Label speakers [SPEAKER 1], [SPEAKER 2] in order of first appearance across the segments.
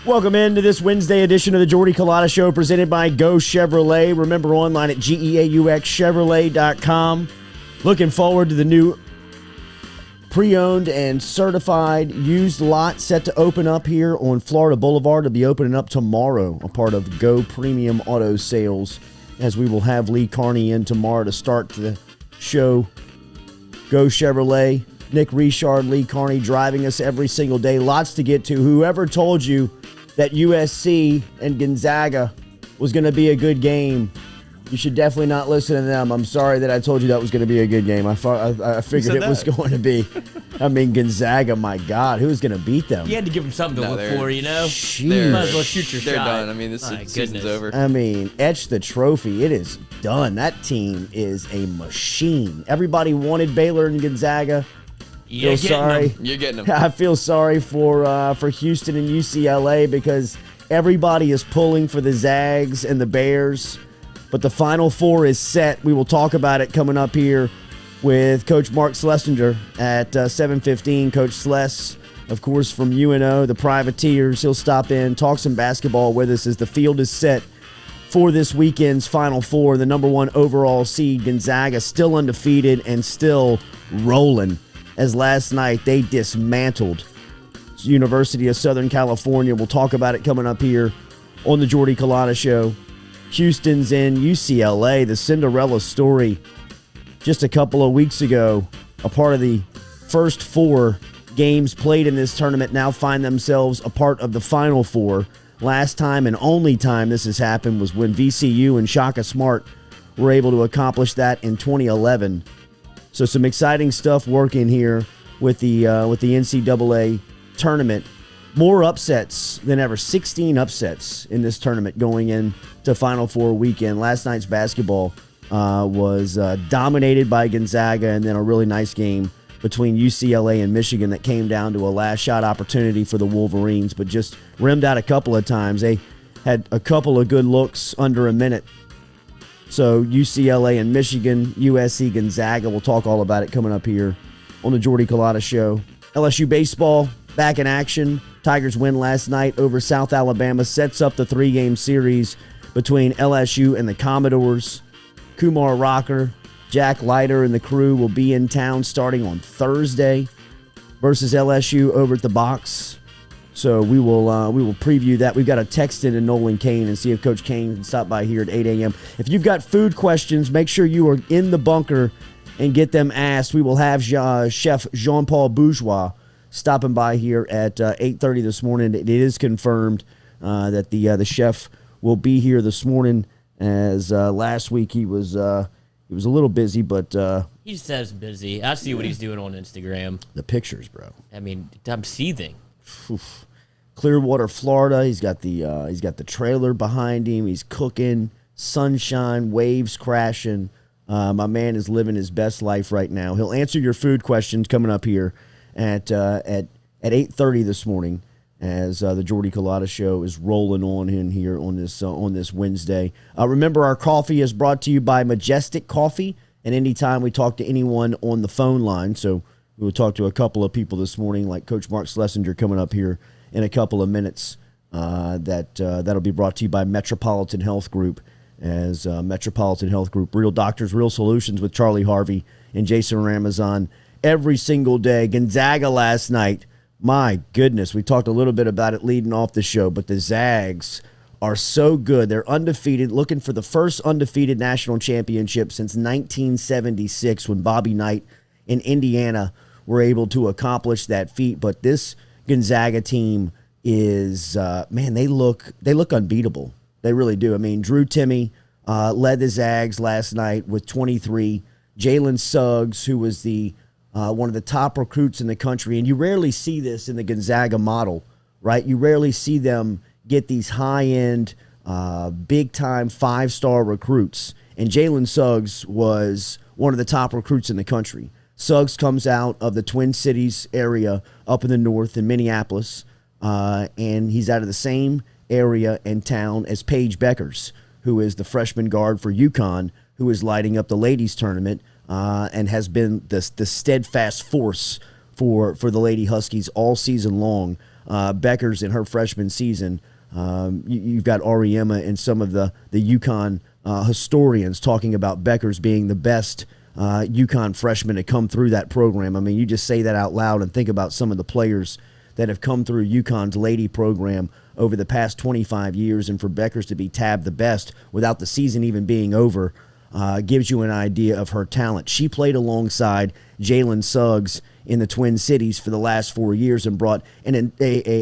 [SPEAKER 1] Welcome into this Wednesday edition of the Jordy Culotta Show presented by Go Chevrolet. Remember, online at GEAUXchevrolet.com. Looking forward to the new pre-owned and certified used lot set to open up here on Florida Boulevard. It'll be opening up tomorrow, a part of Go Premium Auto Sales, as we will have Lee Carney in tomorrow to start the show. Go Chevrolet, Nick Richard, Lee Carney driving us every single day. Lots to get to. Whoever told you that USC and Gonzaga was going to be a good game, you should definitely not listen to them. I'm sorry that I told you that was going to be a good game. I figured it was going to be. I mean, Gonzaga, my God, who's going to beat them?
[SPEAKER 2] You had to give them something to look for, you know?
[SPEAKER 1] Jeez.
[SPEAKER 2] Might as well shoot your
[SPEAKER 3] They're
[SPEAKER 2] shot.
[SPEAKER 3] done. I mean, this season's over.
[SPEAKER 1] I mean, etch the trophy. It is done. That team is a machine. Everybody wanted Baylor and Gonzaga.
[SPEAKER 2] You're
[SPEAKER 3] getting them.
[SPEAKER 1] I feel sorry for Houston and UCLA because everybody is pulling for the Zags and the Bears. But the Final Four is set. We will talk about it coming up here with Coach Mark Slessinger at 7:15. Coach Sless, of course, from UNO, the Privateers. He'll stop in, talk some basketball with us as the field is set for this weekend's Final Four. The number one overall seed, Gonzaga, still undefeated and still rolling, as last night they dismantled University of Southern California. We'll talk about it coming up here on the Jordy Culotta Show. Houston's in UCLA, the Cinderella story just a couple of weeks ago. A part of the first four games played in this tournament now find themselves a part of the Final Four. Last time and only time this has happened was when VCU and Shaka Smart were able to accomplish that in 2011. So some exciting stuff working here with the NCAA tournament. More upsets than ever. 16 upsets in this tournament going into Final Four weekend. Last night's basketball was dominated by Gonzaga, and then a really nice game between UCLA and Michigan that came down to a last shot opportunity for the Wolverines, but just rimmed out a couple of times. They had a couple of good looks under a minute. So UCLA and Michigan, USC, Gonzaga. We'll talk all about it coming up here on the Jordy Culotta Show. LSU baseball back in action. Tigers win last night over South Alabama. Sets up the three-game series between LSU and the Commodores. Kumar Rocker, Jack Leiter, and the crew will be in town starting on Thursday versus LSU over at the box. So we will preview that. We've got to text in to Nolan Kane and see if Coach Kane can stop by here at 8 a.m. If you've got food questions, make sure you are in the bunker and get them asked. We will have Chef Jean Paul Bourgeois stopping by here at 8:30 this morning. It is confirmed that the chef will be here this morning. As last week he was a little busy, but
[SPEAKER 2] He just says busy. I see what he's doing on Instagram.
[SPEAKER 1] the pictures, bro.
[SPEAKER 2] I mean, I'm seething.
[SPEAKER 1] Oof. Clearwater, Florida. He's got the trailer behind him. He's cooking, sunshine, waves crashing. My man is living his best life right now. He'll answer your food questions coming up here at 8:30 this morning as the Jordy Culotta Show is rolling on in here on this Wednesday. Remember, our coffee is brought to you by Majestic Coffee, and anytime we talk to anyone on the phone line, so we will talk to a couple of people this morning, like Coach Mark Slessinger coming up here in a couple of minutes. That'll be brought to you by Metropolitan Health Group, as Metropolitan Health Group, real doctors, real solutions with Charlie Harvey and Jason Ramazan every single day. Gonzaga last night, my goodness, we talked a little bit about it leading off the show, but the Zags are so good. They're undefeated, looking for the first undefeated national championship since 1976 when Bobby Knight in Indiana were able to accomplish that feat. But this Gonzaga team is, they look unbeatable. They really do. I mean, Drew Timme led the Zags last night with 23. Jalen Suggs, who was one of the top recruits in the country, and you rarely see this in the Gonzaga model, right? You rarely see them get these high-end, big-time, five-star recruits. And Jalen Suggs was one of the top recruits in the country. Suggs comes out of the Twin Cities area up in the north in Minneapolis, and he's out of the same area and town as Paige Beckers, who is the freshman guard for UConn, who is lighting up the ladies tournament and has been the steadfast force for the Lady Huskies all season long. Beckers in her freshman season. You've got Ariema and some of the UConn historians talking about Beckers being the best UConn freshman to come through that program. I mean, you just say that out loud and think about some of the players that have come through UConn's lady program over the past 25 years, and for Beckers to be tabbed the best without the season even being over gives you an idea of her talent. She played alongside Jalen Suggs in the Twin Cities for the last 4 years and brought an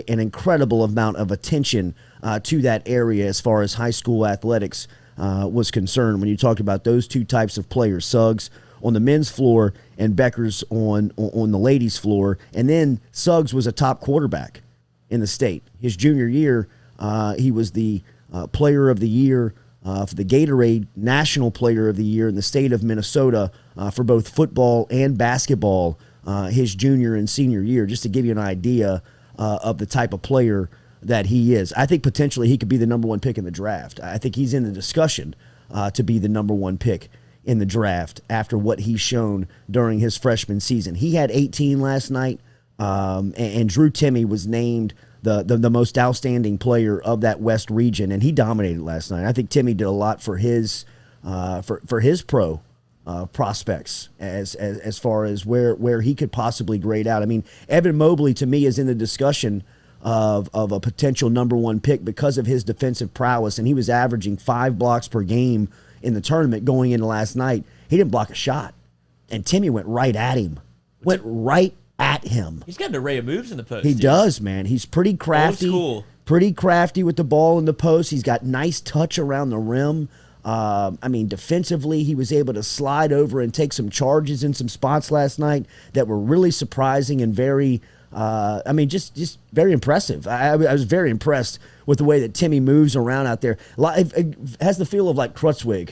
[SPEAKER 1] incredible amount of attention to that area as far as high school athletics was concerned. When you talked about those two types of players, Suggs on the men's floor and Beckers on the ladies' floor, and then Suggs was a top quarterback in the state. His junior year, he was the player of the year for the Gatorade National Player of the Year in the state of Minnesota for both football and basketball his junior and senior year, just to give you an idea of the type of player that he is. I think potentially he could be the number one pick in the draft. I think he's in the discussion to be the number one pick in the draft after what he's shown during his freshman season. He had 18 last night, and Drew Timme was named the most outstanding player of that West region, and he dominated last night. I think Timme did a lot for his pro prospects as far as where he could possibly grade out. I mean, Evan Mobley to me is in the discussion of a potential number one pick because of his defensive prowess, and he was averaging 5 blocks per game in the tournament going into last night. He didn't block a shot, and Timme went right at him. He's
[SPEAKER 2] got an array of moves in the post.
[SPEAKER 1] He does, man. He's pretty crafty.
[SPEAKER 2] Old school.
[SPEAKER 1] Pretty crafty with the ball in the post. He's got nice touch around the rim. I mean, defensively, he was able to slide over and take some charges in some spots last night that were really surprising and very, just very impressive. I was very impressed with the way that Timme moves around out there. It has the feel of like Krutzwig.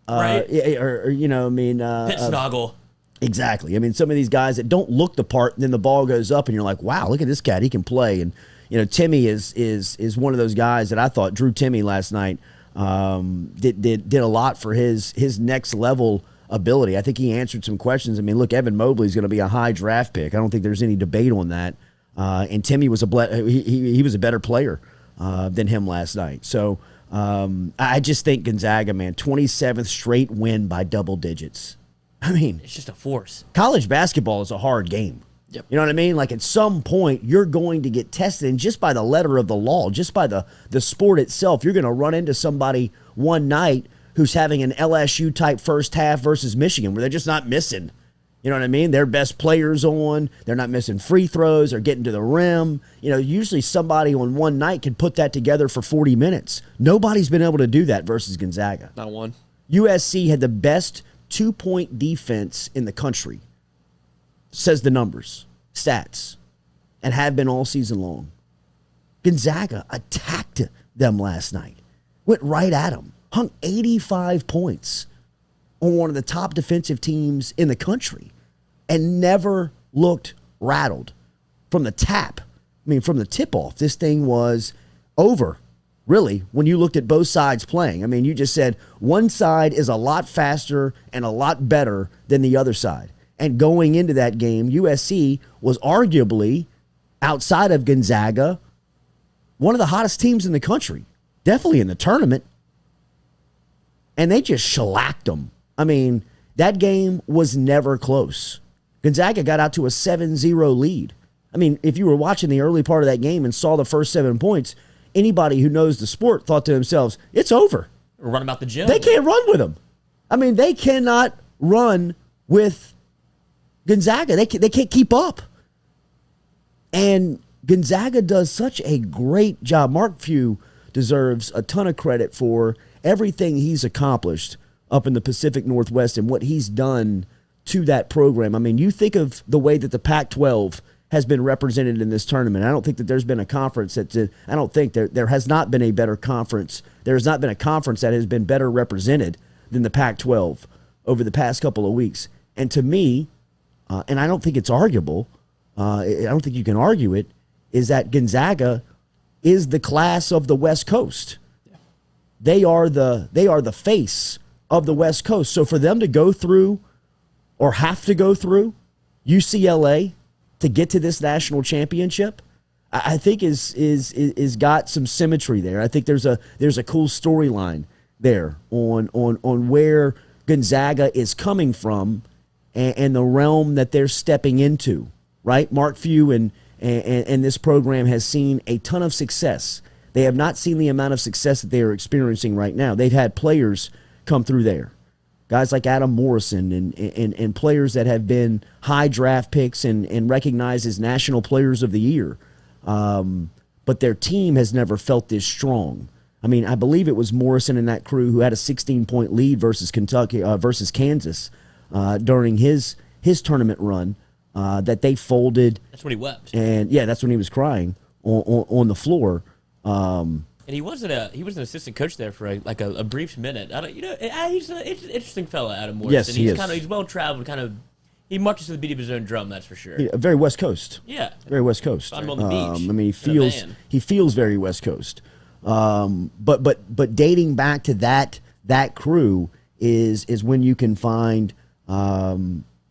[SPEAKER 2] Right.
[SPEAKER 1] Pitsnoggle. Exactly. I mean, some of these guys that don't look the part, then the ball goes up, and you're like, wow, look at this cat. He can play. And, Timme is one of those guys that I thought Drew Timme last night did a lot for his next level ability. I think he answered some questions. I mean, look, Evan Mobley's going to be a high draft pick. I don't think there's any debate on that. And Timme was he was a better player than him last night. So I just think Gonzaga, man, 27th straight win by double digits. I mean,
[SPEAKER 2] it's just a force.
[SPEAKER 1] College basketball is a hard game.
[SPEAKER 3] Yep.
[SPEAKER 1] You know what I mean? Like at some point, you're going to get tested, and just by the letter of the law, just by the sport itself, you're going to run into somebody one night who's having an LSU-type first half versus Michigan, where they're just not missing. You know what I mean? Their best players on. They're not missing free throws or getting to the rim. Usually somebody on one night can put that together for 40 minutes. Nobody's been able to do that versus Gonzaga.
[SPEAKER 3] Not one.
[SPEAKER 1] USC had the best 2-point defense in the country, says the numbers, stats, and have been all season long. Gonzaga attacked them last night, went right at them, hung 85 points on one of the top defensive teams in the country, and never looked rattled. From the tip-off, this thing was over. Really, when you looked at both sides playing. I mean, you just said one side is a lot faster and a lot better than the other side. And going into that game, USC was arguably, outside of Gonzaga, one of the hottest teams in the country. Definitely in the tournament. And they just shellacked them. I mean, that game was never close. Gonzaga got out to a 7-0 lead. I mean, if you were watching the early part of that game and saw the first 7 points, anybody who knows the sport thought to themselves, it's over.
[SPEAKER 2] Or run about the gym.
[SPEAKER 1] They can't run with them. I mean, they cannot run with Gonzaga. They can't keep up. And Gonzaga does such a great job. Mark Few deserves a ton of credit for everything he's accomplished up in the Pacific Northwest and what he's done to that program. I mean, you think of the way that the Pac-12 has been represented in this tournament. I don't think that there's been a conference there has not been a better conference. There has not been a conference that has been better represented than the Pac-12 over the past couple of weeks. And to me, and I don't think it's arguable, I don't think you can argue it, is that Gonzaga is the class of the West Coast. Yeah. They are the face of the West Coast. So for them to go through or have to go through UCLA to get to this national championship, I think is got some symmetry there. I think there's a cool storyline there on where Gonzaga is coming from and the realm that they're stepping into. Right, Mark Few and this program has seen a ton of success. They have not seen the amount of success that they are experiencing right now. They've had players come through there, guys like Adam Morrison and players that have been high draft picks and recognized as national players of the year. But their team has never felt this strong. I mean, I believe it was Morrison and that crew who had a 16-point lead versus Kansas during his tournament run that they folded.
[SPEAKER 2] That's when he wept.
[SPEAKER 1] And yeah, that's when he was crying on the floor.
[SPEAKER 2] And he wasn't an assistant coach there for a brief minute. He's an interesting fella, Adam Morrison.
[SPEAKER 1] Yes, he is.
[SPEAKER 2] He's well traveled. He marches to the beat of his own drum. That's for sure.
[SPEAKER 1] Yeah, very West Coast.
[SPEAKER 2] Yeah,
[SPEAKER 1] very West Coast.
[SPEAKER 2] Found him on the beach.
[SPEAKER 1] I mean, he feels very West Coast. But dating back to that crew is when you can find.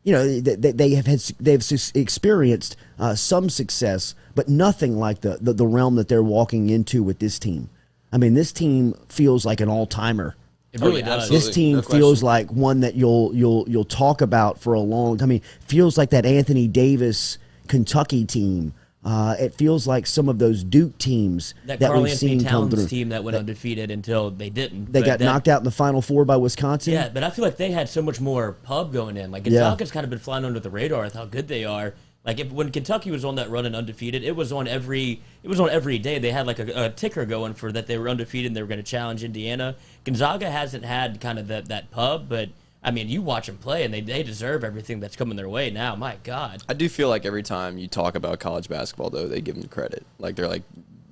[SPEAKER 1] They've experienced some success, but nothing like the realm that they're walking into with this team. I mean, this team feels like an all-timer.
[SPEAKER 2] It really does.
[SPEAKER 1] This team feels like one that you'll talk about for a long time. I mean, feels like that Anthony Davis Kentucky team. It feels like some of those Duke teams that we've seen come through.
[SPEAKER 2] Team that went undefeated until they didn't.
[SPEAKER 1] They got knocked out in the Final Four by Wisconsin.
[SPEAKER 2] Yeah, but I feel like they had so much more pub going in. Like Gonzaga's kind of been flying under the radar with how good they are. Like when Kentucky was on that run and undefeated, it was on every day. They had like a ticker going for that they were undefeated and they were going to challenge Indiana. Gonzaga hasn't had kind of that pub, but I mean, you watch them play, and they deserve everything that's coming their way now. My God.
[SPEAKER 3] I do feel like every time you talk about college basketball, though, they give them credit. Like, they're like,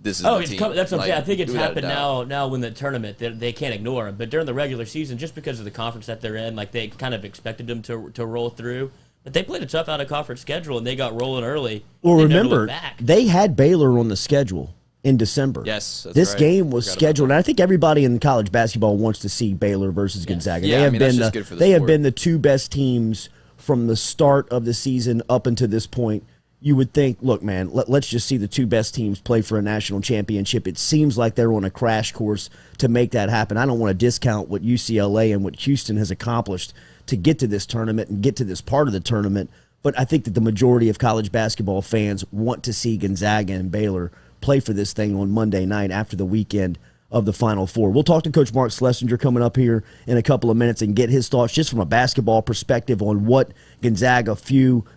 [SPEAKER 3] this is the team.
[SPEAKER 2] That's what I'm saying. I think it's happened now when the tournament, they can't ignore them. But during the regular season, just because of the conference that they're in, like, they kind of expected them to roll through. But they played a tough out-of-conference schedule, and they got rolling early.
[SPEAKER 1] Well, remember, they had Baylor on the schedule in December.
[SPEAKER 3] Yes, that's
[SPEAKER 1] this
[SPEAKER 3] right.
[SPEAKER 1] game was scheduled, and I think everybody in college basketball wants to see Baylor versus Gonzaga.
[SPEAKER 3] Yeah,
[SPEAKER 1] they have been the two best teams from the start of the season up until this point. You would think, look, man, let's just see the two best teams play for a national championship. It seems like they're on a crash course to make that happen. I don't want to discount what UCLA and what Houston has accomplished to get to this tournament and get to this part of the tournament, but I think that the majority of college basketball fans want to see Gonzaga and Baylor play for this thing on Monday night after the weekend of the Final Four. We'll talk to Coach Mark Slessinger coming up here in a couple of minutes and get his thoughts just from a basketball perspective on what Gonzaga,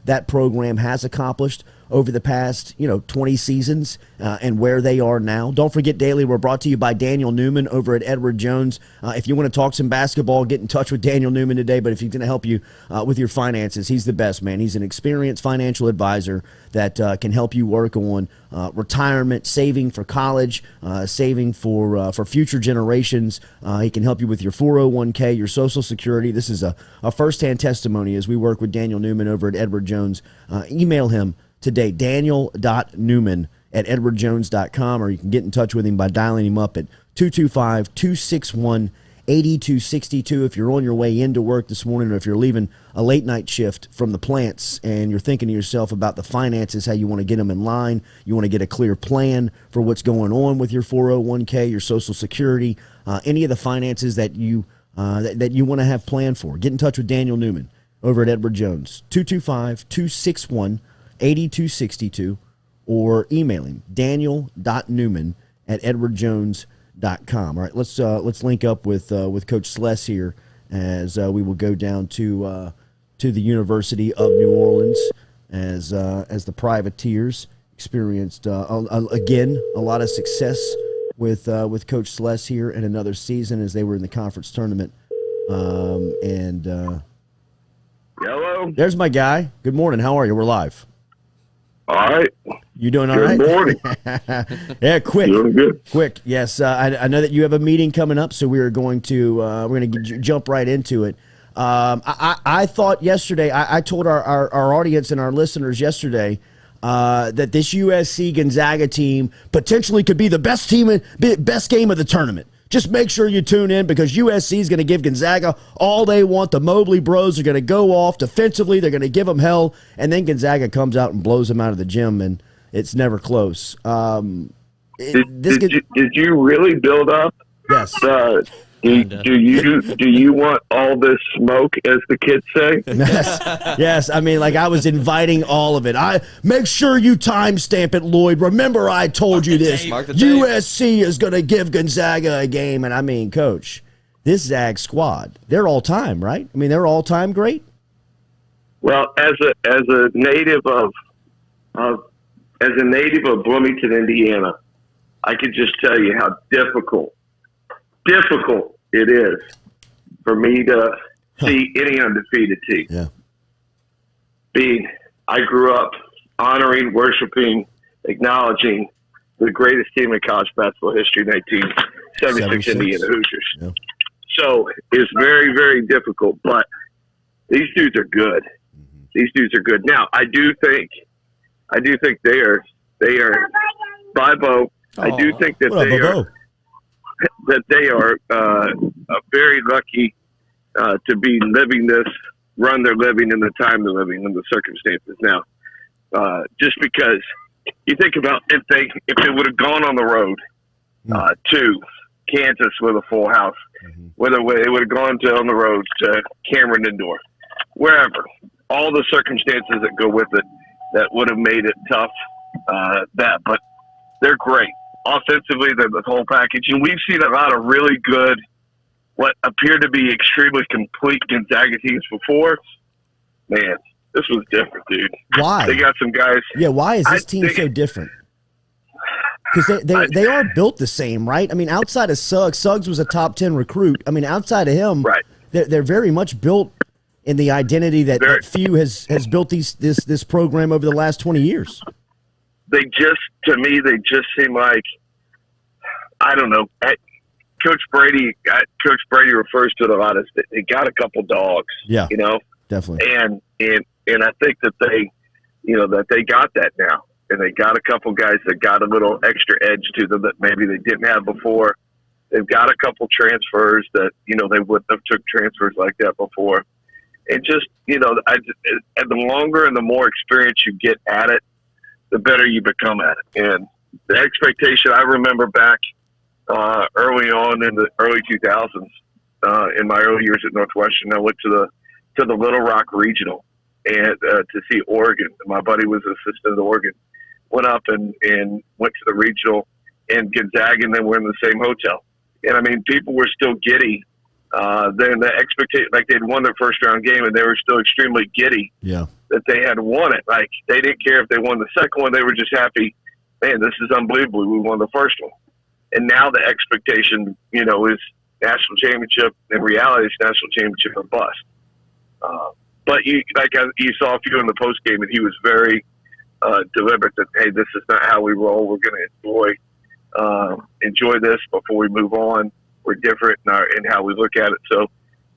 [SPEAKER 1] that program has accomplished over the past 20 seasons and where they are now. Don't forget, Daily, we're brought to you by Daniel Newman over at Edward Jones. If you want to talk some basketball, get in touch with Daniel Newman today. But if he's going to help you with your finances, he's the best, man. He's an experienced financial advisor that can help you work on retirement, saving for college, saving for future generations. He can help you with your 401k, your Social Security. This is a firsthand testimony as we work with Daniel Newman over at Edward Jones. Email him today, daniel.newman@edwardjones.com, or you can get in touch with him by dialing him up at 225-261-8262. If you're on your way into work this morning, or if you're leaving a late night shift from the plants and you're thinking to yourself about the finances, how you want to get them in line, you want to get a clear plan for what's going on with your 401k, your Social Security, any of the finances that you want to have planned for, get in touch with Daniel Newman over at Edward Jones, 225-261-8262, or email him, daniel.newman@edwardjones.com. All right, let's link up with Coach Sless here as we will go down to the University of New Orleans as the Privateers experienced again a lot of success with Coach Sless here in another season as they were in the conference tournament.
[SPEAKER 4] Hello.
[SPEAKER 1] There's my guy. Good morning. How are you? We're live.
[SPEAKER 4] All right.
[SPEAKER 1] You doing all right?
[SPEAKER 4] Good morning.
[SPEAKER 1] Yeah, quick.
[SPEAKER 4] Doing good.
[SPEAKER 1] Quick. Yes, I know that you have a meeting coming up, so we're going to jump right into it. I thought yesterday, I told our audience and our listeners yesterday that this USC Gonzaga team potentially could be the best game of the tournament. Just make sure you tune in because USC is going to give Gonzaga all they want. The Mobley Bros are going to go off defensively. They're going to give them hell, and then Gonzaga comes out and blows them out of the gym. And It's never close.
[SPEAKER 4] Did you really build up?
[SPEAKER 1] Yes.
[SPEAKER 4] Do you want all this smoke, as the kids say?
[SPEAKER 1] Yes. I mean, like, I was inviting all of it. I make sure you timestamp it, Lloyd. Remember, I told you this. USC is going to give Gonzaga a game, and I mean, Coach, this Zag squad, they're all time, right? I mean, they're all time great.
[SPEAKER 4] Well, as a native of Bloomington, Indiana, I can just tell you how difficult it is for me to see any undefeated team.
[SPEAKER 1] Yeah.
[SPEAKER 4] I grew up honoring, worshiping, acknowledging the greatest team in college basketball history, 1976 Indiana Hoosiers.
[SPEAKER 1] Yeah.
[SPEAKER 4] So it's very, very difficult, but these dudes are good.
[SPEAKER 1] Mm-hmm.
[SPEAKER 4] These dudes are good. Now, I do think they are bye, Bo. I do think that they are very lucky to be living this run they're living in the time they're living in the circumstances now. Just because you think about if they would have gone on the road to Kansas with a full house, whether they would have gone on the road to Cameron Indoor, wherever, all the circumstances that go with it that would have made it tough. But they're great. Offensively, they're the whole package. And we've seen a lot of really good, what appear to be extremely complete Gonzaga teams before. Man, this was different, dude.
[SPEAKER 1] Why?
[SPEAKER 4] They got some guys.
[SPEAKER 1] Yeah, why is this team so different? Because they are built the same, right? I mean, outside of Suggs was a top 10 recruit. I mean, outside of him,
[SPEAKER 4] right.
[SPEAKER 1] they're very much built in the identity that few has built this program over the last 20 years.
[SPEAKER 4] To me, they just seem like, I don't know. Coach Brady refers to it a lot as they got a couple dogs.
[SPEAKER 1] Yeah,
[SPEAKER 4] you know,
[SPEAKER 1] definitely.
[SPEAKER 4] And I think that they got that now, and they got a couple guys that got a little extra edge to them that maybe they didn't have before. They've got a couple transfers that they wouldn't have took transfers like that before. And just and the longer and the more experience you get at it, the better you become at it. And the expectation, I remember back early on in the early 2000s, in my early years at Northwestern, I went to the Little Rock Regional and to see Oregon. My buddy was assistant at Oregon. Went up and went to the regional, and Gonzaga and then we're in the same hotel. And I mean, people were still giddy. Then the expectation, like they'd won their first round game, and they were still extremely giddy. Yeah. That they had won it. Like, they didn't care if they won the second one. They were just happy. Man, this is unbelievable. We won the first one. And now the expectation, is national championship. In reality, it's national championship or bust. But you saw a few in the post game, and he was very deliberate that, hey, this is not how we roll. We're going to enjoy this before we move on. We're different in how we look at it. So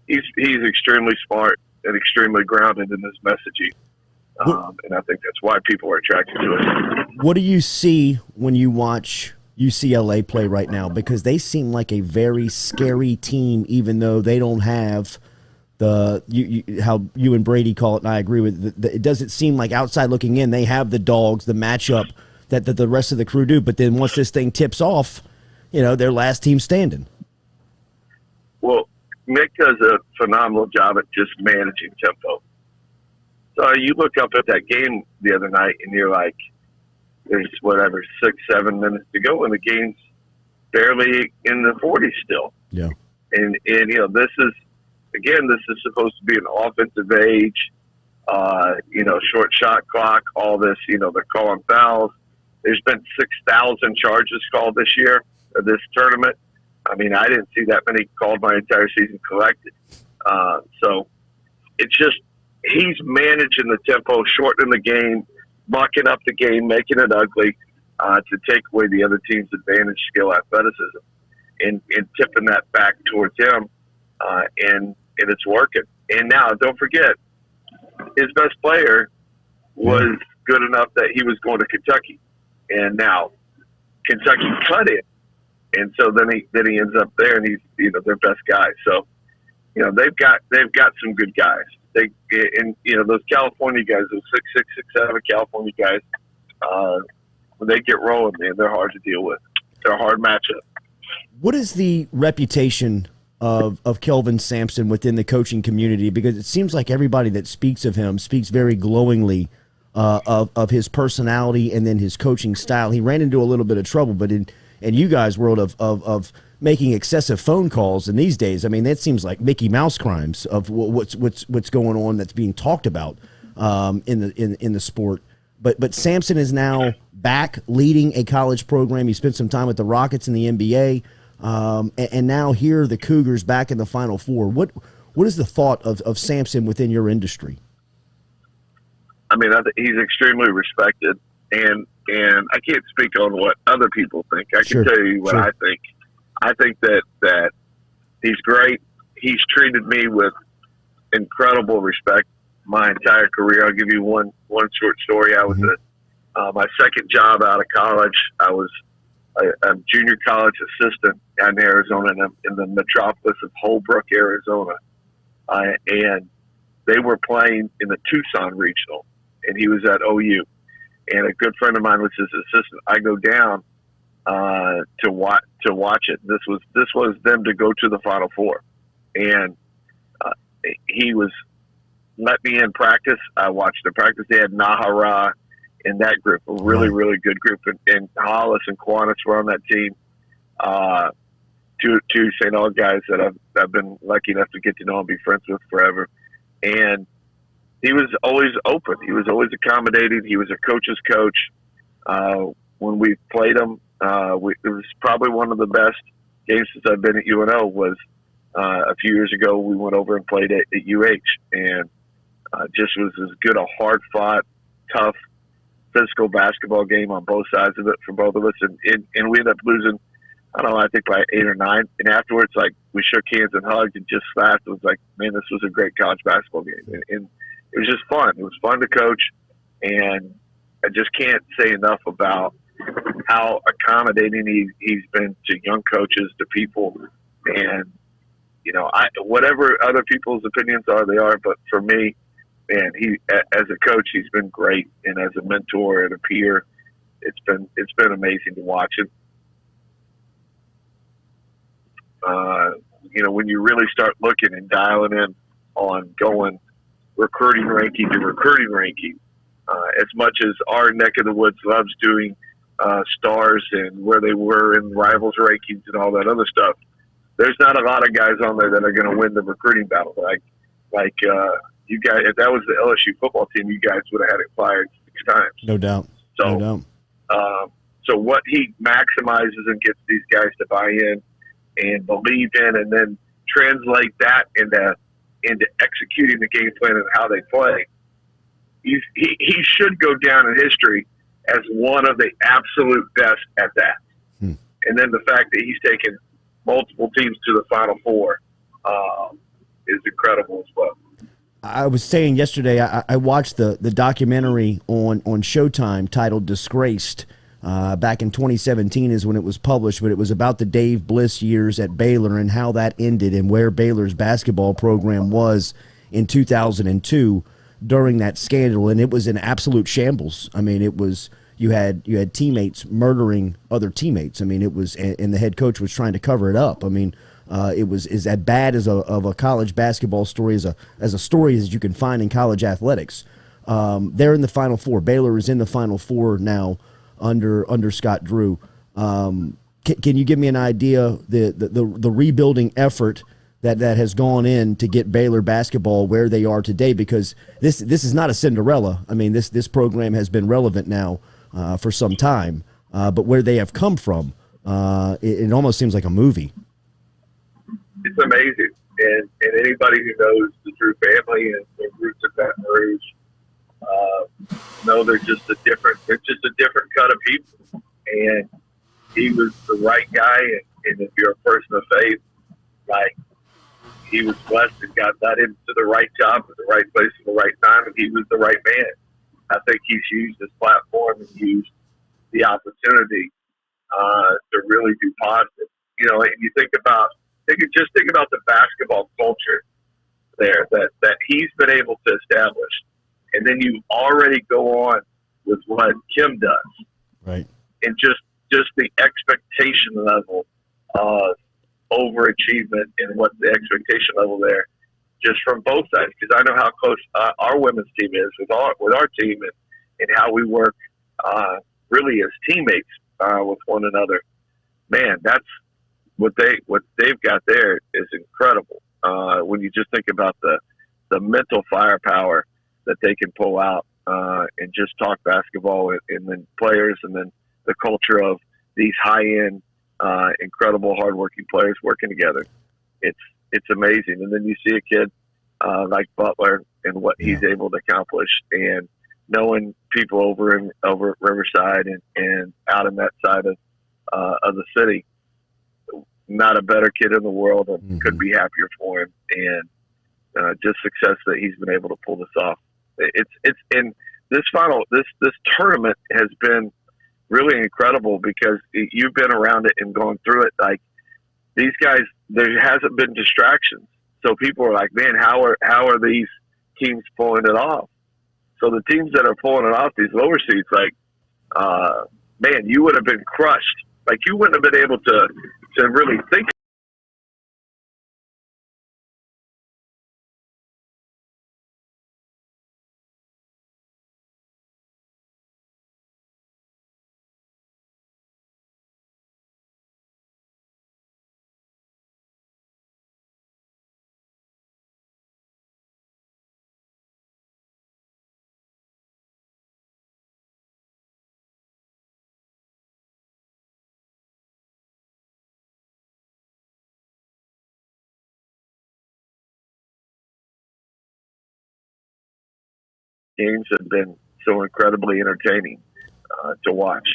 [SPEAKER 4] he's extremely smart and extremely grounded in his messaging. And I think that's why people are attracted to it.
[SPEAKER 1] What do you see when you watch UCLA play right now? Because they seem like a very scary team, even though they don't have how you and Brady call it, and I agree with it. It doesn't seem like, outside looking in, they have the dogs, the matchup that the rest of the crew do. But then once this thing tips off, they're last team standing.
[SPEAKER 4] Well, Mick does a phenomenal job at just managing tempo. So you look up at that game the other night, and you're like, there's 6-7 minutes to go, and the game's barely in the 40s still. Yeah. And this is supposed to be an offensive age, short shot clock, all this, they're calling fouls. There's been 6,000 charges called this year, or this tournament. I mean, I didn't see that many called my entire season collected. So it's just, he's managing the tempo, shortening the game, mucking up the game, making it ugly, to take away the other team's advantage, skill, athleticism, and tipping that back towards him. And it's working. And now, don't forget, his best player was good enough that he was going to Kentucky. And now Kentucky cut him. And so then he ends up there, and he's their best guy. So they've got some good guys. Those California guys, those 6'6", 6'7" California guys, when they get rolling, man, they're hard to deal with. They're a hard matchup.
[SPEAKER 1] What is the reputation of Kelvin Sampson within the coaching community? Because it seems like everybody that speaks of him speaks very glowingly of his personality and then his coaching style. He ran into a little bit of trouble, but in you guys' world of making excessive phone calls in these days, I mean, that seems like Mickey Mouse crimes of what's going on that's being talked about in the sport. But Sampson is now back leading a college program. He spent some time with the Rockets in the NBA, and now here the Cougars back in the Final Four. What is the thought of Sampson within your industry?
[SPEAKER 4] I mean, I think he's extremely respected, and I can't speak on what other people think. I can tell you what I think. I think that he's great. He's treated me with incredible respect my entire career. I'll give you one short story. I was my second job out of college. I was a junior college assistant out in Arizona, in the metropolis of Holbrook, Arizona, and they were playing in the Tucson regional, and he was at OU. And a good friend of mine was his assistant. I go down to watch it. This was them to go to the Final Four, and he was let me in practice. I watched the practice. They had Nahara in that group, a really, really good group, and Hollis and Quantis were on that team. Two St. Aug guys that I've been lucky enough to get to know and be friends with forever, and he was always open. He was always accommodating. He was a coach's coach. When we played him, it was probably one of the best games since I've been at UNO. Was a few years ago. We went over and played at UH, and just was as good a hard-fought, tough, physical basketball game on both sides of it for both of us. And we ended up losing, I don't know, I think by 8 or 9. And afterwards, like, we shook hands and hugged and just laughed. It was like, man, this was a great college basketball game. And it was just fun. It was fun to coach. And I just can't say enough about how accommodating he's been to young coaches, to people. And, you know, whatever other people's opinions are, they are. But for me, man, he, as a coach, he's been great. And as a mentor and a peer, it's been amazing to watch him. You know, when you really start looking and dialing in on going recruiting ranking to recruiting ranking, as much as our neck of the woods loves doing stars and where they were in rivals rankings and all that other stuff, there's not a lot of guys on there that are going to win the recruiting battle. Like you guys, if that was the LSU football team, you guys would have had it fired 6 times.
[SPEAKER 1] No doubt.
[SPEAKER 4] So,
[SPEAKER 1] no doubt.
[SPEAKER 4] So what he maximizes and gets these guys to buy in and believe in, and then translate that into executing the game plan and how they play. He should go down in history as one of the absolute best at that. And then the fact that he's taken multiple teams to the Final Four is incredible as well.
[SPEAKER 1] I was saying yesterday, I watched the documentary on Showtime titled Disgraced. Back in 2017 is when it was published, but it was about the Dave Bliss years at Baylor and how that ended and where Baylor's basketball program was in 2002 during that scandal. And it was an absolute shambles. I mean, it was, you had teammates murdering other teammates. I mean, it was, and the head coach was trying to cover it up. I mean, it was as bad as a college basketball story as a story as you can find in college athletics. They're in the Final Four. Baylor is in the Final Four now under Scott Drew. Can you give me an idea the rebuilding effort that has gone in to get Baylor basketball where they are today? Because this is not a Cinderella. I mean, this program has been relevant now for some time, but where they have come from, it almost seems like a movie.
[SPEAKER 4] It's amazing, and anybody who knows the Drew family and the roots of Baton Rouge know they're just a different cut of people. And he was the right guy, and if you're a person of faith, like, he was blessed and God led him to the right job at the right place at the right time, and he was the right man. I think he's used his platform and used the opportunity to really do positive. You know, and you think about the basketball culture there that he's been able to establish. And then you already go on with what Kim does.
[SPEAKER 1] Right.
[SPEAKER 4] And just the expectation level of overachievement and what the expectation level there, just from both sides. Because I know how close our women's team is with our team, and how we work really as teammates with one another. Man, that's what they've got there is incredible. When you just think about the mental firepower that they can pull out and just talk basketball, and then players, and then the culture of these high-end, incredible, hardworking players working together. It's amazing. And then you see a kid like Butler and what he's able to accomplish, and knowing people over at Riverside and out in that side of the city. Not a better kid in the world, and couldn't be happier for him. And just success that he's been able to pull this off. It's in this tournament has been really incredible, because you've been around it and going through it. Like, these guys, there hasn't been distractions. So people are like, man, how are these teams pulling it off? So the teams that are pulling it off, these lower seeds, like, man, you would have been crushed. Like, you wouldn't have been able to really think. Games have been so incredibly entertaining to watch.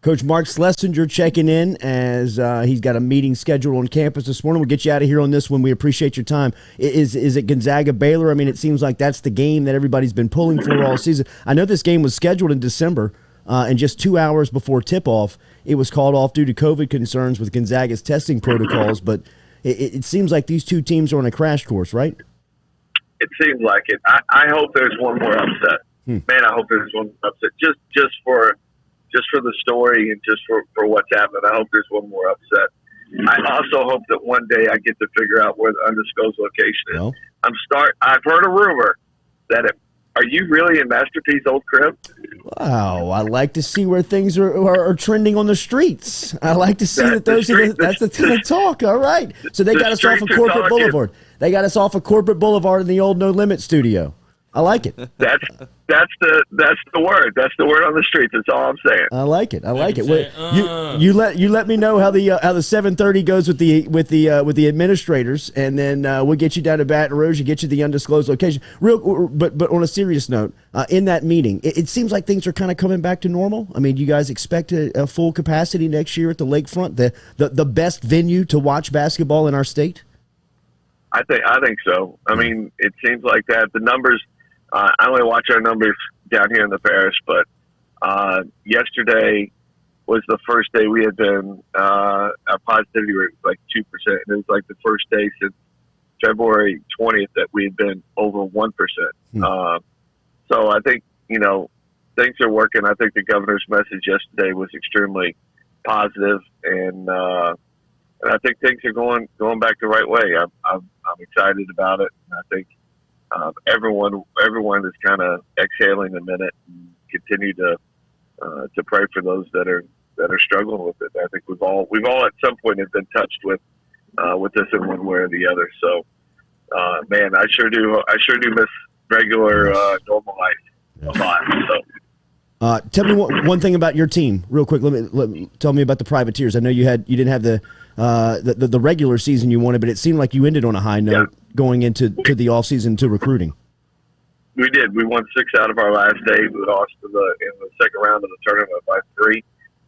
[SPEAKER 1] Coach Mark Slessinger checking in as he's got a meeting scheduled on campus this morning. We'll get you out of here on this one. We appreciate your time. Is it Gonzaga-Baylor? I mean, it seems like that's the game that everybody's been pulling for all season. I know this game was scheduled in December, and just 2 hours before tip-off, it was called off due to COVID concerns with Gonzaga's testing protocols. But it seems like these two teams are on a crash course, right?
[SPEAKER 4] It seems like it. I hope there's one more upset. Man, I hope there's one more upset. Just for the story, and just for what's happened. I hope there's one more upset. I also hope that one day I get to figure out where the undisclosed location is.
[SPEAKER 1] Well,
[SPEAKER 4] I've heard a rumor that are you really in Masterpiece Old Crib?
[SPEAKER 1] wow, I like to see where things are trending on the streets. I like to see that that's the talk. All right. So they got us off of Corporate Boulevard. They got us off of Corporate Boulevard in the old No Limit studio. I like it.
[SPEAKER 4] That's the word. That's the word on the streets. That's all I'm saying.
[SPEAKER 1] I like it. You let me know how the 7:30 goes with the administrators, and then we'll get you down to Baton Rouge and get you the undisclosed location. But on a serious note, in that meeting, it seems like things are kind of coming back to normal. I mean, you guys expect a full capacity next year at the Lakefront, the best venue to watch basketball in our state?
[SPEAKER 4] I think so. I mean, it seems like that. The numbers. I only watch our numbers down here in the parish, but yesterday was the first day we had been our positivity rate was like 2%, and it was like the first day since February 20th that we had been over 1%. So I think things are working. I think the governor's message yesterday was extremely positive, and I think things are going back the right way. I'm excited about it, and I think. Everyone is kind of exhaling a minute and continue to pray for those that are struggling with it. I think we've all at some point have been touched with this in one way or the other. So, man, I sure do miss regular normal life a lot. So.
[SPEAKER 1] Tell me one thing about your team, real quick. Tell me about the Privateers. I know you didn't have the regular season you wanted, but it seemed like you ended on a high note going into the off season to recruiting.
[SPEAKER 4] We did. We won 6 out of our last 8. We lost in the second round of the tournament by 3,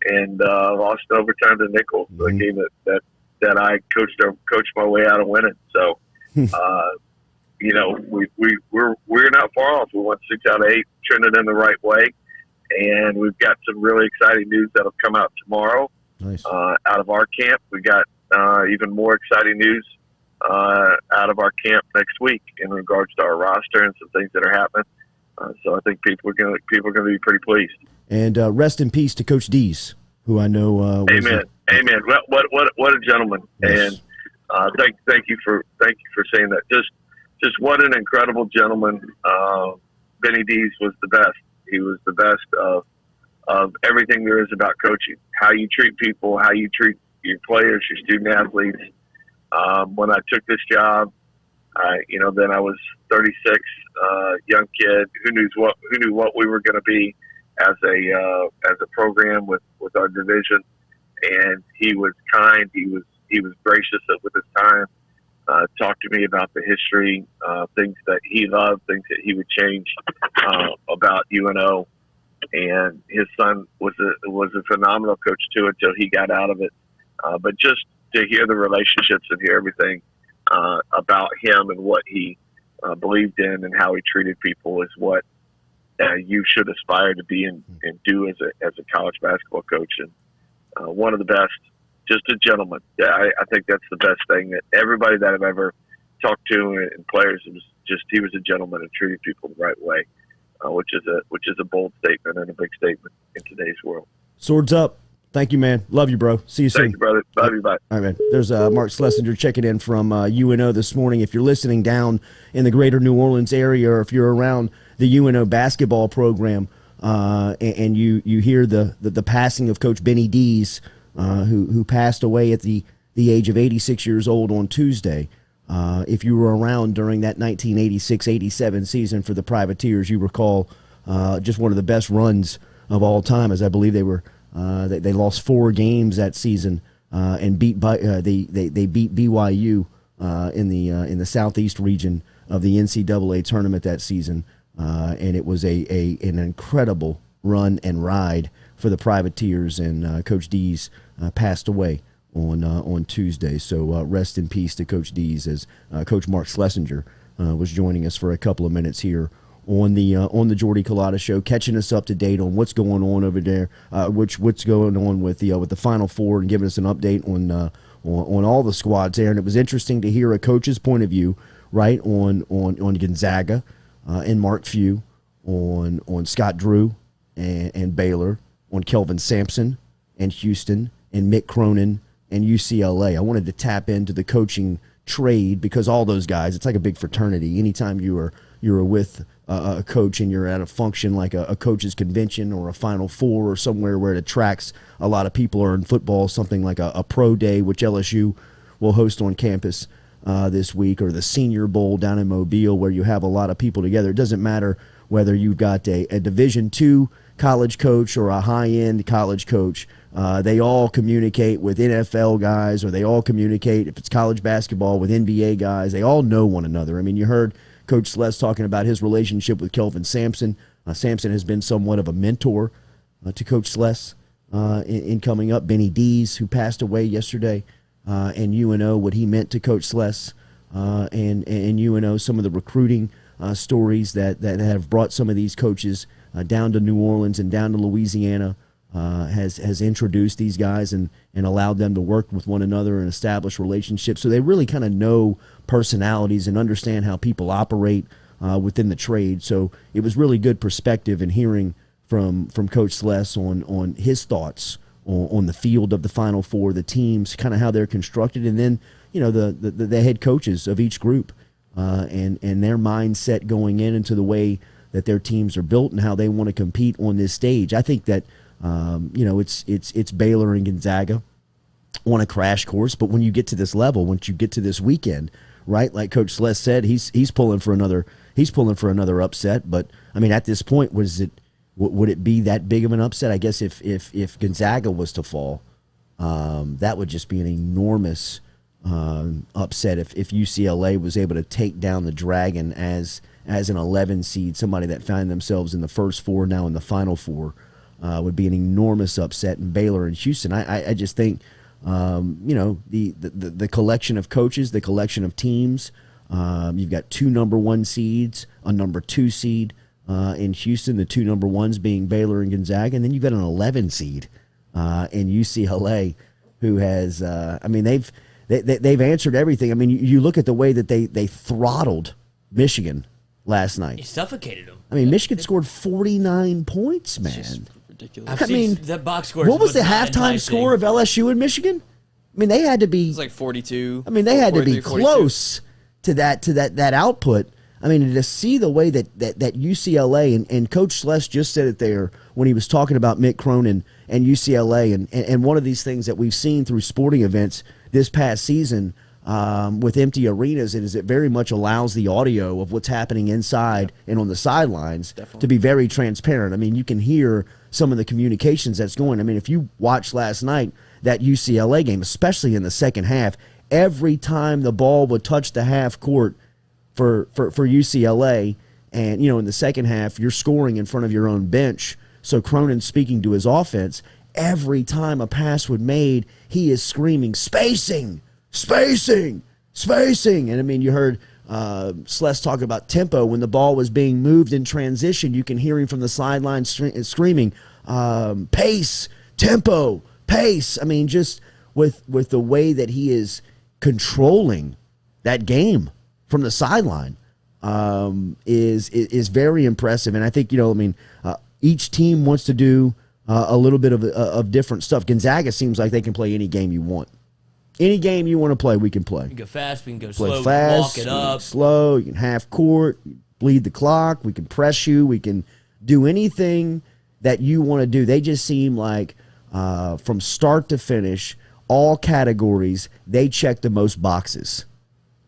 [SPEAKER 4] and lost in overtime to Nichols, the game that I coached my way out of winning. So, we're not far off. We won 6 out of 8, trending in the right way. And we've got some really exciting news that'll come out tomorrow.
[SPEAKER 1] Nice.
[SPEAKER 4] Out of our camp. We got even more exciting news out of our camp next week in regards to our roster and some things that are happening. So I think people are going to be pretty pleased.
[SPEAKER 1] And rest in peace to Coach Dees, who I know.
[SPEAKER 4] Amen. Amen. What a gentleman.
[SPEAKER 1] Yes.
[SPEAKER 4] And thank you for saying that. Just what an incredible gentleman. Benny Dees was the best. He was the best of everything there is about coaching. How you treat people, how you treat your players, your student athletes. When I took this job, then I was 36, young kid who knew what we were going to be as a program with our division. And he was kind. He was gracious with his time. Talked to me about the history, things that he loved, things that he would change about UNO. And his son was a phenomenal coach too until he got out of it. But just to hear the relationships and hear everything about him and what he believed in and how he treated people is what you should aspire to be and do as a college basketball coach. And one of the best, just a gentleman. I think that's the best thing that everybody that I've ever talked to and players, he was a gentleman and treated people the right way, which is a bold statement and a big statement in today's world.
[SPEAKER 1] Swords up. Thank you, man. Love you, bro. See you soon.
[SPEAKER 4] Thank you, brother. Love you. Bye.
[SPEAKER 1] All right, man. There's Mark Slessinger checking in from UNO this morning. If you're listening down in the greater New Orleans area, or if you're around the UNO basketball program, and you hear the passing of Coach Benny Dees, who passed away at the age of 86 years old on Tuesday. If you were around during that 1986-87 season for the Privateers, you recall just one of the best runs of all time, as I believe they were. They lost 4 games that season and beat they beat BYU in the southeast region of the NCAA tournament that season, and it was an incredible run and ride for the Privateers. And Coach Dees passed away on Tuesday. So rest in peace to Coach Dees, as Coach Mark Slessinger was joining us for a couple of minutes here on the Jordy Culotta Show, catching us up to date on what's going on over there, what's going on with the Final Four, and giving us an update on all the squads there. And it was interesting to hear a coach's point of view, right, on Gonzaga and Mark Few, on Scott Drew and Baylor, on Kelvin Sampson and Houston, and Mick Cronin and UCLA. I wanted to tap into the coaching trade because all those guys, it's like a big fraternity. Anytime you're with a coach and you're at a function like a coach's convention or a Final Four or somewhere where it attracts a lot of people, or in football, something like a pro day, which LSU will host on campus this week, or the Senior Bowl down in Mobile, where you have a lot of people together. It doesn't matter whether you've got a Division II college coach or a high-end college coach. They all communicate with NFL guys, or they all communicate, if it's college basketball, with NBA guys. They all know one another. I mean, you heard Coach Sless talking about his relationship with Kelvin Sampson. Sampson has been somewhat of a mentor to Coach Sless in coming up. Benny Dees, who passed away yesterday, and UNO, what he meant to Coach Sless, and UNO, some of the recruiting stories that have brought some of these coaches down to New Orleans and down to Louisiana, has introduced these guys and allowed them to work with one another and establish relationships. So they really kind of know personalities and understand how people operate within the trade. So it was really good perspective in hearing from Coach Sless on his thoughts on the field of the Final Four, the teams, kind of how they're constructed, and then the head coaches of each group and their mindset going into the way that their teams are built and how they want to compete on this stage. I think that it's Baylor and Gonzaga on a crash course, but when you get to this level, once you get to this weekend, right, like Coach Sless said, he's pulling for another upset. But I mean, at this point, would it be that big of an upset? I guess if Gonzaga was to fall, that would just be an enormous upset if UCLA was able to take down the Dragon as an 11 seed, somebody that found themselves in the first 4, now in the Final Four. Would be an enormous upset in Baylor and Houston. I just think, the collection of coaches, the collection of teams. You've got 2 number 1 seeds, a number 2 seed in Houston, the 2 number 1s being Baylor and Gonzaga, and then you've got an 11 seed in UCLA, who has, they've answered everything. I mean, you look at the way that they throttled Michigan last night.
[SPEAKER 2] He suffocated him.
[SPEAKER 1] I mean, Michigan scored 49 points, man.
[SPEAKER 3] It's just ridiculous.
[SPEAKER 2] I've seen the box score.
[SPEAKER 1] What was the halftime score of LSU and Michigan? I mean, they had to be.
[SPEAKER 3] It's like 42.
[SPEAKER 1] I mean, they had to be
[SPEAKER 3] 42.
[SPEAKER 1] close to that output. I mean, to see the way that UCLA and Coach Sless just said it there when he was talking about Mick Cronin and UCLA and one of these things that we've seen through sporting events this past season with empty arenas is it very much allows the audio of what's happening inside and on the sidelines to be very transparent. I mean, you can hear some of the communications that's going. I mean, if you watched last night, that UCLA game, especially in the second half, every time the ball would touch the half court for UCLA, and, in the second half, you're scoring in front of your own bench. So Cronin speaking to his offense, every time a pass was made, he is screaming, spacing, spacing, spacing. And, I mean, you heard Sless talk about tempo. When the ball was being moved in transition, you can hear him from the sideline screaming, pace, tempo, pace. I mean, just with the way that he is controlling that game from the sideline is very impressive. And I think, each team wants to do a little bit of different stuff. Gonzaga seems like they can play any game you want. Any game you want to play, we can play.
[SPEAKER 2] We can go fast, we can go
[SPEAKER 1] play
[SPEAKER 2] slow,
[SPEAKER 1] fast,
[SPEAKER 2] walk it up.
[SPEAKER 1] Slow, you can half court, bleed the clock, we can press you, we can do anything that you want to do. They just seem like from start to finish, all categories, they check the most boxes.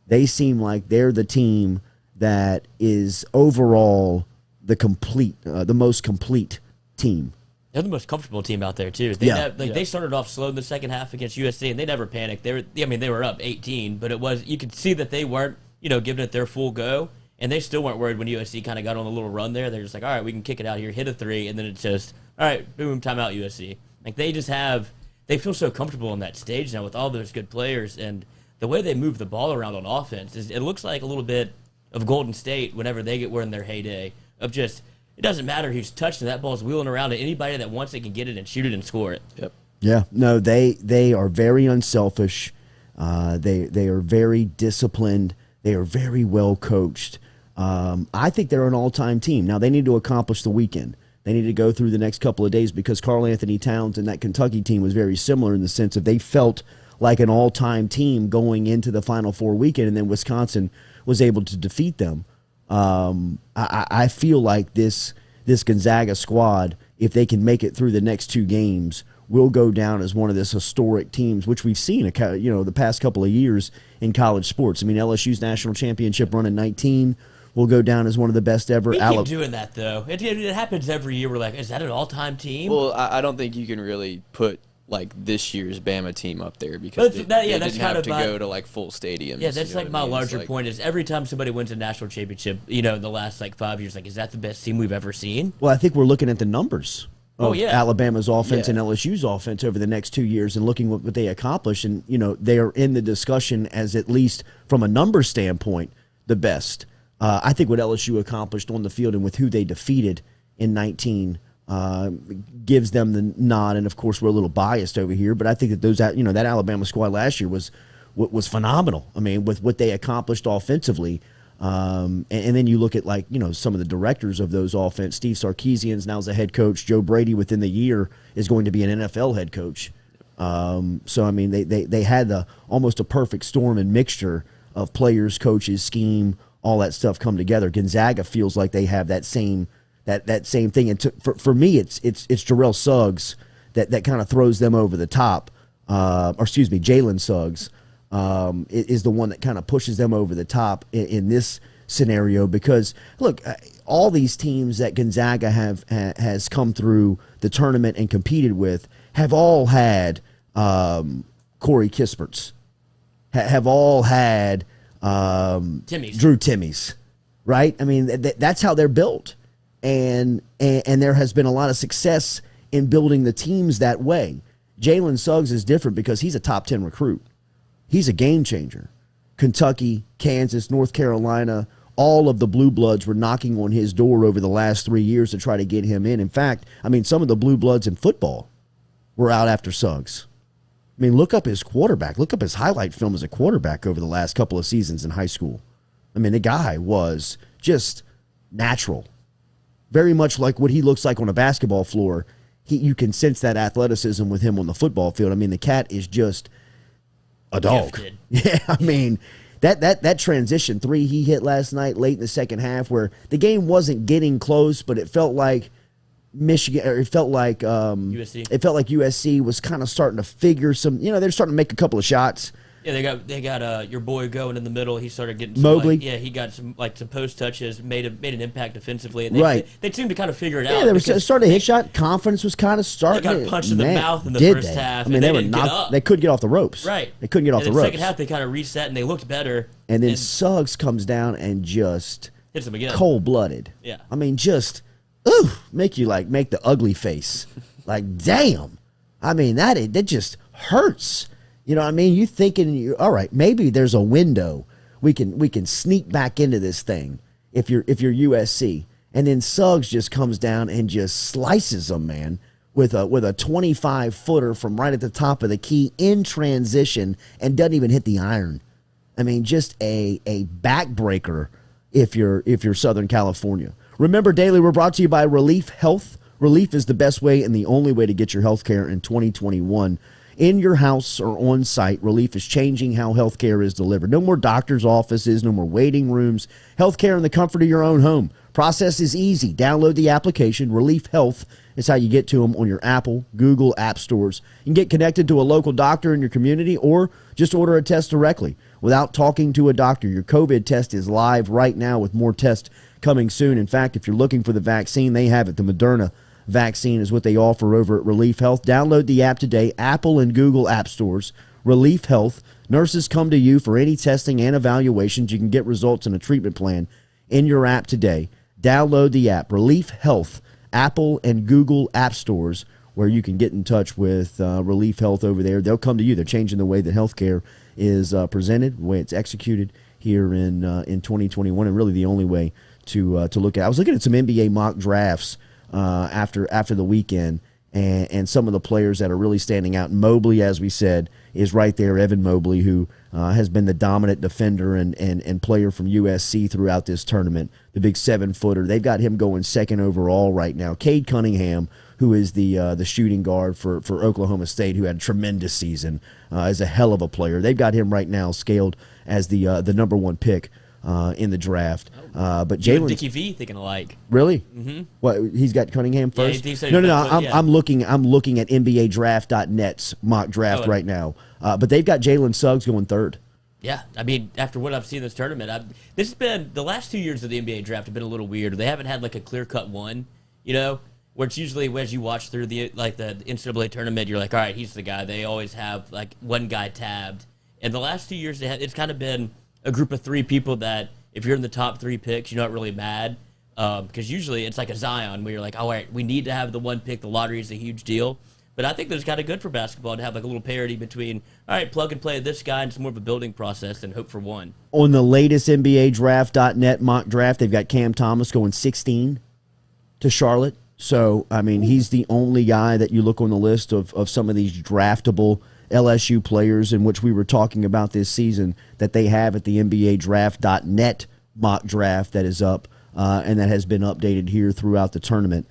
[SPEAKER 1] They seem like they're the team that is overall the most complete team.
[SPEAKER 2] They're the most comfortable team out there too. They started off slow in the second half against USC, and they never panicked. They were up 18, but you could see that they weren't, giving it their full go, and they still weren't worried when USC kind of got on a little run there. They're just like, all right, we can kick it out here, hit a three, and then it's just, all right, boom, timeout USC. Like they feel so comfortable on that stage now with all those good players, and the way they move the ball around on offense it looks like a little bit of Golden State whenever they were in their heyday of just. It doesn't matter who's touching that ball's wheeling around, and anybody that wants it can get it and shoot it and score it.
[SPEAKER 3] Yep.
[SPEAKER 1] Yeah. No, they are very unselfish. They are very disciplined. They are very well coached. I think they're an all-time team. Now, they need to accomplish the weekend. They need to go through the next couple of days because Karl Anthony Towns and that Kentucky team was very similar in the sense of they felt like an all-time team going into the Final Four weekend, and then Wisconsin was able to defeat them. I feel like this Gonzaga squad, if they can make it through the next two games, will go down as one of this historic teams, which we've seen, the past couple of years in college sports. I mean, LSU's national championship run in 19 will go down as one of the best ever.
[SPEAKER 2] We keep doing that, though. It happens every year. We're like, is that an all-time team?
[SPEAKER 3] Well, I don't think you can really put this year's Bama team up there because they didn't have to go to full stadiums.
[SPEAKER 2] Yeah, that's my larger point is every time somebody wins a national championship, in the last 5 years, is that the best team we've ever seen?
[SPEAKER 1] Well, I think we're looking at the numbers of Alabama's offense and LSU's offense over the next 2 years and looking what they accomplished. And, they are in the discussion as at least from a number standpoint, the best. I think what LSU accomplished on the field and with who they defeated in 19 gives them the nod, and of course we're a little biased over here, but I think that that Alabama squad last year was phenomenal. I mean, with what they accomplished offensively, and then you look at some of the directors of those offense. Steve Sarkisian's now as a head coach. Joe Brady within the year is going to be an NFL head coach. So I mean, they had almost a perfect storm and mixture of players, coaches, scheme, all that stuff come together. Gonzaga feels like they have that same. That same thing, and for me, it's Jarrell Suggs that kind of throws them over the top. Jalen Suggs is the one that kind of pushes them over the top in this scenario because look, all these teams that Gonzaga has come through the tournament and competed with have all had Corey Kisperts, have all had Drew Timmies, right? I mean that's how they're built. And there has been a lot of success in building the teams that way. Jalen Suggs is different because he's a top 10 recruit. He's a game changer. Kentucky, Kansas, North Carolina, all of the Blue Bloods were knocking on his door over the last 3 years to try to get him in. In fact, I mean, some of the Blue Bloods in football were out after Suggs. I mean, look up his quarterback. Look up his highlight film as a quarterback over the last couple of seasons in high school. I mean, the guy was just natural. Very much like what he looks like on a basketball floor. You can sense that athleticism with him on the football field. I mean, the cat is just a dog.
[SPEAKER 2] Gifted.
[SPEAKER 1] Yeah, I mean, that transition three he hit last night late in the second half where the game wasn't getting close, but it felt like Michigan, or it felt like
[SPEAKER 2] USC.
[SPEAKER 1] It felt like USC was kind of starting to figure some, they're starting to make a couple of shots.
[SPEAKER 2] Yeah, they got your boy going in the middle. He started getting some,
[SPEAKER 1] Mobley.
[SPEAKER 2] He got some post touches, made an impact defensively, and
[SPEAKER 1] they
[SPEAKER 2] seemed to kind of figure it
[SPEAKER 1] out.
[SPEAKER 2] Yeah,
[SPEAKER 1] they were starting to hit shot. Confidence was kind of starting.
[SPEAKER 2] They got punched in the mouth in the first half. I mean,
[SPEAKER 1] they were knocked. They couldn't get off the ropes.
[SPEAKER 2] Right,
[SPEAKER 1] they couldn't get off the ropes.
[SPEAKER 2] Second half, they kind of reset and they looked better.
[SPEAKER 1] And then Suggs comes down and just
[SPEAKER 2] hits him again,
[SPEAKER 1] cold blooded.
[SPEAKER 2] Yeah,
[SPEAKER 1] I mean, just make the ugly face. Like, damn. I mean, that just hurts. You know what I mean? You thinking, all right, maybe there's a window we can sneak back into this thing if you're USC. And then Suggs just comes down and just slices them, man, with a 25-footer from right at the top of the key in transition and doesn't even hit the iron. I mean, just a backbreaker if you're Southern California. Remember, Daily, we're brought to you by Relief Health. Relief is the best way and the only way to get your health care in 2021. In your house or on site, Relief is changing how healthcare is delivered. No more doctor's offices, no more waiting rooms. Healthcare in the comfort of your own home. Process is easy. Download the application. Relief Health is how you get to them on your Apple, Google app stores. You can get connected to a local doctor in your community or just order a test directly without talking to a doctor. Your COVID test is live right now with more tests coming soon. In fact, if you're looking for the vaccine, they have it. The Moderna vaccine is what they offer over at Relief Health. Download the app today, Apple and Google app stores. Relief Health. Nurses come to you for any testing and evaluations. You can get results and a treatment plan in your app today. Download the app, Relief Health, Apple and Google app stores, where you can get in touch with Relief Health over there. They'll come to you. They're changing the way that healthcare is presented, the way it's executed here in 2021, and really the only way to look at. I was looking at some NBA mock drafts after the weekend, and some of the players that are really standing out. Mobley, as we said, is right there. Evan Mobley, who has been the dominant defender and player from USC throughout this tournament, the big 7-footer. They've got him going second overall right now. Cade Cunningham, who is the shooting guard for Oklahoma State, who had a tremendous season, is a hell of a player. They've got him right now scaled as the number one pick in the draft. But Jalen,
[SPEAKER 2] Dickie V thinking alike.
[SPEAKER 1] Really?
[SPEAKER 2] Mm-hmm.
[SPEAKER 1] What, he's got Cunningham first?
[SPEAKER 2] Yeah,
[SPEAKER 1] no. I'm looking at NBADraft.net's mock draft right now. But they've got Jalen Suggs going third.
[SPEAKER 2] Yeah, I mean, after what I've seen this tournament, this has been the last 2 years of the NBA draft have been a little weird. They haven't had like a clear-cut one, where it's usually as you watch through the NCAA tournament, you're like, all right, he's the guy. They always have like one guy tabbed. And the last 2 years, it's kind of been a group of three people that if you're in the top 3 picks, you're not really mad. Because usually it's like a Zion where you're like, all right, we need to have the one pick. The lottery is a huge deal. But I think that's kind of good for basketball to have like a little parity between, all right, plug and play this guy, and it's more of a building process than hope for one.
[SPEAKER 1] On the latest NBADraft.net mock draft, they've got Cam Thomas going 16 to Charlotte. So, I mean, he's the only guy that you look on the list of some of these draftable LSU players in which we were talking about this season that they have at the NBADraft.net mock draft that is up and that has been updated here throughout the tournament.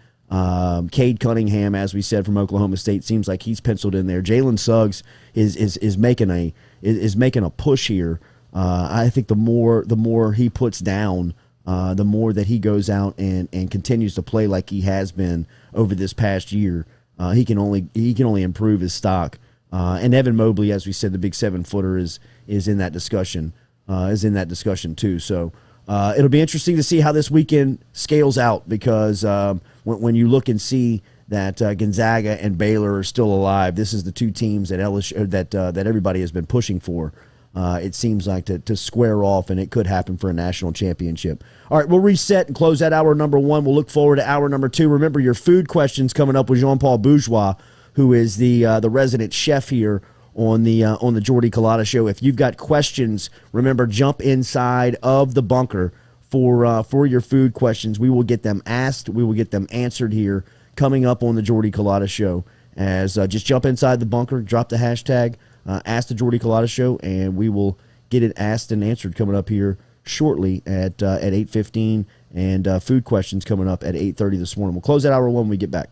[SPEAKER 1] Cade Cunningham, as we said, from Oklahoma State, seems like he's penciled in there. Jalen Suggs is making a push here. I think the more he puts down, the more that he goes out and continues to play like he has been over this past year. He can only improve his stock. And Evan Mobley, as we said, the big 7-footer is in that discussion. Too. So it'll be interesting to see how this weekend scales out, because when you look and see that Gonzaga and Baylor are still alive, this is the two teams that LSU that everybody has been pushing for. It seems like to square off, and it could happen for a national championship. All right, we'll reset and close that hour number 1. We'll look forward to hour number 2. Remember, your food questions coming up with Jean Paul Bourgeois, who is the resident chef here on the Jordy Culotta Show. If you've got questions, remember, jump inside of the bunker for your food questions. We will get them asked. We will get them answered here coming up on the Jordy Culotta Show. As just jump inside the bunker, drop the hashtag, ask the Jordy Culotta Show, and we will get it asked and answered coming up here shortly at 8:15 and food questions coming up at 8:30 this morning. We'll close that hour one when we get back.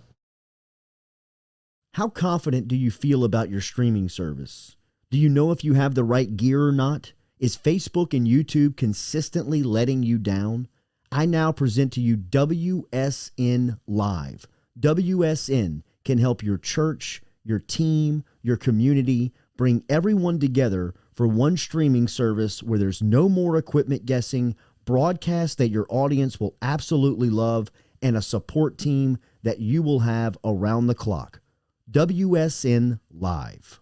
[SPEAKER 1] How confident do you feel about your streaming service? Do you know if you have the right gear or not? Is Facebook and YouTube consistently letting you down? I now present to you WSN Live. WSN can help your church, your team, your community bring everyone together for one streaming service where there's no more equipment guessing, broadcasts that your audience will absolutely love, and a support team that you will have around the clock. WSN Live.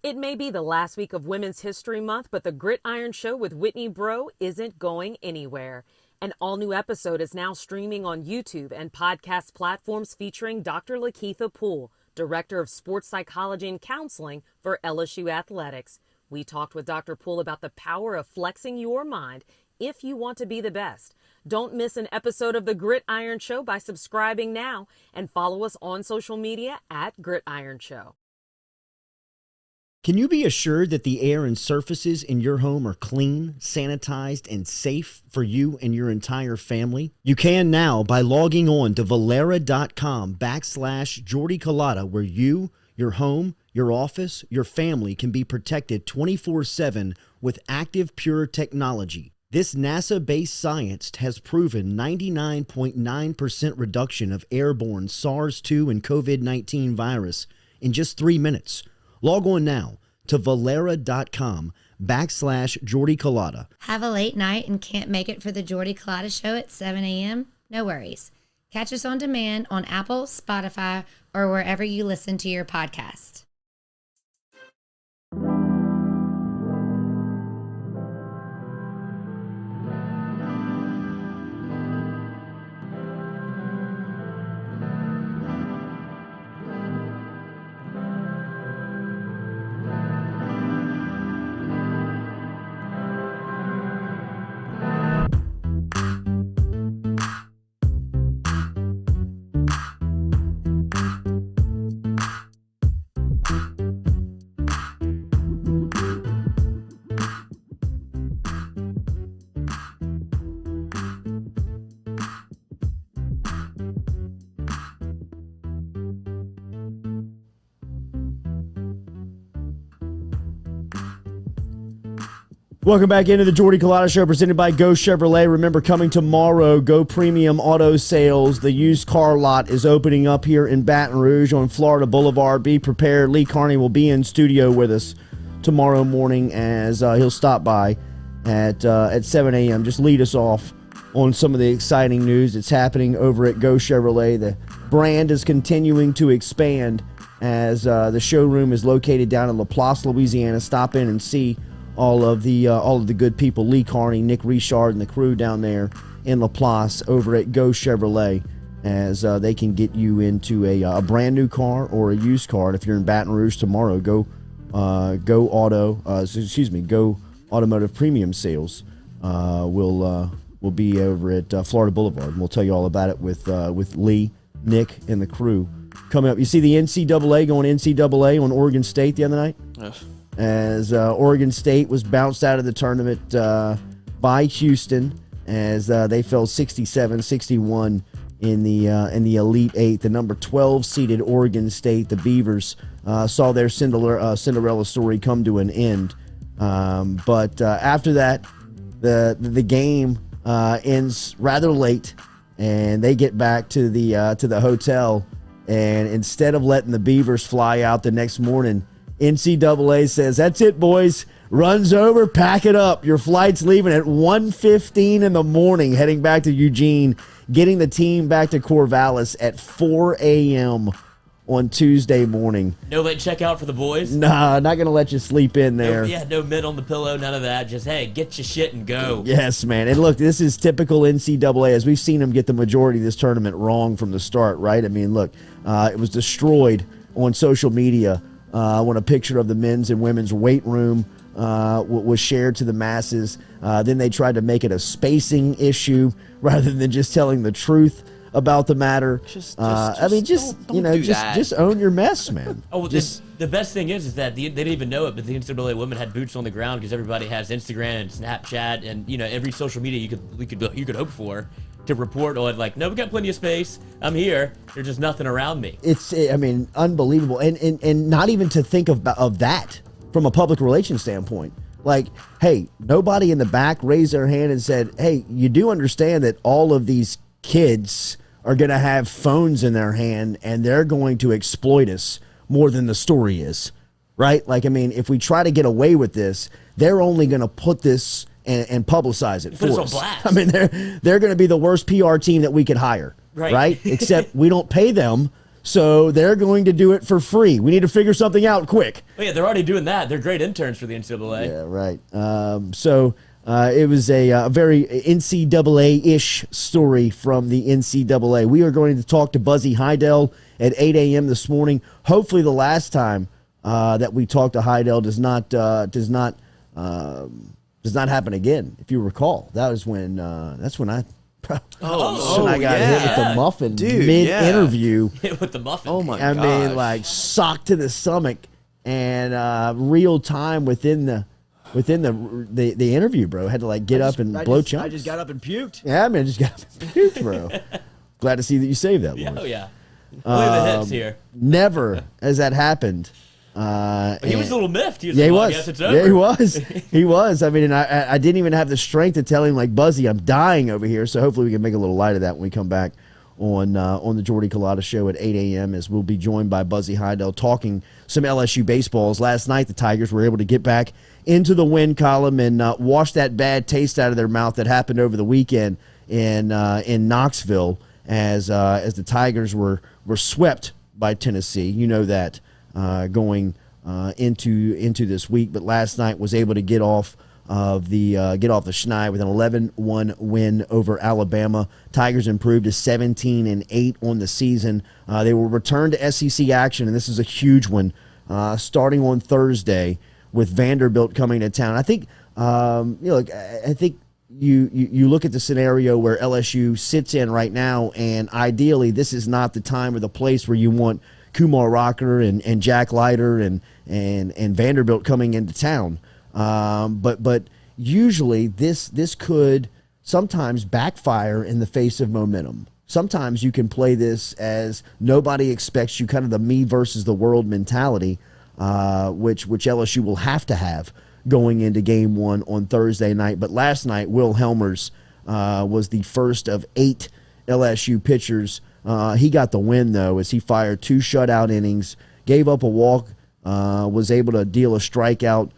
[SPEAKER 5] It may be the last week of Women's History Month, but the Gridiron Show with Whitney Breaux isn't going anywhere. An all-new episode is now streaming on YouTube and podcast platforms featuring Dr. Lakeitha Poole, Director of Sports Psychology and Counseling for LSU Athletics. We talked with Dr. Poole about the power of flexing your mind if you want to be the best. Don't miss an episode of The Gridiron Show by subscribing now and follow us on social media at Gridiron Show.
[SPEAKER 1] Can you be assured that the air and surfaces in your home are clean, sanitized, and safe for you and your entire family? You can now by logging on to Valera.com/Jordy Culotta, where you, your home, your office, your family can be protected 24/7 with active pure technology. This NASA-based science has proven 99.9% reduction of airborne SARS-2 and COVID-19 virus in just 3 minutes. Log on now to Valera.com/Jordy Culotta.
[SPEAKER 6] Have a late night and can't make it for the Jordy Culotta Show at 7 a.m.? No worries. Catch us on demand on Apple, Spotify, or wherever you listen to your podcast.
[SPEAKER 1] Welcome back into the Jordy Culotta Show presented by Go Chevrolet. Remember, coming tomorrow, Go Premium Auto Sales. The used car lot is opening up here in Baton Rouge on Florida Boulevard. Be prepared. Lee Carney will be in studio with us tomorrow morning as he'll stop by at 7 a.m. Just lead us off on some of the exciting news that's happening over at Go Chevrolet. The brand is continuing to expand as the showroom is located down in Laplace, Louisiana. Stop in and see all of the good people, Lee Carney, Nick Richard, and the crew down there in Laplace over at Go Chevrolet, as they can get you into a brand new car or a used car. And if you're in Baton Rouge tomorrow, Go Automotive Premium Sales will be over at Florida Boulevard, and we'll tell you all about it with Lee, Nick, and the crew coming up. You see the NCAA going NCAA on Oregon State the other night?
[SPEAKER 3] Yes. As
[SPEAKER 1] Oregon State was bounced out of the tournament by Houston as they fell 67-61 in the Elite Eight. The number 12 seeded Oregon State, the Beavers, saw their Cinderella story come to an end. But after that, the game ends rather late, and they get back to the hotel. And instead of letting the Beavers fly out the next morning, NCAA says, "That's it, boys. Runs over, pack it up. Your flight's leaving at 1:15 in the morning, heading back to Eugene, getting the team back to Corvallis at 4 a.m. on Tuesday morning."
[SPEAKER 2] No late checkout for the boys?
[SPEAKER 1] Nah, not going to let you sleep in there.
[SPEAKER 2] No mid on the pillow, none of that. Just, hey, get your shit and go.
[SPEAKER 1] Yes, man. And look, this is typical NCAA, as we've seen them get the majority of this tournament wrong from the start, right? I mean, look, it was destroyed on social media when a picture of the men's and women's weight room was shared to the masses. Then they tried to make it a spacing issue rather than just telling the truth about the matter.
[SPEAKER 3] Just
[SPEAKER 1] own your mess, man.
[SPEAKER 2] Oh, well, the best thing is that they didn't even know it, but the NCAA women had boots on the ground because everybody has Instagram and Snapchat and every social media you could hope for to report on. Like, no, we got plenty of space. I'm here. There's just nothing around me.
[SPEAKER 1] It's unbelievable, and not even to think of that from a public relations standpoint. Like, hey, nobody in the back raised their hand and said, hey, you do understand that all of these kids are going to have phones in their hand and they're going to exploit us more than the story is, right? Like, I mean, if we try to get away with this, they're only going to put this and publicize it for us.
[SPEAKER 2] Blast.
[SPEAKER 1] I mean, they're going to be the worst PR team that we could hire, right? Except we don't pay them. So they're going to do it for free. We need to figure something out quick.
[SPEAKER 2] Oh, yeah, they're already doing that. They're great interns for the NCAA.
[SPEAKER 1] Yeah, right. It was a very NCAA-ish story from the NCAA. We are going to talk to Buzzy Haydel at 8 a.m. this morning. Hopefully the last time that we talked to Haydel does not happen again. If you recall, that's when I got hit with the muffin mid-interview.
[SPEAKER 2] Hit with the muffin.
[SPEAKER 3] Oh, my
[SPEAKER 1] God. I mean, like, socked to the stomach and real time within the interview, bro. Had to, like, get up and blow chunks.
[SPEAKER 7] I just got up and puked.
[SPEAKER 1] Yeah, man, just got up and puked, bro. Glad to see that you saved that one.
[SPEAKER 2] Oh, yeah. Play the hits here.
[SPEAKER 1] Never has that happened.
[SPEAKER 2] He was a little miffed.
[SPEAKER 1] He was. He was. I mean, and I didn't even have the strength to tell him, like, Buzzy, I'm dying over here. So hopefully we can make a little light of that when we come back on the Jordy Culotta Show at 8 a.m. as we'll be joined by Buzzy Haydel talking some LSU baseballs. Last night, the Tigers were able to get back into the win column and wash that bad taste out of their mouth that happened over the weekend in Knoxville as the Tigers were swept by Tennessee. You know that. Going into this week, but last night was able to get off the schneid with an 11-1 win over Alabama. Tigers improved to 17-8 on the season. They will return to SEC action, and this is a huge one, starting on Thursday with Vanderbilt coming to town. I think I think you look at the scenario where LSU sits in right now, and ideally this is not the time or the place where you want Kumar Rocker and Jack Leiter and Vanderbilt coming into town. But usually this could sometimes backfire in the face of momentum. Sometimes you can play this as nobody expects you, kind of the me versus the world mentality, which LSU will have to have going into game one on Thursday night. But last night, Will Helmers was the first of 8 LSU pitchers. He got the win, though, as he fired 2 shutout innings, gave up a walk, was able to deal a strikeout.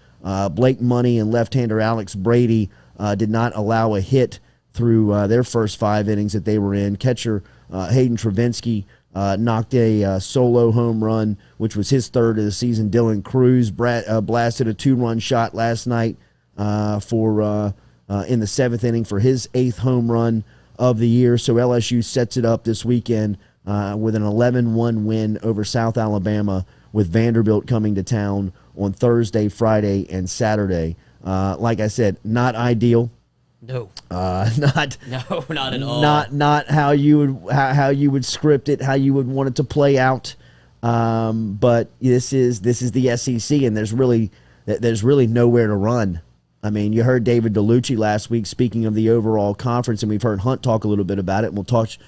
[SPEAKER 1] Blake Money and left-hander Alex Brady did not allow a hit through their first 5 innings that they were in. Catcher Hayden Travinsky knocked a solo home run, which was his 3rd of the season. Dylan Cruz blasted a 2-run shot last night in the 7th inning for his 8th home run of the year. So LSU sets it up this weekend with an 11-1 win over South Alabama, with Vanderbilt coming to town on Thursday, Friday, and Saturday. Like I said, not ideal.
[SPEAKER 2] No.
[SPEAKER 1] Not
[SPEAKER 2] at all.
[SPEAKER 1] Not how you would script it, how you would want it to play out. But this is the SEC, and there's really nowhere to run. I mean, you heard David DeLucci last week speaking of the overall conference, and we've heard Hunt talk a little bit about it, and we'll touch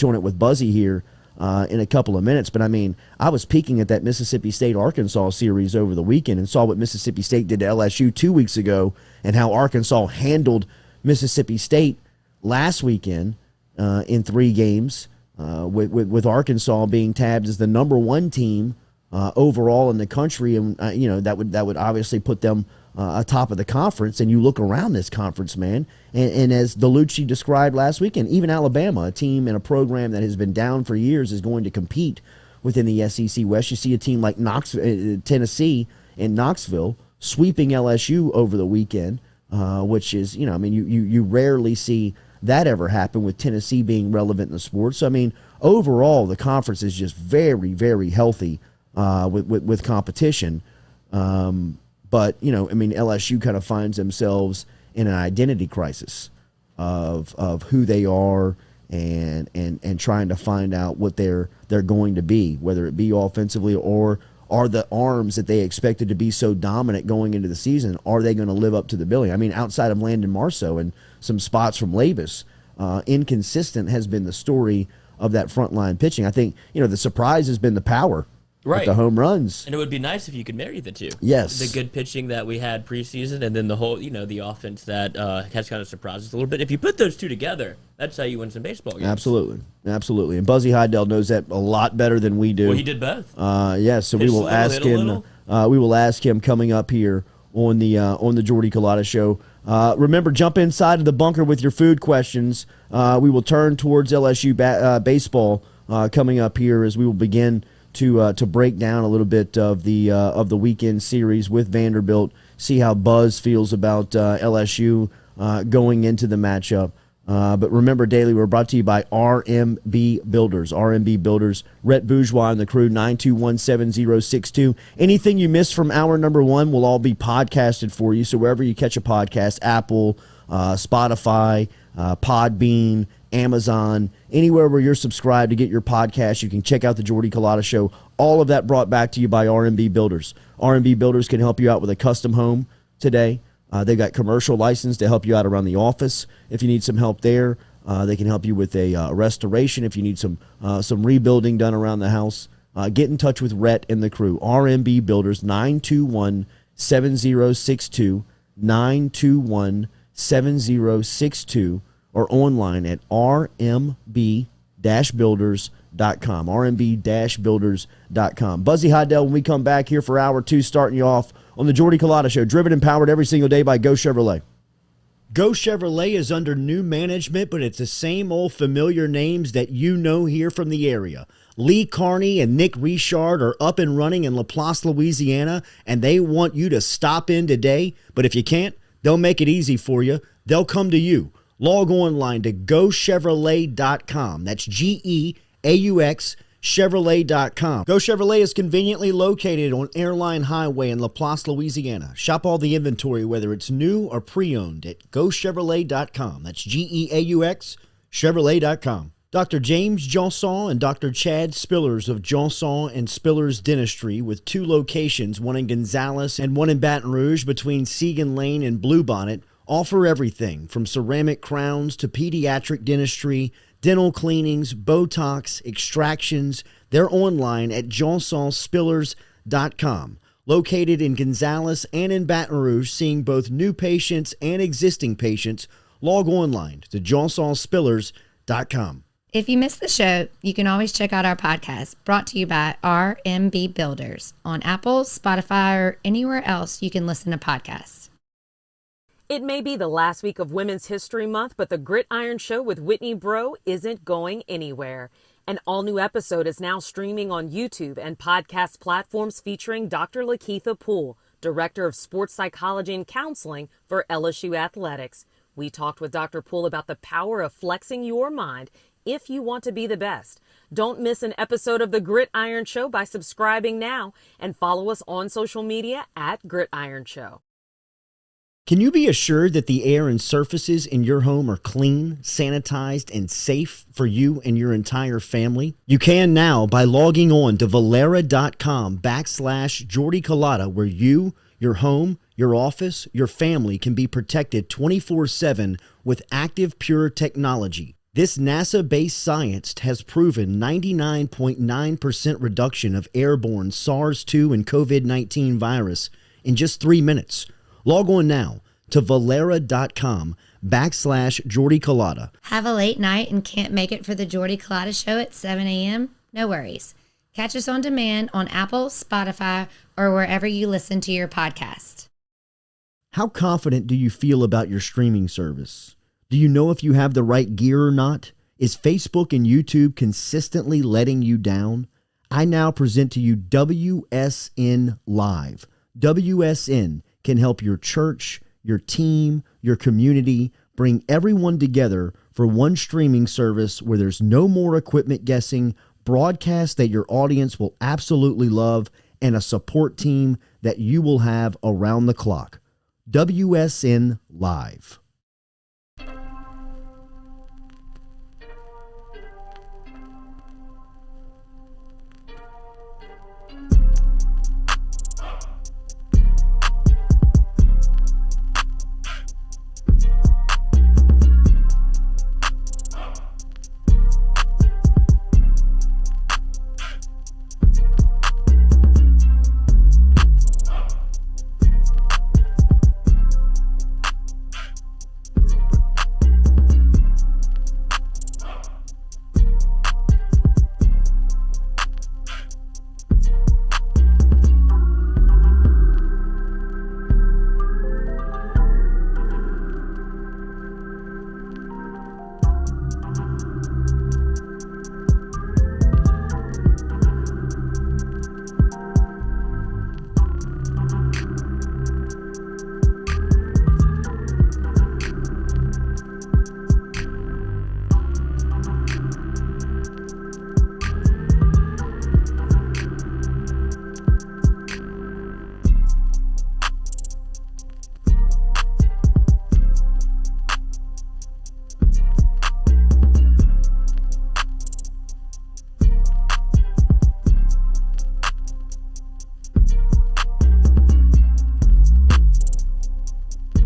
[SPEAKER 1] on it with Buzzy here in a couple of minutes. But, I mean, I was peeking at that Mississippi State-Arkansas series over the weekend and saw what Mississippi State did to LSU 2 weeks ago and how Arkansas handled Mississippi State last weekend in 3 games, with Arkansas being tabbed as the number 1 team overall in the country. And, that would obviously put them atop of the conference. And you look around this conference, man, and as DeLucci described last weekend, even Alabama, a team and a program that has been down for years, is going to compete within the SEC West. You see a team like Tennessee and Knoxville sweeping LSU over the weekend, which is, you rarely see that ever happen, with Tennessee being relevant in the sport. So, I mean, overall, the conference is just very, very healthy with competition. But, LSU kind of finds themselves in an identity crisis of who they are and trying to find out what they're going to be, whether it be offensively or are the arms that they expected to be so dominant going into the season, are they going to live up to the billing? I mean, outside of Landon Marceau and some spots from Labus, inconsistent has been the story of that frontline pitching. I think, the surprise has been the power. Right. The home runs.
[SPEAKER 2] And it would be nice if you could marry the two.
[SPEAKER 1] Yes.
[SPEAKER 2] The good pitching that we had preseason and then the whole, the offense that has kind of surprised us a little bit. If you put those two together, that's how you win some baseball games.
[SPEAKER 1] Absolutely. And Buzzy Haydel knows that a lot better than we do.
[SPEAKER 2] Well, he did both.
[SPEAKER 1] So we will ask him. We will ask him coming up here on the Jordy Culotta Show. Remember, jump inside of the bunker with your food questions. We will turn towards LSU baseball coming up here as we will begin to break down a little bit of the weekend series with Vanderbilt, see how Buzz feels about LSU going into the matchup. But remember, Daily, we're brought to you by RMB Builders. RMB Builders, Rhett Bourgeois and the crew, 921-7062. Anything you missed from hour number one will all be podcasted for you. So wherever you catch a podcast, Apple, Spotify, Podbean, Amazon, anywhere where you're subscribed to get your podcast, you can check out the Jordy Culotta Show. All of that brought back to you by RMB Builders. RMB Builders can help you out with a custom home today. They've got commercial license to help you out around the office if you need some help there. They can help you with a restoration if you need some rebuilding done around the house. Get in touch with Rhett and the crew. RMB Builders, 921-7062, 921-7062, or online at rmb-builders.com. rmb-builders.com. Buzzy Haydel, when we come back here for hour two, starting you off on the Jordy Culotta Show, driven and powered every single day by Go Chevrolet.
[SPEAKER 7] Go Chevrolet is under new management, but it's the same old familiar names that you know here from the area. Lee Carney and Nick Richard are up and running in LaPlace, Louisiana, and they want you to stop in today. But if you can't, they'll make it easy for you. They'll come to you. Log online to GoChevrolet.com. That's GEAUX Chevrolet.com. Go Chevrolet is conveniently located on Airline Highway in LaPlace, Louisiana. Shop all the inventory, whether it's new or pre-owned, at GoChevrolet.com. That's GEAUX Chevrolet.com. Dr. James Johnson and Dr. Chad Spillers of Johnson and Spillers Dentistry, with two locations, one in Gonzales and one in Baton Rouge between Segan Lane and Bluebonnet, offer everything from ceramic crowns to pediatric dentistry, dental cleanings, Botox, extractions. They're online at johnsonspillers.com. Located in Gonzales and in Baton Rouge, seeing both new patients and existing patients, log online to johnsonspillers.com.
[SPEAKER 6] If you missed the show, you can always check out our podcast, brought to you by RMB Builders, on Apple, Spotify, or anywhere else you can listen to podcasts.
[SPEAKER 5] It may be the last week of Women's History Month, but the Gridiron Show with Whitney Breaux isn't going anywhere. An all-new episode is now streaming on YouTube and podcast platforms featuring Dr. Lakeitha Poole, Director of Sports Psychology and Counseling for LSU Athletics. We talked with Dr. Poole about the power of flexing your mind if you want to be the best. Don't miss an episode of The Gridiron Show by subscribing now and follow us on social media at Gridiron Show.
[SPEAKER 7] Can you be assured that the air and surfaces in your home are clean, sanitized, and safe for you and your entire family? You can now by logging on to Valera.com/Jordy Culotta, where you, your home, your office, your family can be protected 24/7 with active pure technology. This NASA-based science has proven 99.9% reduction of airborne SARS-2 and COVID-19 virus in just 3 minutes. Log on now to Valera.com/Jordy Culotta.
[SPEAKER 6] Have a late night and can't make it for the Jordy Culotta Show at 7 a.m.? No worries. Catch us on demand on Apple, Spotify, or wherever you listen to your podcast.
[SPEAKER 7] How confident do you feel about your streaming service? Do you know if you have the right gear or not? Is Facebook and YouTube consistently letting you down? I now present to you WSN Live. WSN can help your church, your team, your community bring everyone together for one streaming service where there's no more equipment guessing, broadcasts that your audience will absolutely love, and a support team that you will have around the clock. WSN Live.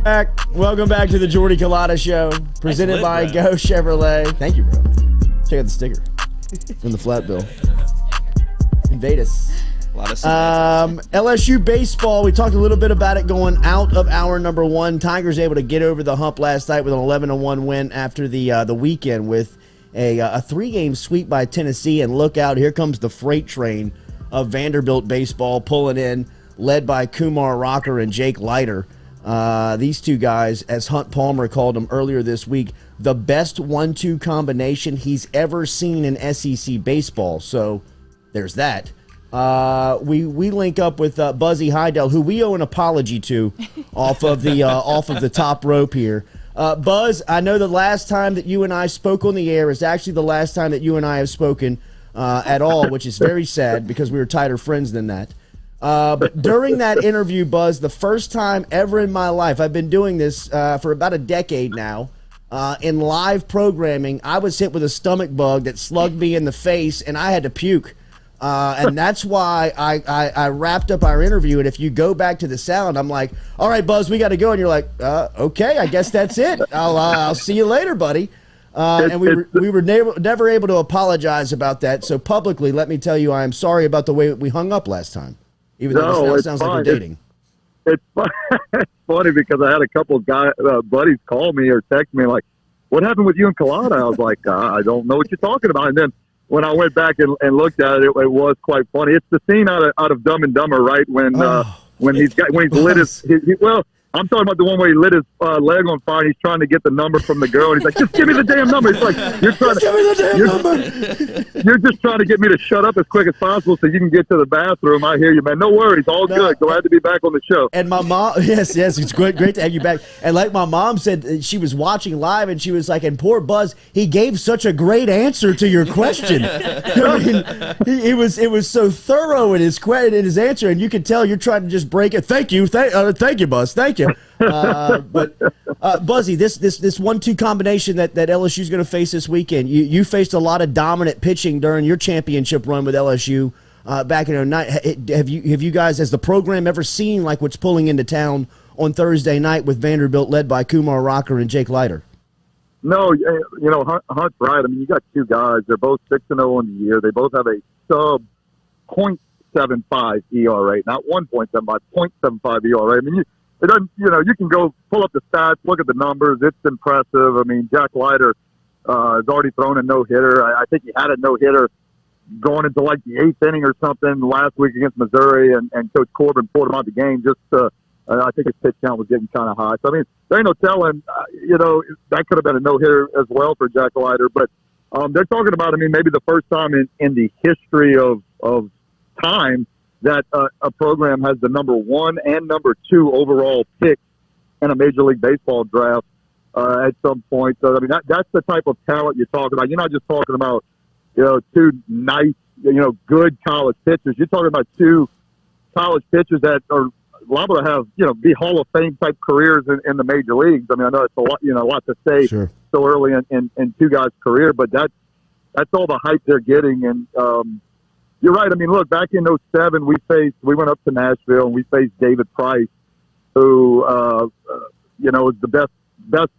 [SPEAKER 1] Welcome back to the Jordy Culotta Show, presented by Go Chevrolet. Thank you, bro. Check out the sticker from the flat bill. Invade us.
[SPEAKER 3] A lot of
[SPEAKER 1] LSU baseball, we talked a little bit about it going out of hour number one. Tigers able to get over the hump last night with an 11-1 win after the weekend with a 3-game sweep by Tennessee. And look out, here comes the freight train of Vanderbilt baseball pulling in, led by Kumar Rocker and Jake Leiter. These two guys, as Hunt Palmer called them earlier this week, the best 1-2 combination he's ever seen in SEC baseball. So there's that. We link up with Buzzy Haydel, who we owe an apology to off of the top rope here. Buzz, I know the last time that you and I spoke on the air is actually the last time that you and I have spoken at all, which is very sad because we were tighter friends than that. But during that interview, Buzz, the first time ever in my life, I've been doing this for about a decade now, in live programming, I was hit with a stomach bug that slugged me in the face, and I had to puke. And that's why I wrapped up our interview. And if you go back to the sound, I'm like, all right, Buzz, we got to go. And you're like, okay, I guess that's it. I'll see you later, buddy. And we were never able to apologize about that. So publicly, let me tell you, I am sorry about the way we hung up last time. Even though it sounds like we're dating.
[SPEAKER 8] It's funny because I had a couple of buddies call me or text me like, what happened with you and Culotta? I was like, I don't know what you're talking about. And then when I went back and looked at it, it was quite funny. It's the scene out of Dumb and Dumber, right? When he's lit his I'm talking about the one where he lit his leg on fire and he's trying to get the number from the girl. And he's like, just give me the damn number. He's like, you're just trying to get me to shut up as quick as possible so you can get to the bathroom. I hear you, man. No worries. All good. Glad to be back on the show.
[SPEAKER 1] And my mom, yes, it's great to have you back. And like my mom said, she was watching live and she was like, and poor Buzz, he gave such a great answer to your question. I mean, it was so thorough in his answer, and you could tell you're trying to just break it. Thank you, Buzz. Thank you. But Buzzy, this 1-2 combination that LSU is going to face this weekend. You faced a lot of dominant pitching during your championship run with LSU back in 2009. Have you guys, has the program ever seen like what's pulling into town on Thursday night with Vanderbilt led by Kumar Rocker and Jake Leiter?
[SPEAKER 8] No, Hunt's right. I mean, you got two guys. They're both 6-0 on the year. They both have a sub .75 ERA, not 1.75, 0.75 ERA. I mean, it doesn't, you can go pull up the stats, look at the numbers. It's impressive. I mean, Jack Leiter has already thrown a no-hitter. I think he had a no-hitter going into like the 8th inning or something last week against Missouri, and Coach Corbin pulled him out of the game. I think his pitch count was getting kind of high. So, I mean, there ain't no telling, that could have been a no-hitter as well for Jack Leiter. But they're talking about, I mean, maybe the first time in the history of time that a program has the number 1 and number 2 overall pick in a Major League Baseball draft at some point. So, I mean, that's the type of talent you're talking about. You're not just talking about, two nice, good college pitchers. You're talking about 2 college pitchers that are liable to have, be Hall of Fame type careers in the major leagues. I mean, I know it's a lot, a lot to say so early in 2 guys' career, but that's all the hype they're getting. And, you're right. I mean, look, back in 2007, we went up to Nashville and we faced David Price, who, is the best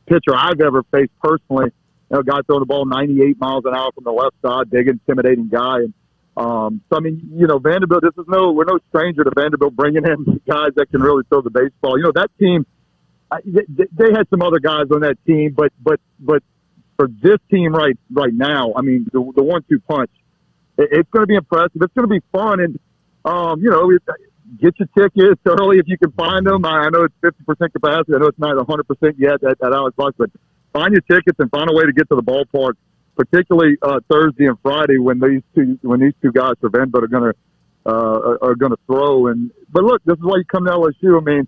[SPEAKER 8] pitcher I've ever faced personally. Guy throwing the ball 98 miles an hour from the left side, big, intimidating guy. And so, I mean, Vanderbilt, we're no stranger to Vanderbilt bringing in guys that can really throw the baseball. That team, they had some other guys on that team, but for this team right now, I mean, the 1-2 punch, it's going to be impressive. It's going to be fun. And, get your tickets early if you can find them. I know it's 50% capacity. I know it's not 100% yet at Alex Buck, but find your tickets and find a way to get to the ballpark, particularly Thursday and Friday when these two guys for Vanderbilt are going to throw. But look, this is why you come to LSU. I mean,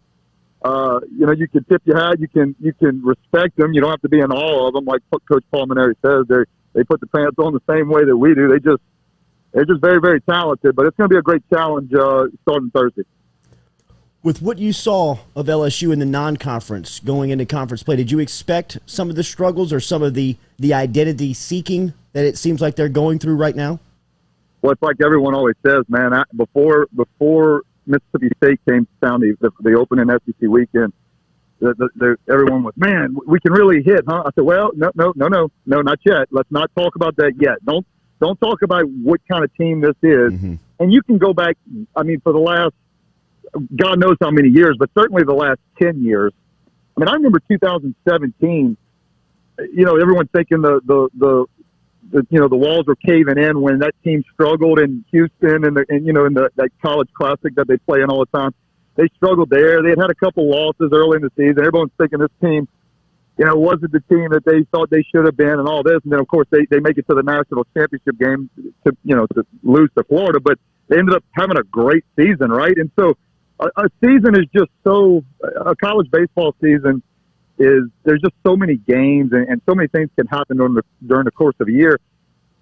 [SPEAKER 8] you can tip your hat. You can respect them. You don't have to be in awe of them. Like Coach Paul Maneri says, they put the pants on the same way that we do. They're just very, very talented, but it's going to be a great challenge starting Thursday.
[SPEAKER 1] With what you saw of LSU in the non-conference going into conference play, did you expect some of the struggles or some of the identity seeking that it seems like they're going through right now?
[SPEAKER 8] Well, it's like everyone always says, man. Before Mississippi State came down the opening SEC weekend, everyone was, man, we can really hit, huh? I said, well, no, not yet. Let's not talk about that yet. Don't talk about what kind of team this is. Mm-hmm. And you can go back, I mean, for the last, God knows how many years, but certainly the last 10 years. I mean, I remember 2017, everyone's thinking the walls were caving in when that team struggled in Houston and that college classic that they play in all the time. They struggled there. They had a couple losses early in the season. Everyone's thinking this team, wasn't the team that they thought they should have been and all this. And then, of course, they make it to the national championship game to lose to Florida. But they ended up having a great season, right? And so a season is just a college baseball season there's just so many games and so many things can happen during the course of a year.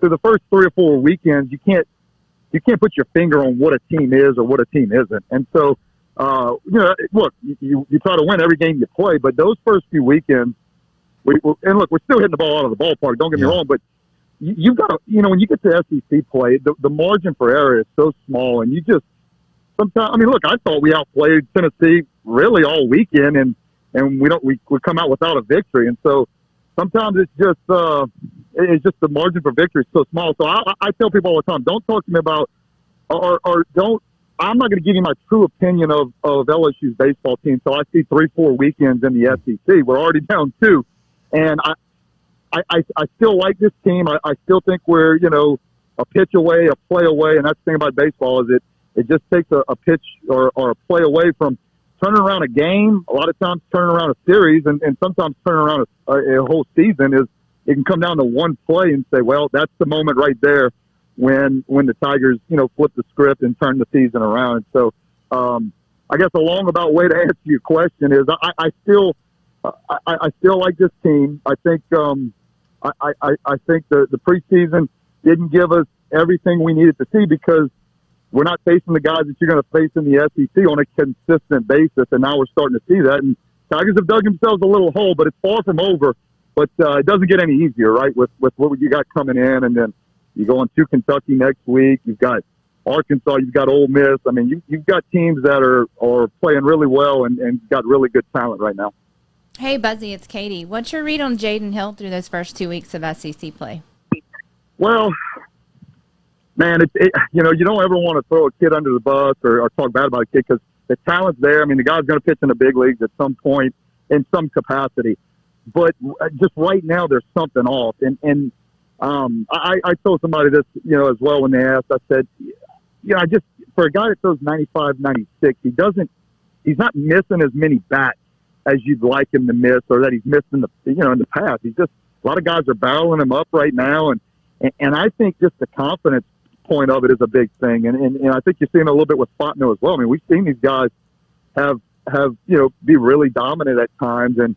[SPEAKER 8] So the first 3 or 4 weekends, you can't put your finger on what a team is or what a team isn't. And so, look, you try to win every game you play, but those first few weekends, we're still hitting the ball out of the ballpark. Don't get me wrong, but you've got to, when you get to SEC play, the margin for error is so small, and you just sometimes. I mean, look, I thought we outplayed Tennessee really all weekend, and we come out without a victory, and so sometimes it's just the margin for victory is so small. So I tell people all the time, don't talk to me about or don't. I'm not going to give you my true opinion of LSU's baseball team until I see 3-4 weekends in the SEC. We're already down 2, and I still like this team. I still think we're a pitch away, a play away, and that's the thing about baseball is it just takes a pitch or a play away from turning around a game. A lot of times turning around a series, and sometimes turning around a whole season is it can come down to one play and say, well, that's the moment right there when the Tigers, flip the script and turn the season around. And so I guess a long-about way to answer your question is I still like this team. I think I think the preseason didn't give us everything we needed to see because we're not facing the guys that you're going to face in the SEC on a consistent basis, and now we're starting to see that. And Tigers have dug themselves a little hole, but it's far from over. But it doesn't get any easier, right, with what you got coming in. And then you go on to Kentucky next week. You've got Arkansas. You've got Ole Miss. I mean, you've got teams that are playing really well and got really good talent right now.
[SPEAKER 9] Hey, Buzzy, it's Katie. What's your read on Jaden Hill through those first 2 weeks of SEC play?
[SPEAKER 8] Well, man, you don't ever want to throw a kid under the bus or talk bad about a kid because the talent's there. I mean, the guy's going to pitch in the big leagues at some point in some capacity. But just right now, there's something off. And I told somebody this, as well when they asked. I said, for a guy that throws 95, 96, he's not missing as many bats as you'd like him to miss or that he's missed in the past. He's just, a lot of guys are barreling him up right now. And I think just the confidence point of it is a big thing. And I think you're seeing a little bit with Fontenot as well. I mean, we've seen these guys have be really dominant at times. And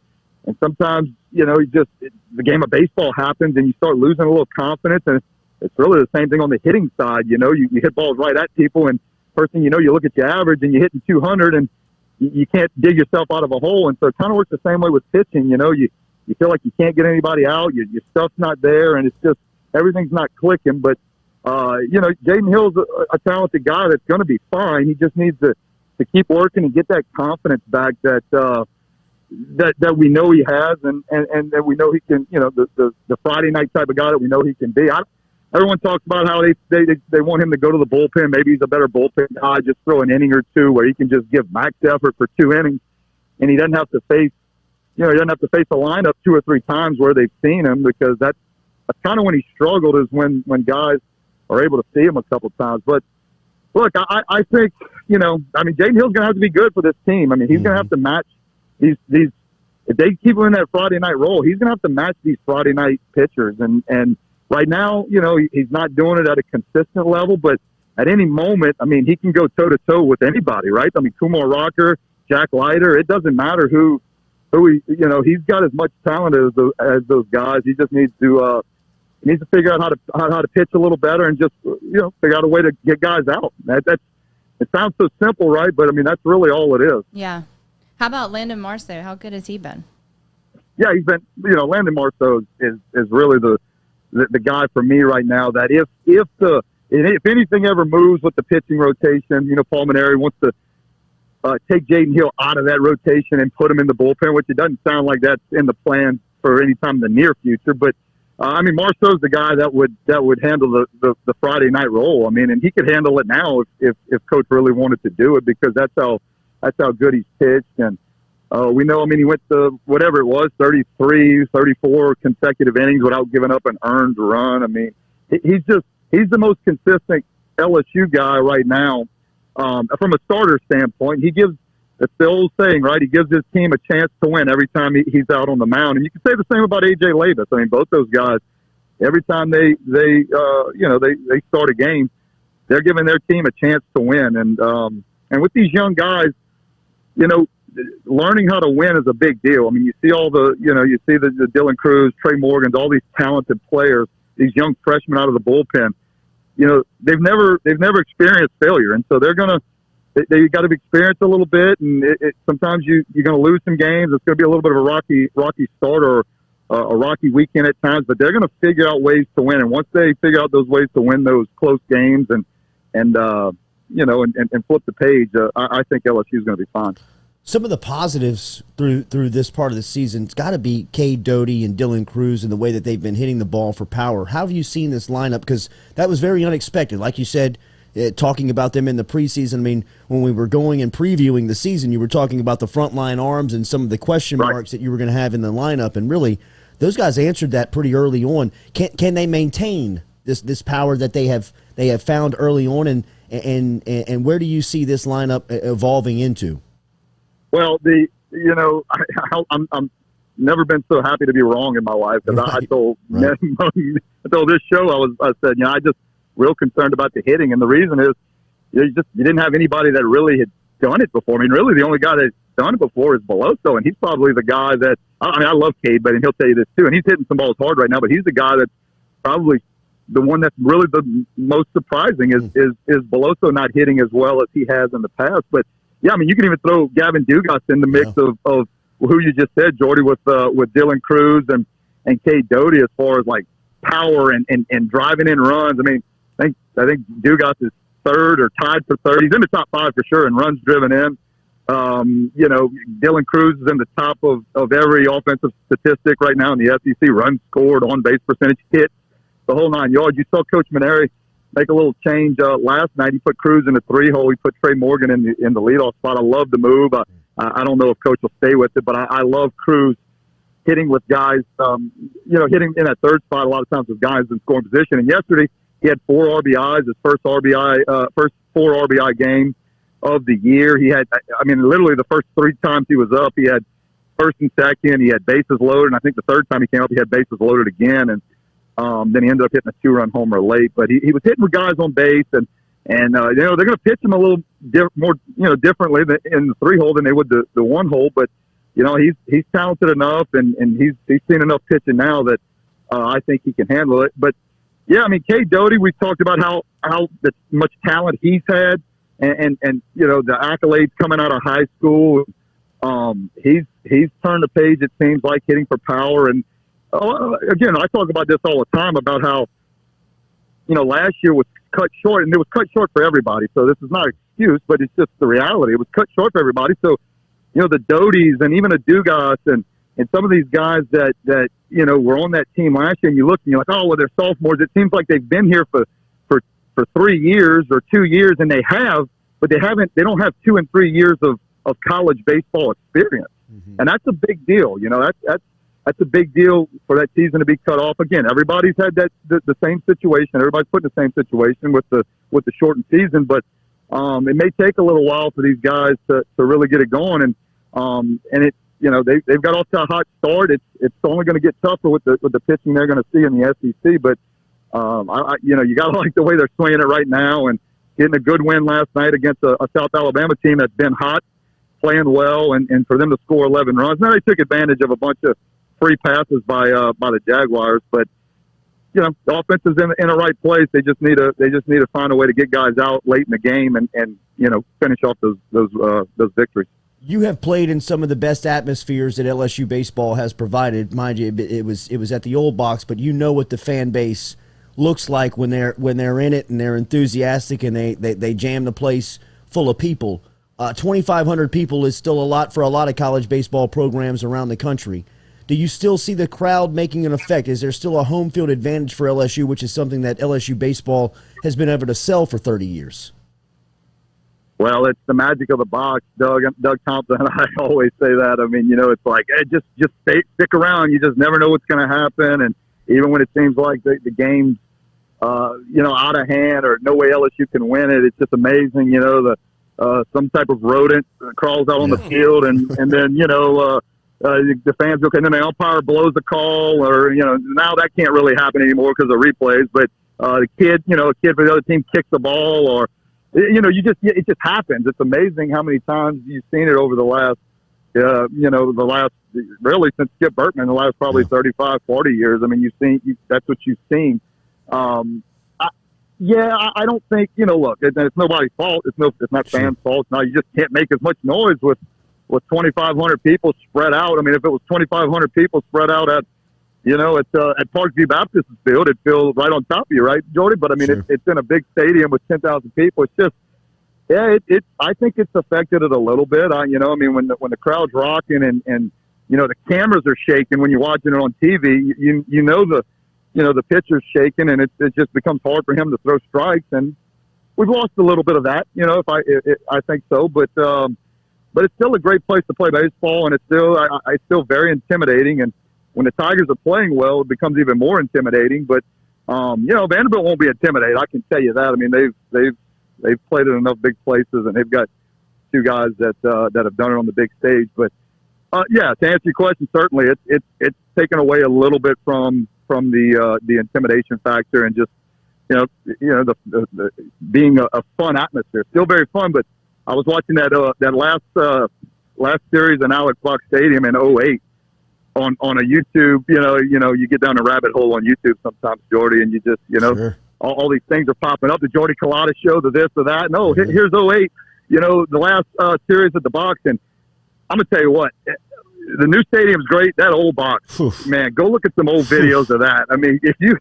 [SPEAKER 8] sometimes, the game of baseball happens and you start losing a little confidence. And it's really the same thing on the hitting side. You hit balls right at people, and first thing you know, you look at your average and you're hitting 200 and you can't dig yourself out of a hole. And so it kind of works the same way with pitching. You feel like you can't get anybody out. Your stuff's not there, and it's just everything's not clicking. But, Jaden Hill's a talented guy that's going to be fine. He just needs to keep working and get that confidence back that we know he has and that we know he can, the Friday night type of guy that we know he can be. Everyone talks about how they want him to go to the bullpen. Maybe he's a better bullpen guy, just throw an inning or two where he can just give max effort for 2 innings, and he doesn't have to face, he doesn't have to face a lineup 2 or 3 times where they've seen him, because that's kind of when he struggled, is when guys are able to see him a couple times. But look, I think, Jaden Hill's going to have to be good for this team. I mean, he's going to have to match these. If they keep him in that Friday night role, he's going to have to match these Friday night pitchers. And right now, he's not doing it at a consistent level, but at any moment, I mean, he can go toe to toe with anybody, right? I mean, Kumar Rocker, Jack Leiter, it doesn't matter who he, he's got as much talent as those guys. He just needs to figure out how to pitch a little better and just, figure out a way to get guys out. It sounds so simple, right? But I mean, that's really all it is.
[SPEAKER 9] Yeah. How about Landon Marceau? How good has he been?
[SPEAKER 8] Yeah, he's been, Landon Marceau is really the guy for me right now, that if anything ever moves with the pitching rotation, Paul Maneri wants to take Jaden Hill out of that rotation and put him in the bullpen, which it doesn't sound like that's in the plan for any time in the near future. But I mean, Marceau's the guy that would handle the Friday night role. I mean, and he could handle it now if Coach really wanted to do it, because that's how good he's pitched. And we know, I mean, he went to whatever it was, 33, 34 consecutive innings without giving up an earned run. I mean, he's the most consistent LSU guy right now. From a starter standpoint, he gives, it's the old saying, right? He gives his team a chance to win every time he's out on the mound. And you can say the same about A.J. Levis. I mean, both those guys, every time they start a game, they're giving their team a chance to win. And with these young guys, you know, learning how to win is a big deal. I mean, you see the Dylan Cruz, Trey Morgans, all these talented players, these young freshmen out of the bullpen. You know, they've never experienced failure, and so they got to experience a little bit. And sometimes you're going to lose some games. It's going to be a little bit of a rocky start or a rocky weekend at times, but they're going to figure out ways to win. And once they figure out those ways to win those close games and flip the page, I think LSU is going to be fine.
[SPEAKER 1] Some of the positives through this part of the season, it's got to be Cade Doughty and Dylan Cruz and the way that they've been hitting the ball for power. How have you seen this lineup? Because that was very unexpected. Like you said, talking about them in the preseason, I mean, when we were going and previewing the season, you were talking about the frontline arms and some of the question marks that you were going to have in the lineup. And really, those guys answered that pretty early on. Can they maintain this power that they have found early on? And where do you see this lineup evolving into?
[SPEAKER 8] Well, I'm never been so happy to be wrong in my life, because I told this show I said, you know, I just real concerned about the hitting, and the reason is you didn't have anybody that really had done it before. I mean, really the only guy that's done it before is Beloso, and he's probably the guy that I love Cade, but he'll tell you this too, and he's hitting some balls hard right now, but he's the guy that's probably the one that's really the most surprising is Beloso not hitting as well as he has in the past, but. Yeah, I mean, you can even throw Gavin Dugas in the mix of who you just said, Jordy, with Dylan Cruz and Cade Doughty as far as like power and driving in runs. I mean, I think Dugas is third or tied for third. He's in the top 5 for sure in runs driven in. Dylan Cruz is in the top of every offensive statistic right now in the SEC. Runs scored, on base percentage, hits, the whole 9 yards. You saw Coach Maneri make a little change last night. He put Cruz in the 3-hole. He put Trey Morgan in the leadoff spot. I love the move. I don't know if Coach will stay with it, but I love Cruz hitting with guys, hitting in that third spot a lot of times with guys in scoring position. And yesterday he had 4 RBIs, his first 4 RBI game of the year. He had, I mean, literally the first 3 times he was up, he had first and second, he had bases loaded, and I think the third time he came up, he had bases loaded again. And then he ended up hitting a 2-run homer late, but he was hitting with guys on base, and they're going to pitch him a little more differently in the 3-hole than they would the 1-hole. But he's talented enough, and he's seen enough pitching now that I think he can handle it. But yeah, I mean, Cade Doughty, we've talked about how much talent he's had, and the accolades coming out of high school. He's turned the page. It seems like hitting for power and. Again, I talk about this all the time about how, last year was cut short, and it was cut short for everybody. So this is not an excuse, but it's just the reality. It was cut short for everybody. So, the Doties and even a Dugas and some of these guys that were on that team last year, and you look and you're like, oh, well, they're sophomores. It seems like they've been here for 3 years or 2 years, and they have, but they don't have 2 and 3 years of college baseball experience. Mm-hmm. And that's a big deal. That's a big deal for that season to be cut off. Again, everybody's had the same situation. Everybody's put in the same situation with the shortened season, but it may take a little while for these guys to really get it going. And it they've got off to a hot start. It's only going to get tougher with the pitching they're going to see in the SEC. But you got to like the way they're swinging it right now, and getting a good win last night against a South Alabama team that's been hot, playing well, and for them to score 11 runs. Now they took advantage of a bunch of free passes by the Jaguars, but the offense is in the right place. They just need to find a way to get guys out late in the game and finish off those victories.
[SPEAKER 1] You have played in some of the best atmospheres that LSU baseball has provided. Mind you, it was at the old box, but you know what the fan base looks like when they're in it and they're enthusiastic and they jam the place full of people. 2,500 people is still a lot for a lot of college baseball programs around the country. Do you still see the crowd making an effect? Is there still a home field advantage for LSU, which is something that LSU baseball has been able to sell for 30 years?
[SPEAKER 8] Well, it's the magic of the box, Doug. Doug Thompson and I always say that. I mean, it's like, hey, just stick around. You just never know what's going to happen. And even when it seems like the game's, out of hand or no way LSU can win it, it's just amazing. Some type of rodent crawls out on the field, and then the fans go, and then the umpire blows the call, or now that can't really happen anymore because of replays. But a kid for the other team kicks the ball, or it just happens. It's amazing how many times you've seen it over the last, really since Skip Bertman, the last probably 35, 40 years. I mean, that's what you've seen. I don't think, look, it's nobody's fault. It's not fans' fault. No, you just can't make as much noise with 2,500 people spread out. I mean, if it was 2,500 people spread out at Parkview Baptist Field, it'd feel right on top of you, right, Jordy? But I mean, it's in a big stadium with 10,000 people. It's just, I think it's affected it a little bit. When the crowd's rocking and the cameras are shaking when you're watching it on TV, the pitcher's shaking, and it just becomes hard for him to throw strikes. And we've lost a little bit of that, I think so. But it's still a great place to play baseball, and it's still very intimidating. And when the Tigers are playing well, it becomes even more intimidating. But Vanderbilt won't be intimidated. I can tell you that. I mean, they've played in enough big places, and they've got two guys that have done it on the big stage. But to answer your question, certainly it's taken away a little bit from the intimidation factor, and just the being a fun atmosphere. Still very fun, but I was watching that last series in Alex Box Stadium in 2008 on a YouTube. You get down a rabbit hole on YouTube sometimes, Jordy, and you just
[SPEAKER 1] Sure.
[SPEAKER 8] all these things are popping up. The Jordy Culotta Show, the this or that. No, here's 2008. The last series at the box, and I'm gonna tell you what. The new stadium's great. That old box, man, go look at some old videos of that. I mean, if you're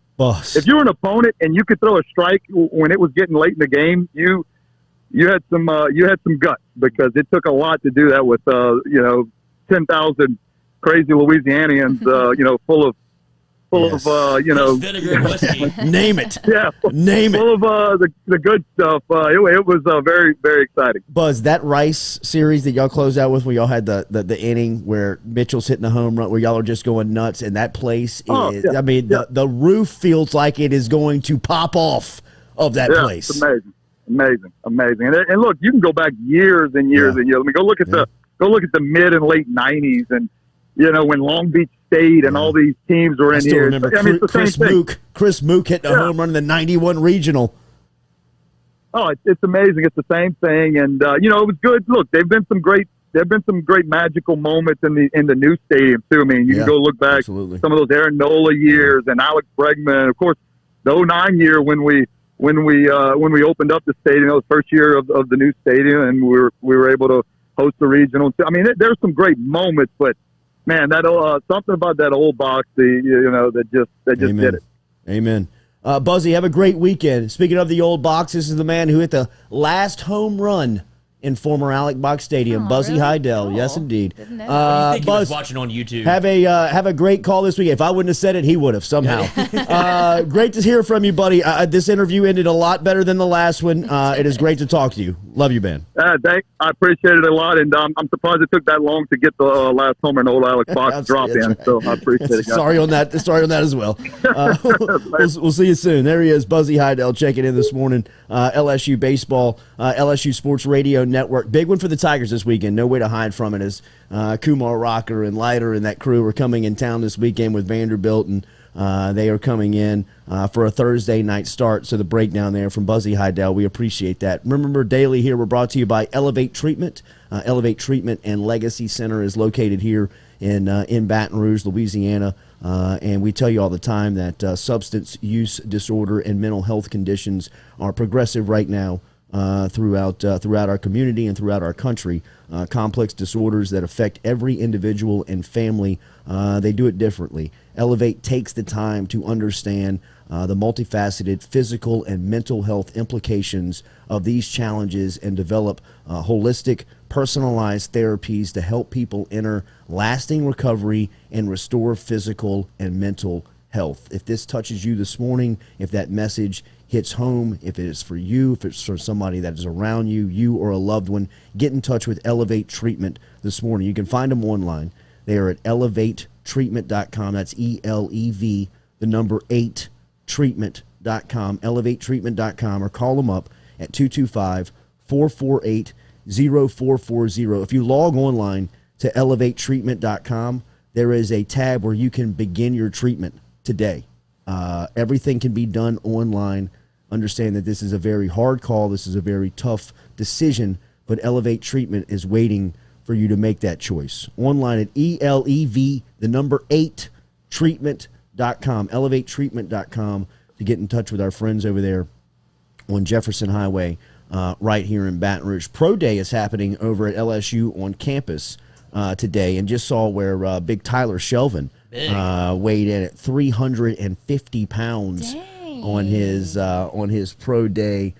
[SPEAKER 8] an opponent and you could throw a strike when it was getting late in the game, you had some guts, because it took a lot to do that with 10,000 crazy Louisianians, full of
[SPEAKER 2] vinegar and whiskey.
[SPEAKER 1] Name it.
[SPEAKER 8] Yeah,
[SPEAKER 1] name it.
[SPEAKER 8] Full of the good stuff. It was very, very exciting.
[SPEAKER 1] Buzz, that Rice series that y'all closed out with, where y'all had the inning where Mitchell's hitting the home run, where y'all are just going nuts, and that place is, the roof feels like it is going to pop off of that place.
[SPEAKER 8] It's amazing. And look, you can go back years and years and years. I mean, go look at the mid and late '90s, and when Long Beach State and all these teams were in here.
[SPEAKER 1] Remember Chris Mook hitting a home run in the '91 regional.
[SPEAKER 8] Oh, it's amazing. It's the same thing, and it was good. Look, there've been some great magical moments in the new stadium too. I mean, you can go look back some of those Aaron Nola years and Alex Bregman. Of course, the 2009 year when we opened up the stadium, that was the first year of the new stadium, and we were able to host the regional. I mean, there's some great moments, but man, that something about that old box, that just
[SPEAKER 1] Amen.
[SPEAKER 8] did it.
[SPEAKER 1] Amen. Buzzy, have a great weekend. Speaking of the old box, this is the man who hit the last home run in former Alec Box Stadium, Buzzy
[SPEAKER 9] really?
[SPEAKER 1] Haydel.
[SPEAKER 9] Oh,
[SPEAKER 1] Yes, indeed.
[SPEAKER 2] What do you think he was watching on YouTube?
[SPEAKER 1] Have a great call this week. If I wouldn't have said it, he would have somehow. Great to hear from you, buddy. This interview ended a lot better than the last one. It is great to talk to you. Love you, man.
[SPEAKER 8] Thanks. I appreciate it a lot, and I'm surprised it took that long to get the last homer in old Alex Box drop in. Right. So I appreciate it. Guys.
[SPEAKER 1] Sorry on that as well. We'll see you soon. There he is, Buzzy Haydel, checking in this morning. LSU baseball, LSU Sports Radio Network. Big one for the Tigers this weekend. No way to hide from it, as Kumar Rocker and Leiter and that crew are coming in town this weekend with Vanderbilt, and they are coming in for a Thursday night start. So the breakdown there from Buzzy Haydel, we appreciate that. Remember, daily here, we're brought to you by Elevate Treatment. Elevate Treatment and Legacy Center is located here in Baton Rouge, Louisiana. And we tell you all the time that substance use disorder and mental health conditions are progressive right now throughout our community and throughout our country. Complex disorders that affect every individual and family. They do it differently. Elevate takes the time to understand the multifaceted physical and mental health implications of these challenges and develop holistic, personalized therapies to help people enter lasting recovery and restore physical and mental health. If this touches you this morning, if that message hits home, if it is for you, if it's for somebody that is around you, you or a loved one, get in touch with Elevate Treatment this morning. You can find them online. They are at elevatetreatment.com. That's ELEV, the number 8, treatment.com, elevatetreatment.com, or call them up at 225-448-0440. If you log online to elevatetreatment.com, there is a tab where you can begin your treatment today. Everything can be done online. Understand that this is a very hard call. This is a very tough decision, but Elevate Treatment is waiting for you to make that choice. Online at ELEV, the number 8, treatment.com, elevatetreatment.com, to get in touch with our friends over there on Jefferson Highway right here in Baton Rouge. Pro Day is happening over at LSU on campus today, and just saw where big Tyler Shelvin weighed in at 350 pounds. Dang. on his Pro Day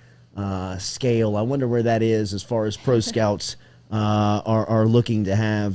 [SPEAKER 1] scale. I wonder where that is as far as pro scouts are looking to have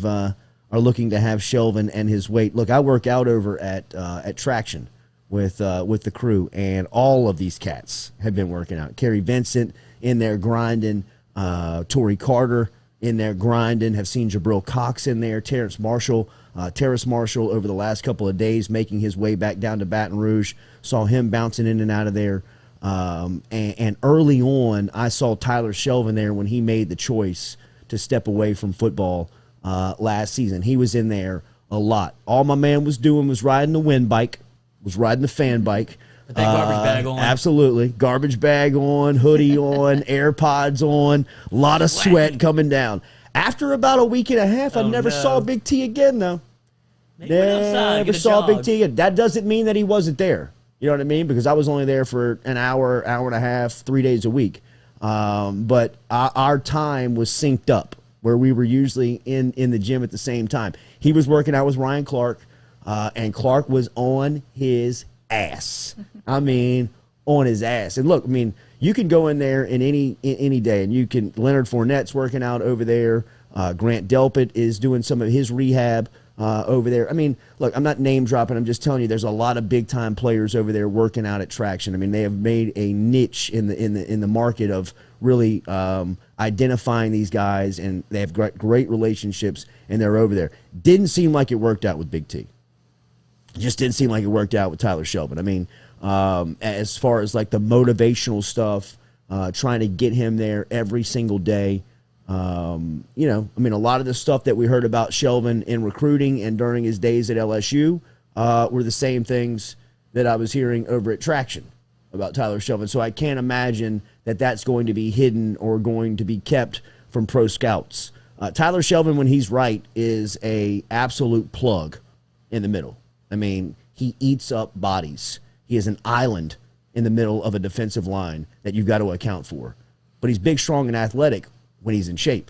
[SPEAKER 1] Shelvin and his weight. Look, I work out over at Traction with the crew, and all of these cats have been working out. Kerry Vincent in there grinding, Torrey Carter in there grinding, have seen Jabril Cox in there, Terrace Marshall over the last couple of days making his way back down to Baton Rouge. Saw him bouncing in and out of there. And early on, I saw Tyler Shelvin there when he made the choice to step away from football last season. He was in there a lot. All my man was doing was riding the wind bike, was riding the fan bike.
[SPEAKER 2] With that garbage bag on.
[SPEAKER 1] Absolutely. Garbage bag on, hoodie on, AirPods on, a lot of sweat coming down. After about a week and a half, I never saw Big T again, though. Never saw Big T again. That doesn't mean that he wasn't there. You know what I mean? Because I was only there for an hour, hour and a half, 3 days a week. But our time was synced up, where we were usually in the gym at the same time. He was working out with Ryan Clark, and Clark was on his ass. I mean, on his ass. And look, I mean, you can go in there in any day, and you can. Leonard Fournette's working out over there. Grant Delpit is doing some of his rehab over there. I mean, look, I'm not name dropping. I'm just telling you, there's a lot of big time players over there working out at Traction. I mean, they have made a niche in the market of really identifying these guys, and they have great relationships, and they're over there. Didn't seem like it worked out with Big T. Just didn't seem like it worked out with Tyler Shelvin. I mean, as far as like the motivational stuff, trying to get him there every single day. A lot of the stuff that we heard about Shelvin in recruiting and during his days at LSU were the same things that I was hearing over at Traction about Tyler Shelvin. So I can't imagine that that's going to be hidden or going to be kept from pro scouts. Tyler Shelvin, when he's right, is a absolute plug in the middle. I mean, he eats up bodies. He is an island in the middle of a defensive line that you've got to account for. But he's big, strong, and athletic when he's in shape.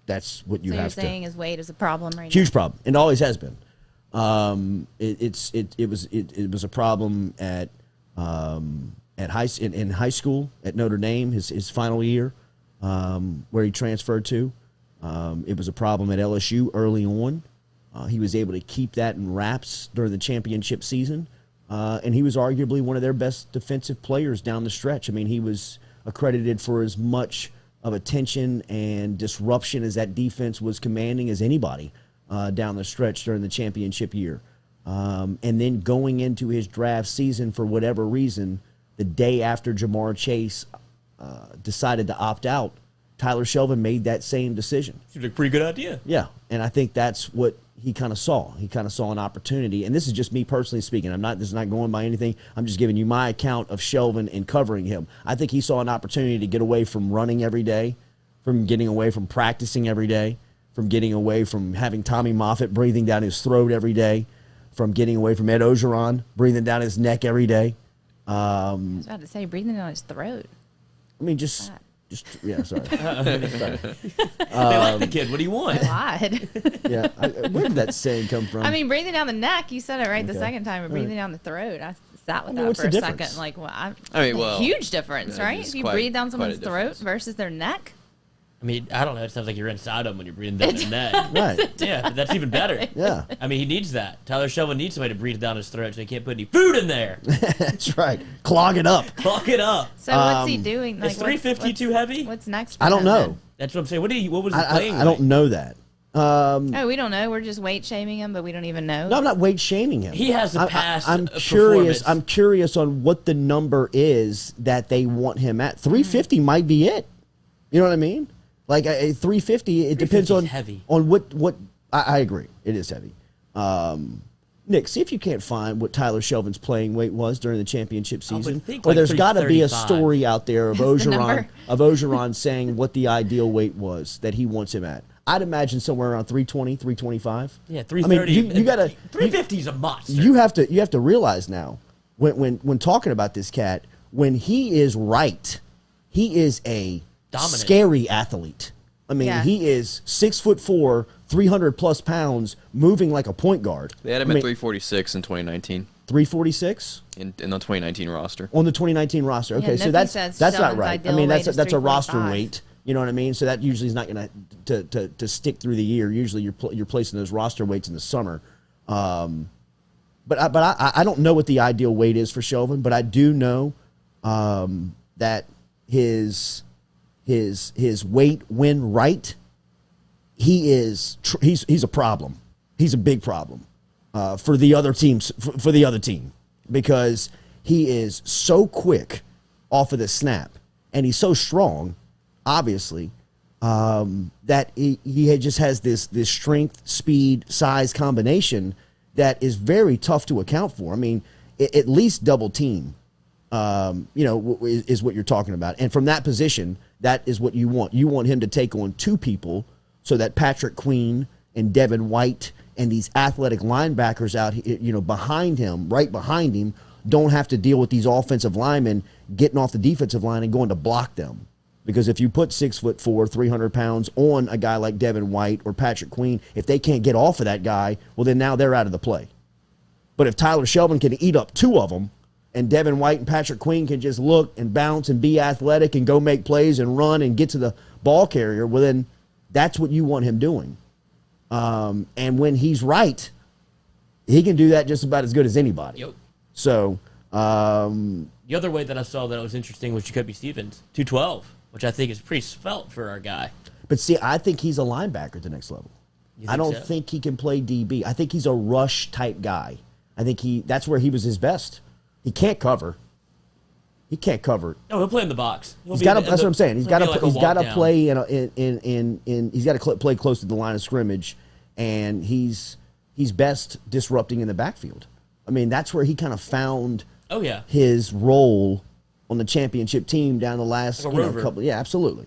[SPEAKER 1] That's what you have to.
[SPEAKER 9] So you're saying his weight is a problem right now?
[SPEAKER 1] Huge problem, and always has been. It was a problem in high school at Notre Dame, his final year, where he transferred to. It was a problem at LSU early on. He was able to keep that in wraps during the championship season, and he was arguably one of their best defensive players down the stretch. I mean, he was accredited for as much of attention and disruption as that defense was commanding as anybody down the stretch during the championship year. And then going into his draft season, for whatever reason, the day after Jamar Chase decided to opt out, Tyler Shelvin made that same decision.
[SPEAKER 2] It's a pretty good idea.
[SPEAKER 1] Yeah, and I think that's what he kind of saw. He kind of saw an opportunity, and this is just me personally speaking. This is not going by anything. I'm just giving you my account of Shelvin and covering him. I think he saw an opportunity to get away from running every day, from getting away from practicing every day, from getting away from having Tommy Moffitt breathing down his throat every day, from getting away from Ed Ogeron breathing down his neck every day.
[SPEAKER 9] I was about to say, breathing down his throat.
[SPEAKER 1] I mean, just Sorry.
[SPEAKER 2] They like the kid. What do you want?
[SPEAKER 9] God.
[SPEAKER 1] Yeah. Where did that saying come from?
[SPEAKER 9] I mean, breathing down the neck. You said it right the second time. But breathing down the throat. I sat with that for a second. Like, huge difference, right? If you breathe down someone's throat versus their neck.
[SPEAKER 2] I mean, I don't know. It sounds like you're inside him when you're breathing down his neck.
[SPEAKER 1] Right.
[SPEAKER 2] Yeah, but that's even better.
[SPEAKER 1] Yeah.
[SPEAKER 2] I mean, he needs that. Tyler Shelvin needs somebody to breathe down his throat so he can't put any food in there.
[SPEAKER 1] That's right. Clog it up.
[SPEAKER 2] Clog it up.
[SPEAKER 9] So what's he doing?
[SPEAKER 2] Like, is 350 too heavy?
[SPEAKER 9] What's next?
[SPEAKER 1] I don't know.
[SPEAKER 2] That's what I'm saying. What was he playing?
[SPEAKER 1] I don't know that.
[SPEAKER 9] We don't know. We're just weight shaming him, but we don't even know.
[SPEAKER 1] No, I'm not weight shaming him.
[SPEAKER 2] He has a past.
[SPEAKER 1] I'm curious. I'm curious on what the number is that they want him at. 350 might be it. You know what I mean? Like a 350, it depends on
[SPEAKER 2] heavy.
[SPEAKER 1] On what. I agree, it is heavy. Nick, see if you can't find what Tyler Shelvin's playing weight was during the championship season. Or there's got to be a story out there of Ogeron saying what the ideal weight was that he wants him at. I'd imagine somewhere around 320, 325.
[SPEAKER 2] Yeah, 330.
[SPEAKER 1] I mean, you got to
[SPEAKER 2] 350 is a monster.
[SPEAKER 1] You have to realize now when talking about this cat, when he is right, he is a dominant, scary athlete. I mean, he is 6'4", 300+ pounds, moving like a point guard.
[SPEAKER 3] They had him at 346 in 2019.
[SPEAKER 1] 346
[SPEAKER 3] in the 2019 roster.
[SPEAKER 1] On the 2019 roster. Okay, so that's not right. I mean, that's a roster weight. You know what I mean? So that usually is not going to stick through the year. Usually you're placing those roster weights in the summer. But I don't know what the ideal weight is for Shelvin, but I do know that his weight when right, he's a problem. He's a big problem for the other teams, for the other team, because he is so quick off of the snap and he's so strong, obviously, that he just has this strength, speed, size combination that is very tough to account for. I mean, at least double team, is what you're talking about. And from that position, that is what you want. You want him to take on two people so that Patrick Queen and Devin White and these athletic linebackers out, behind him, right behind him, don't have to deal with these offensive linemen getting off the defensive line and going to block them. Because if you put 6'4", 300 pounds on a guy like Devin White or Patrick Queen, if they can't get off of that guy, well, then now they're out of the play. But if Tyler Shelvin can eat up two of them, and Devin White and Patrick Queen can just look and bounce and be athletic and go make plays and run and get to the ball carrier, well, then that's what you want him doing. And when he's right, he can do that just about as good as anybody.
[SPEAKER 2] Yep.
[SPEAKER 1] So
[SPEAKER 2] the other way that I saw that was interesting was Jacoby Stevens, 212, which I think is pretty svelte for our guy.
[SPEAKER 1] But see, I think he's a linebacker at the next level. I don't think he can play DB. I think he's a rush type guy. I think that's where he was his best. He can't cover. No,
[SPEAKER 2] he'll play in the box.
[SPEAKER 1] That's what I'm saying. He's got to play he's got to play close to the line of scrimmage, and he's best disrupting in the backfield. I mean, that's where he kind of found his role on the championship team down the last couple. Yeah, absolutely.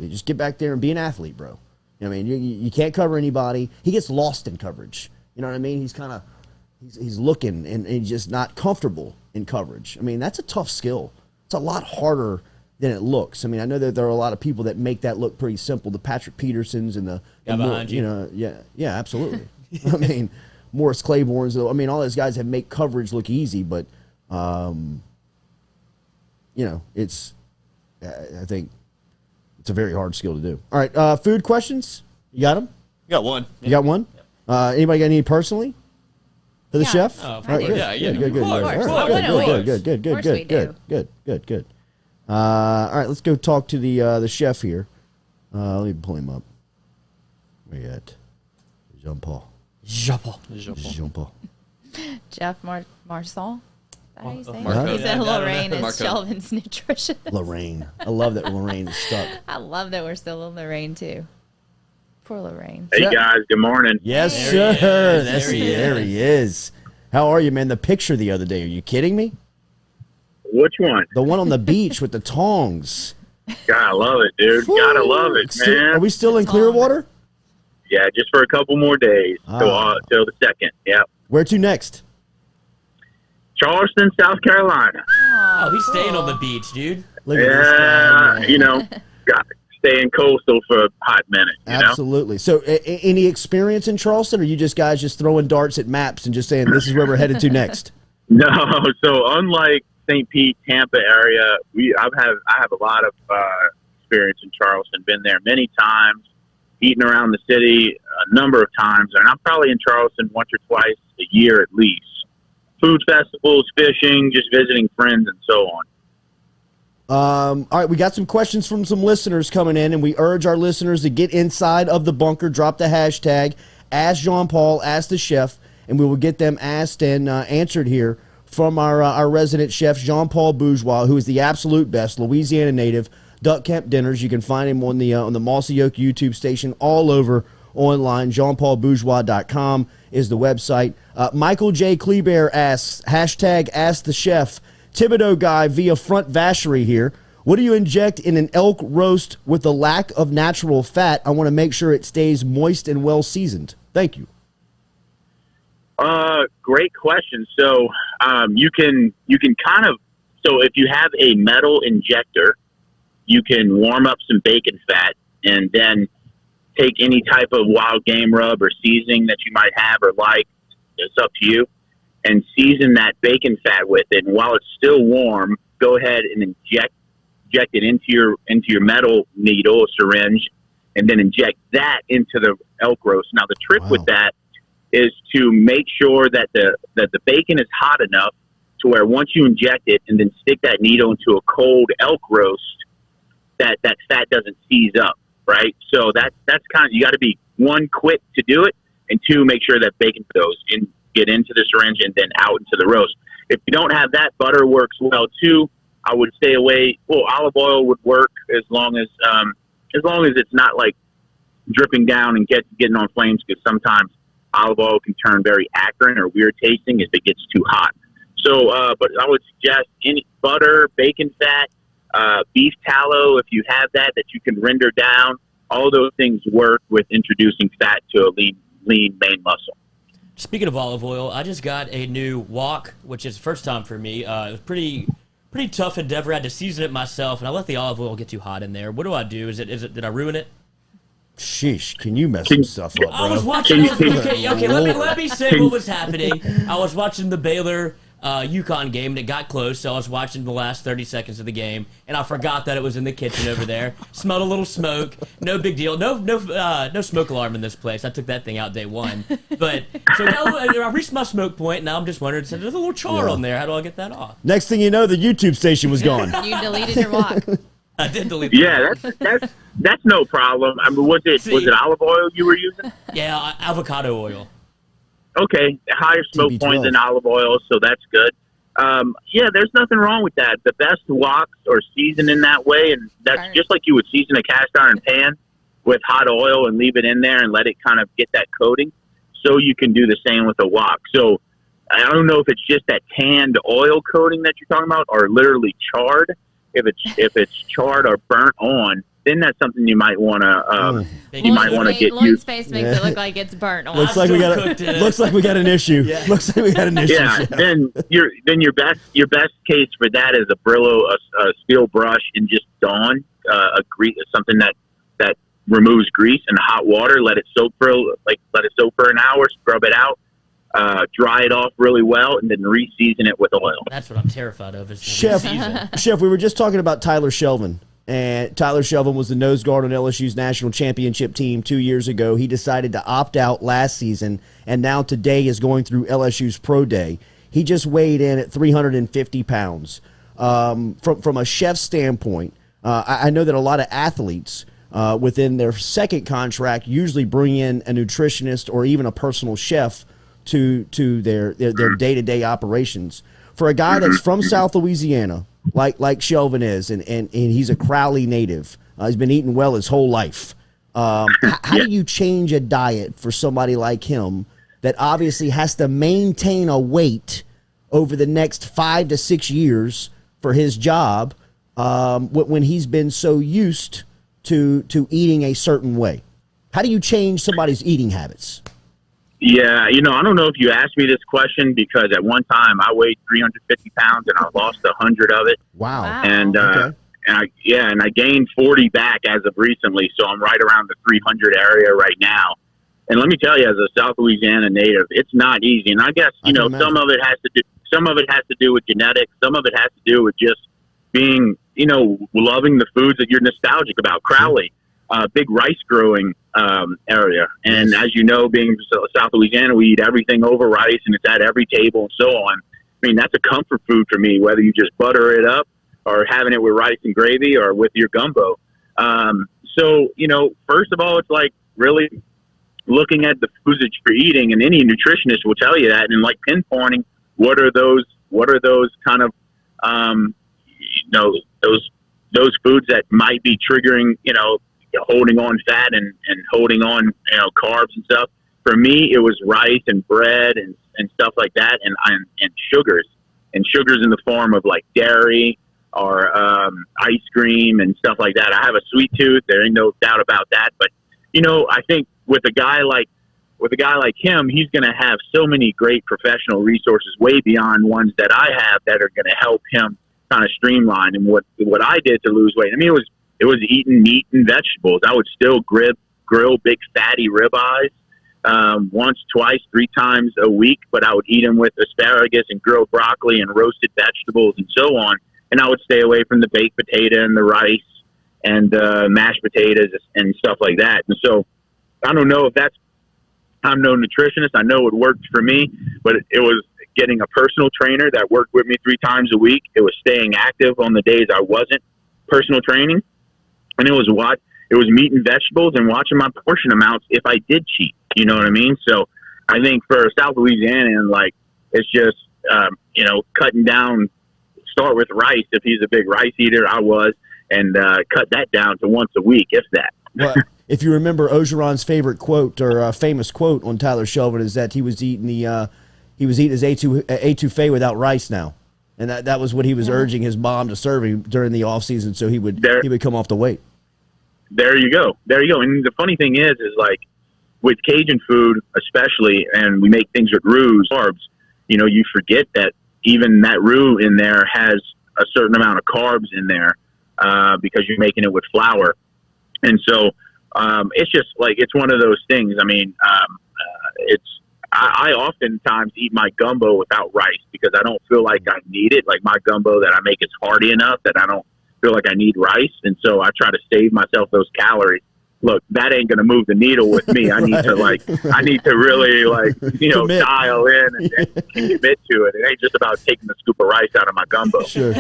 [SPEAKER 1] Just get back there and be an athlete, bro. You know what I mean? You can't cover anybody. He gets lost in coverage. You know what I mean? He's looking and he's just not comfortable in coverage. I mean, that's a tough skill. It's a lot harder than it looks. I mean, I know that there are a lot of people that make that look pretty simple. The Patrick Petersons and the
[SPEAKER 2] behind you.
[SPEAKER 1] Yeah, absolutely. I mean, Morris Claiborne's. I mean, all those guys have make coverage look easy, but it's. I think it's a very hard skill to do. All right, food questions. You got them?
[SPEAKER 3] Got one.
[SPEAKER 1] You got one? Anybody got any personally? For the chef?
[SPEAKER 2] Oh,
[SPEAKER 1] right, good. Good. All right, let's go talk to the chef here. Let me pull him up. We got Jean Paul.
[SPEAKER 2] Jean
[SPEAKER 1] Paul.
[SPEAKER 9] Jeff Marcel. How do you say
[SPEAKER 3] Marco.
[SPEAKER 9] He said Lorraine is Shelvin's nutrition.
[SPEAKER 1] Lorraine. I love that Lorraine is stuck.
[SPEAKER 9] I love that we're still in Lorraine, too. Poor Lorraine.
[SPEAKER 10] Hey, guys. Good morning.
[SPEAKER 1] Yes, sir. There he is. How are you, man? The picture the other day. Are you kidding me?
[SPEAKER 10] Which one?
[SPEAKER 1] The one on the beach with the tongs.
[SPEAKER 10] Gotta love it, dude.
[SPEAKER 1] Woo.
[SPEAKER 10] Gotta love it, man.
[SPEAKER 1] Are we still in Clearwater?
[SPEAKER 10] Yeah, just for a couple more days till the 2nd. Yep.
[SPEAKER 1] Where to next?
[SPEAKER 10] Charleston, South Carolina.
[SPEAKER 2] Oh, he's staying on the beach, dude.
[SPEAKER 1] Look at this guy, man.
[SPEAKER 10] staying coastal for a hot minute.
[SPEAKER 1] Absolutely. So, any experience in Charleston, or you guys just throwing darts at maps and just saying this is where we're headed to next?
[SPEAKER 10] No. So, unlike St. Pete, Tampa area, I have a lot of experience in Charleston. Been there many times, eaten around the city a number of times, and I'm probably in Charleston once or twice a year at least. Food festivals, fishing, just visiting friends, and so on.
[SPEAKER 1] All right, we got some questions from some listeners coming in, and we urge our listeners to get inside of the bunker, drop the hashtag, Ask Jean Paul, Ask the Chef, and we will get them asked and answered here from our resident chef, Jean Paul Bourgeois, who is the absolute best, Louisiana native, Duck Camp Dinners. You can find him on the Mossy Oak YouTube station, all over online. JeanPaulBourgeois.com is the website. Michael J. Kleber asks, hashtag Ask the Chef, Thibodeau guy via Front Vacherie here. What do you inject in an elk roast with the lack of natural fat? I want to make sure it stays moist and well seasoned. Thank you.
[SPEAKER 10] Great question. So you can kind of, so if you have a metal injector, you can warm up some bacon fat and then take any type of wild game rub or seasoning that you might have or like, it's up to you, and season that bacon fat with it. And while it's still warm, go ahead and inject it into your metal needle syringe, and then inject that into the elk roast. Now the trick with that is to make sure that the bacon is hot enough to where once you inject it and then stick that needle into a cold elk roast, that fat doesn't seize up, right? So that's kind of, you got to be, one, quick to do it, and two, make sure that bacon goes in, get into the syringe and then out into the roast. If you don't have that, butter works well too. I would stay away. Well, olive oil would work as long as it's not like dripping down and getting on flames, because sometimes olive oil can turn very acrid or weird tasting if it gets too hot. So, but I would suggest any butter, bacon fat, beef tallow, if you have that you can render down. All those things work with introducing fat to a lean main muscle.
[SPEAKER 2] Speaking of olive oil, I just got a new wok, which is the first time for me. It was pretty tough endeavor. I had to season it myself, and I let the olive oil get too hot in there. What do I do? Did I ruin it?
[SPEAKER 1] Sheesh, can you mess some stuff up, bro?
[SPEAKER 2] I was watching. Okay. Let me say what was happening. I was watching the Baylor UConn game, and it got close, so I was watching the last 30 seconds of the game, and I forgot that it was in the kitchen over there. Smelled a little smoke. No big deal. No smoke alarm in this place. I took that thing out day one. But so now I reached my smoke point. Now I'm just wondering, there's a little char on there. How do I get that off?
[SPEAKER 1] Next thing you know, the YouTube station was gone.
[SPEAKER 9] You deleted your wok.
[SPEAKER 2] I did delete.
[SPEAKER 10] That's no problem. I mean, was it olive oil you were using?
[SPEAKER 2] Yeah, avocado oil.
[SPEAKER 10] Okay, higher smoke
[SPEAKER 1] TB12.
[SPEAKER 10] point than olive oil, so that's good. Yeah, there's nothing wrong with that. The best woks are seasoned in that way, and that's just like you would season a cast iron pan with hot oil and leave it in there and let it kind of get that coating. So you can do the same with a wok. So I don't know if it's just that tanned oil coating that you're talking about, or literally charred. If it's charred or burnt on, then that's something you might want to get
[SPEAKER 9] Lloyd's
[SPEAKER 10] used.
[SPEAKER 9] face makes it look like it's burnt on.
[SPEAKER 1] Looks like we got an issue. Yeah. Looks like we got an issue.
[SPEAKER 10] Yeah. Then your best case for that is a Brillo, a steel brush, and just Dawn, something that removes grease in hot water. Let it soak for an hour. Scrub it out. Dry it off really well, and then re-season it with oil.
[SPEAKER 2] That's what I'm terrified of.
[SPEAKER 1] Chef, we were just talking about Tyler Shelvin. And Tyler Shelvin was the nose guard on LSU's national championship team 2 years ago. He decided to opt out last season, and now today is going through LSU's pro day. He just weighed in at 350 pounds. From a chef standpoint, I know that a lot of athletes within their second contract usually bring in a nutritionist or even a personal chef to their day-to-day operations. For a guy that's from South Louisiana, like Shelvin is, and he's a Crowley native, he's been eating well his whole life. How do you change a diet for somebody like him that obviously has to maintain a weight over the next 5 to 6 years for his job when he's been so used to eating a certain way? How do you change somebody's eating habits?
[SPEAKER 10] Yeah, I don't know if you asked me this question, because at one time I weighed 350 pounds and I lost 100 of it.
[SPEAKER 1] Wow.
[SPEAKER 10] And and I gained 40 back as of recently, so I'm right around the 300 area right now. And let me tell you, as a South Louisiana native, it's not easy. And I guess some of it has to do with genetics. Some of it has to do with just being, loving the foods that you're nostalgic about. Crowley, big rice growing area, and as you know, being South Louisiana, we eat everything over rice, and it's at every table and so on. I mean, that's a comfort food for me, whether you just butter it up or having it with rice and gravy or with your gumbo. So, first of all, it's like really looking at the foods that you're eating, and any nutritionist will tell you that, and like pinpointing what are those kind of, those foods that might be triggering, holding on fat and holding on, carbs and stuff. For me, it was rice and bread and stuff like that, and sugars in the form of like dairy or ice cream and stuff like that. I have a sweet tooth. There ain't no doubt about that. But I think with a guy like him, he's going to have so many great professional resources way beyond ones that I have that are going to help him kind of streamline. And what I did to lose weight, I mean, it was eating meat and vegetables. I would still grill big fatty ribeyes once, twice, 3 times a week, but I would eat them with asparagus and grilled broccoli and roasted vegetables and so on. And I would stay away from the baked potato and the rice and mashed potatoes and stuff like that. And so I don't know if I'm no nutritionist. I know it worked for me, but it was getting a personal trainer that worked with me 3 times a week. It was staying active on the days I wasn't personal training. And it was meat and vegetables and watching my portion amounts if I did cheat. You know what I mean? So I think for South Louisiana, it's just, cutting down, start with rice. If he's a big rice eater, I was, and cut that down to once a week, if that.
[SPEAKER 1] Well, if you remember, Ogeron's favorite quote or famous quote on Tyler Shelvin is that he was eating his etouffee without rice now, and that was what he was urging his mom to serve him during the off season, so he would come off the weight.
[SPEAKER 10] There you go. And the funny thing is like with Cajun food, especially, and we make things with roux, carbs. You forget that even that roux in there has a certain amount of carbs in there because you're making it with flour. And so it's just like, it's one of those things. I mean, I oftentimes eat my gumbo without rice because I don't feel like I need it. Like my gumbo that I make is hearty enough that I don't feel like I need rice. And so I try to save myself those calories. Look, that ain't going to move the needle with me. I need to really dial in and commit to it. It ain't just about taking the scoop of rice out of my gumbo.
[SPEAKER 1] Sure.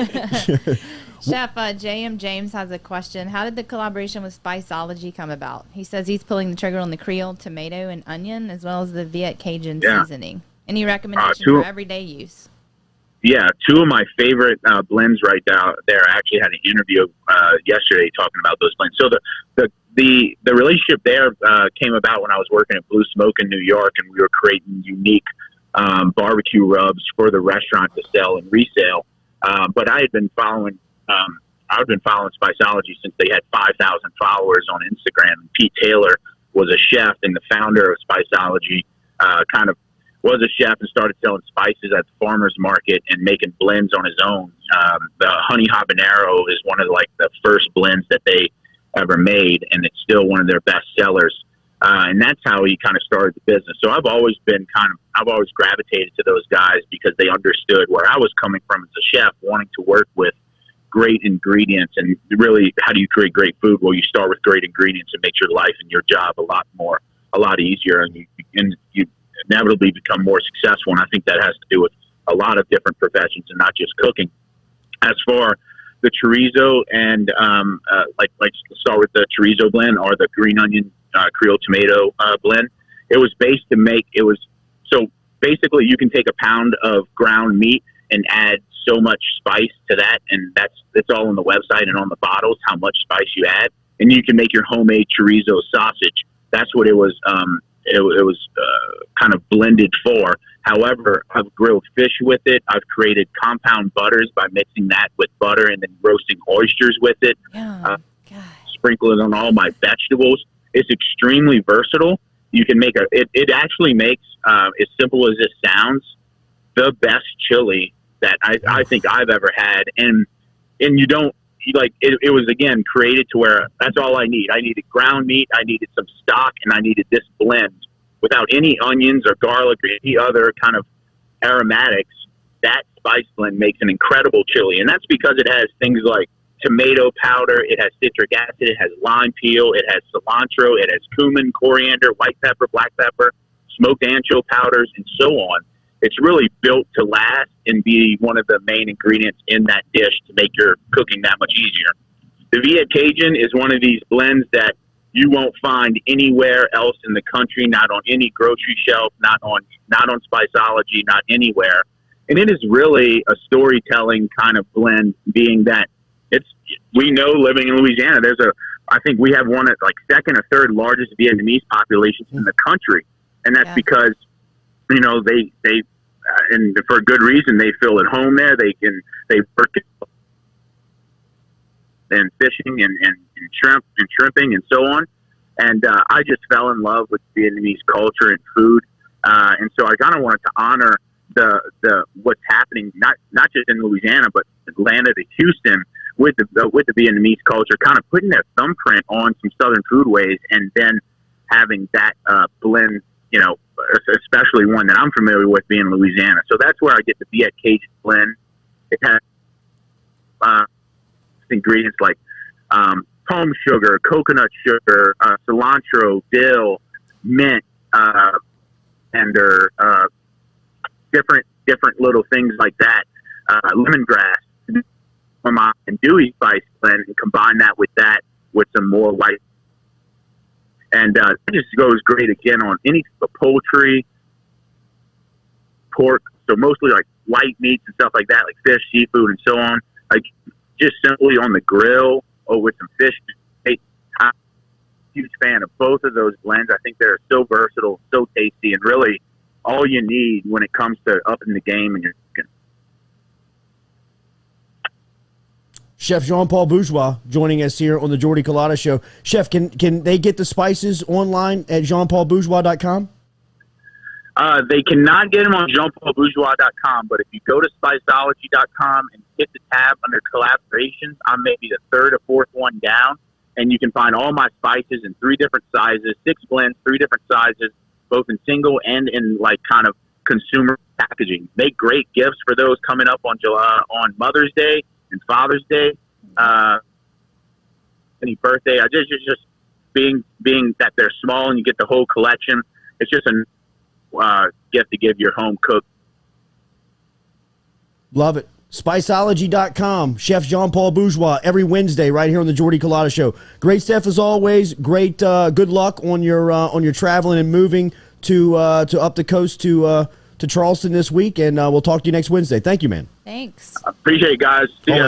[SPEAKER 9] Chef, J.M. James has a question. How did the collaboration with Spiceology come about? He says he's pulling the trigger on the Creole tomato and onion as well as the Viet Cajun seasoning. Any recommendations for everyday use?
[SPEAKER 10] Yeah, 2 of my favorite blends right there. I actually had an interview yesterday talking about those blends. So the relationship there came about when I was working at Blue Smoke in New York, and we were creating unique barbecue rubs for the restaurant to sell and resale. But I had been following Spiceology since they had 5,000 followers on Instagram. Pete Taylor was a chef and the founder of Spiceology. Kind of was a chef and started selling spices at the farmer's market and making blends on his own. The honey habanero is one of the first blends that they ever made, and it's still one of their best sellers. And that's how he kind of started the business. So I've always gravitated to those guys because they understood where I was coming from as a chef, wanting to work with great ingredients. And really, how do you create great food? Well, you start with great ingredients and makes your life and your job a lot easier, and you inevitably become more successful. And I think that has to do with a lot of different professions and not just cooking. As for the chorizo and let's start with the chorizo blend or the green onion Creole tomato blend. It was based to make so basically you can take a pound of ground meat and add so much spice to that, and it's all on the website and on the bottles how much spice you add, and you can make your homemade chorizo sausage. That's what it was. It was kind of blended for. However, I've grilled fish with it. I've created compound butters by mixing that with butter and then roasting oysters with it. Sprinkle it on all my vegetables. It's extremely versatile. You can make it actually makes, as simple as this sounds, the best chili that I think I've ever had. And you don't it was, again, created to where that's all I need. I needed ground meat, I needed some stock, and I needed this blend without any onions or garlic or any other kind of aromatics. That spice blend makes an incredible chili, and that's because it has things like tomato powder, it has citric acid, it has lime peel, it has cilantro, it has cumin, coriander, white pepper, black pepper, smoked ancho powders, and so on. It's really built to last and be one of the main ingredients in that dish to make your cooking that much easier. The Viet Cajun is one of these blends that you won't find anywhere else in the country, not on any grocery shelf, not on Spiceology, not anywhere. And it is really a storytelling kind of blend, being that we know, living in Louisiana, I think we have one of second or third largest Vietnamese populations in the country. And that's because, they and for good reason, they feel at home there. They work in fishing and shrimping and so on. And I just fell in love with Vietnamese culture and food. And so I kind of wanted to honor the what's happening, not just in Louisiana, but Atlanta to Houston with the Vietnamese culture, kind of putting their thumbprint on some Southern foodways, and then having that blend, especially one that I'm familiar with, being Louisiana. So that's where I get the Viet Cajun blend. It has ingredients like palm sugar, coconut sugar, cilantro, dill, mint, and different little things like that, lemongrass, and Dewey spice blend, and combine that with some more white. And it just goes great again on any poultry, pork, so mostly like white meats and stuff like that, like fish, seafood, and so on. Like just simply on the grill or with some fish. I'm a huge fan of both of those blends. I think they're so versatile, so tasty, and really all you need when it comes to upping the game in your cooking.
[SPEAKER 1] Chef Jean Paul Bourgeois joining us here on the Jordy Culotta Show. Chef, can they get the spices online at jeanpaulbourgeois.com?
[SPEAKER 10] They cannot get them on jeanpaulbourgeois.com, but if you go to spiceology.com and hit the tab under collaborations, I'm maybe the third or fourth one down, and you can find all my spices in 3 different sizes, 6 blends, 3 different sizes, both in single and in like kind of consumer packaging. Make great gifts for those coming up on Mother's Day and Father's Day, any birthday. I just being that they're small and you get the whole collection. It's just a gift to give your home cook.
[SPEAKER 1] Love it. Spiceology.com. Chef Jean Paul Bourgeois every Wednesday right here on the Jordy Culotta Show. Great stuff as always. Great. Good luck on your traveling and moving to up the coast to Charleston this week, and we'll talk to you next Wednesday. Thank you, man.
[SPEAKER 9] Thanks.
[SPEAKER 10] I appreciate it, guys.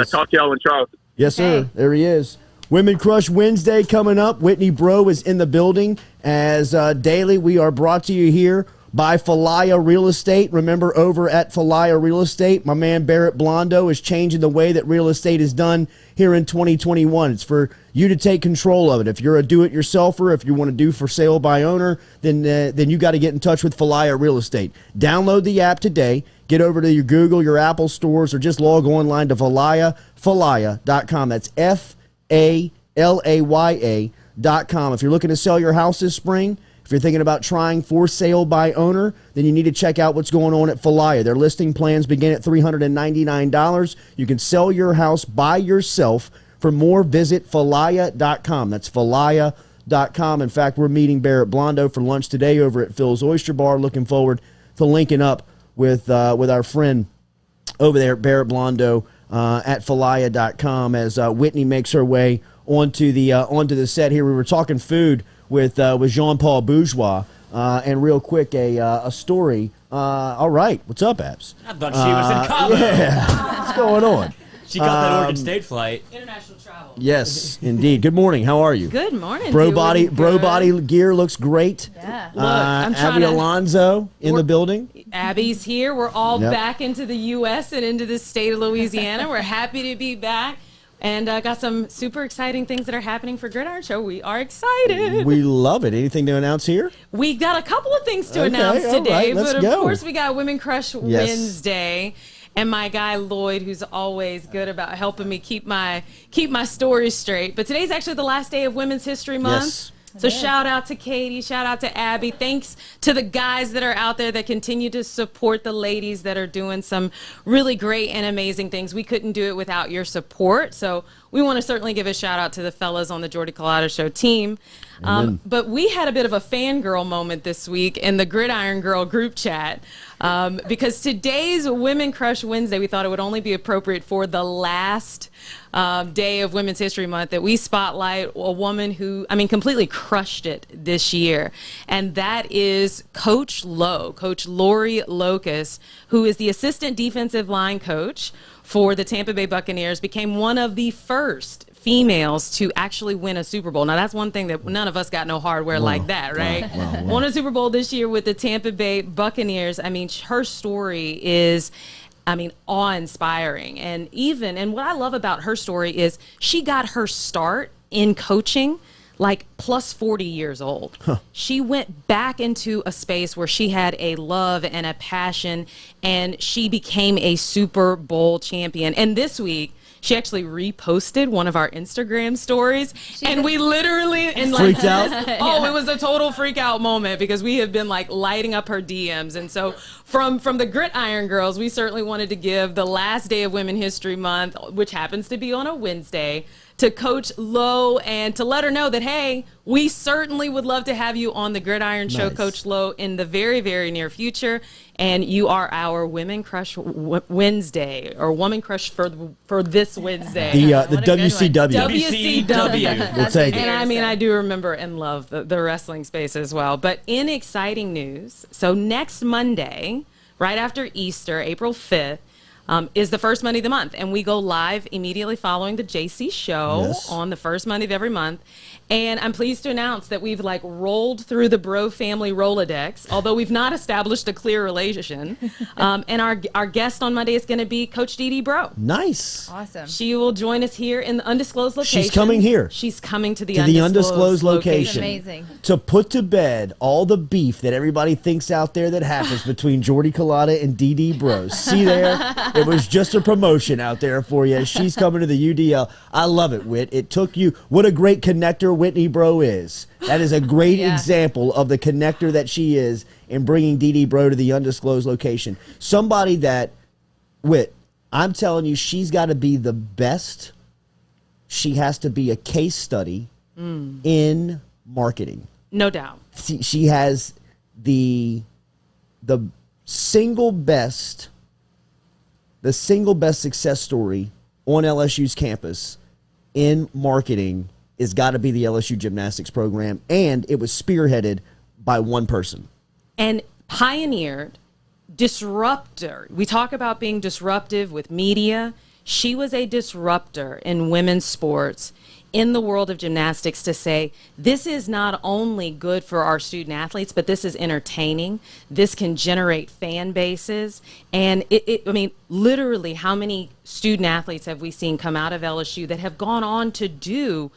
[SPEAKER 10] Talk to y'all in Charleston.
[SPEAKER 1] Yes, sir. There he is. Women Crush Wednesday coming up. Whitney Breaux is in the building. As daily, we are brought to you here by Falaya Real Estate. Remember, over at Falaya Real Estate, my man Barrett Blondo is changing the way that real estate is done here in 2021. It's for you to take control of it. If you're a do-it-yourselfer, if you want to do for sale by owner, then you got to get in touch with Falaya Real Estate. Download the app today. Get over to your Google, your Apple stores, or just log online to Falaya.com. That's Falaya.com. If you're looking to sell your house this spring, if you're thinking about trying for sale by owner, then you need to check out what's going on at Falaya. Their listing plans begin at $399. You can sell your house by yourself. For more, visit Falaya.com. That's Falaya.com. In fact, we're meeting Barrett Blondo for lunch today over at Phil's Oyster Bar. Looking forward to linking up with our friend over there, Barrett Blondo, at Falaya.com, as Whitney makes her way onto the set here. We were talking food with Jean Paul Bourgeois, and real quick a story. All right, what's up, Abs?
[SPEAKER 2] I thought she was in Cabo.
[SPEAKER 1] Yeah, what's going on?
[SPEAKER 2] She got that Oregon State flight.
[SPEAKER 11] International travel.
[SPEAKER 1] Yes, indeed. Good morning. How are you?
[SPEAKER 11] Good morning.
[SPEAKER 1] Bro body gear looks great.
[SPEAKER 11] Yeah. Look, I'm trying
[SPEAKER 1] Abby Alonzo in the building.
[SPEAKER 11] Abby's here. We're all back into the U.S. and into the state of Louisiana. We're happy to be back. And got some super exciting things that are happening for Gridiron Show. We are excited.
[SPEAKER 1] We love it. Anything to announce here?
[SPEAKER 11] We got a couple of things to announce today.
[SPEAKER 1] Right,
[SPEAKER 11] but of
[SPEAKER 1] go.
[SPEAKER 11] course, we got Women Crush Wednesday. and my guy Lloyd, who's always good about helping me keep my stories straight. But today's actually the last day of Women's History Month.
[SPEAKER 1] Yes.
[SPEAKER 11] So shout out to Katie, shout out to Abby. Thanks to the guys that are out there that continue to support the ladies that are doing some really great and amazing things. We couldn't do it without your support. So we want to certainly give a shout out to the fellas on the Jordy Culotta Show team. But we had a bit of a fangirl moment this week in the Gridiron Girl group chat because today's Women Crush Wednesday, we thought it would only be appropriate for the last day of Women's History Month that we spotlight a woman who, completely crushed it this year. And that is Coach Lori Locust, who is the assistant defensive line coach for the Tampa Bay Buccaneers, became one of the first females to actually win a Super Bowl. Now, that's one thing that none of us got no hardware like that, right? Won a Super Bowl this year with the Tampa Bay Buccaneers. Her story is awe-inspiring. And what I love about her story is she got her start in coaching like plus 40 years old. She went back into a space where she had a love and a passion, and she became a Super Bowl champion. And this week, she actually reposted one of our Instagram stories, and we literally
[SPEAKER 1] freaked out.
[SPEAKER 11] It was a total freak out moment because we have been like lighting up her DMs. And so from the Gridiron Girls, we certainly wanted to give the last day of Women's History Month, which happens to be on a Wednesday, to Coach Lowe and to let her know that, hey, we certainly would love to have you on the Gridiron Show, Coach Lowe, in the very, very near future. And you are our Women Crush Wednesday, or Woman Crush for this Wednesday.
[SPEAKER 1] The WCW.
[SPEAKER 11] WCW.
[SPEAKER 1] We'll take it.
[SPEAKER 11] And I do remember and love the wrestling space as well. But in exciting news, so next Monday, right after Easter, April 5th, is the first Monday of the month. And we go live immediately following the JC show on the first Monday of every month. And I'm pleased to announce that we've rolled through the Breaux family Rolodex, although we've not established a clear relation. And our guest on Monday is going to be Coach Dee Breaux.
[SPEAKER 1] Nice.
[SPEAKER 9] Awesome.
[SPEAKER 11] She will join us here in the undisclosed location.
[SPEAKER 1] She's coming here.
[SPEAKER 11] She's coming to the
[SPEAKER 1] undisclosed location.
[SPEAKER 9] Amazing.
[SPEAKER 1] To put to bed all the beef that everybody thinks out there that happens between Jordy Culotta and Dee Breaux. See there? It was just a promotion out there for you. She's coming to the UDL. I love it, Whit. It took you. What a great connector Whitney Breaux is. That is a great example of the connector that she is in bringing Dee Breaux to the undisclosed location. Somebody that, Whit, I'm telling you, she's got to be the best. She has to be a case study in marketing.
[SPEAKER 11] No doubt.
[SPEAKER 1] She has the single best success story on LSU's campus in marketing is got to be the LSU gymnastics program, and it was spearheaded by one person.
[SPEAKER 11] And pioneered, disruptor. We talk about being disruptive with media. She was a disruptor in women's sports in the world of gymnastics to say, this is not only good for our student athletes, but this is entertaining. This can generate fan bases. And literally, how many student athletes have we seen come out of LSU that have gone on to do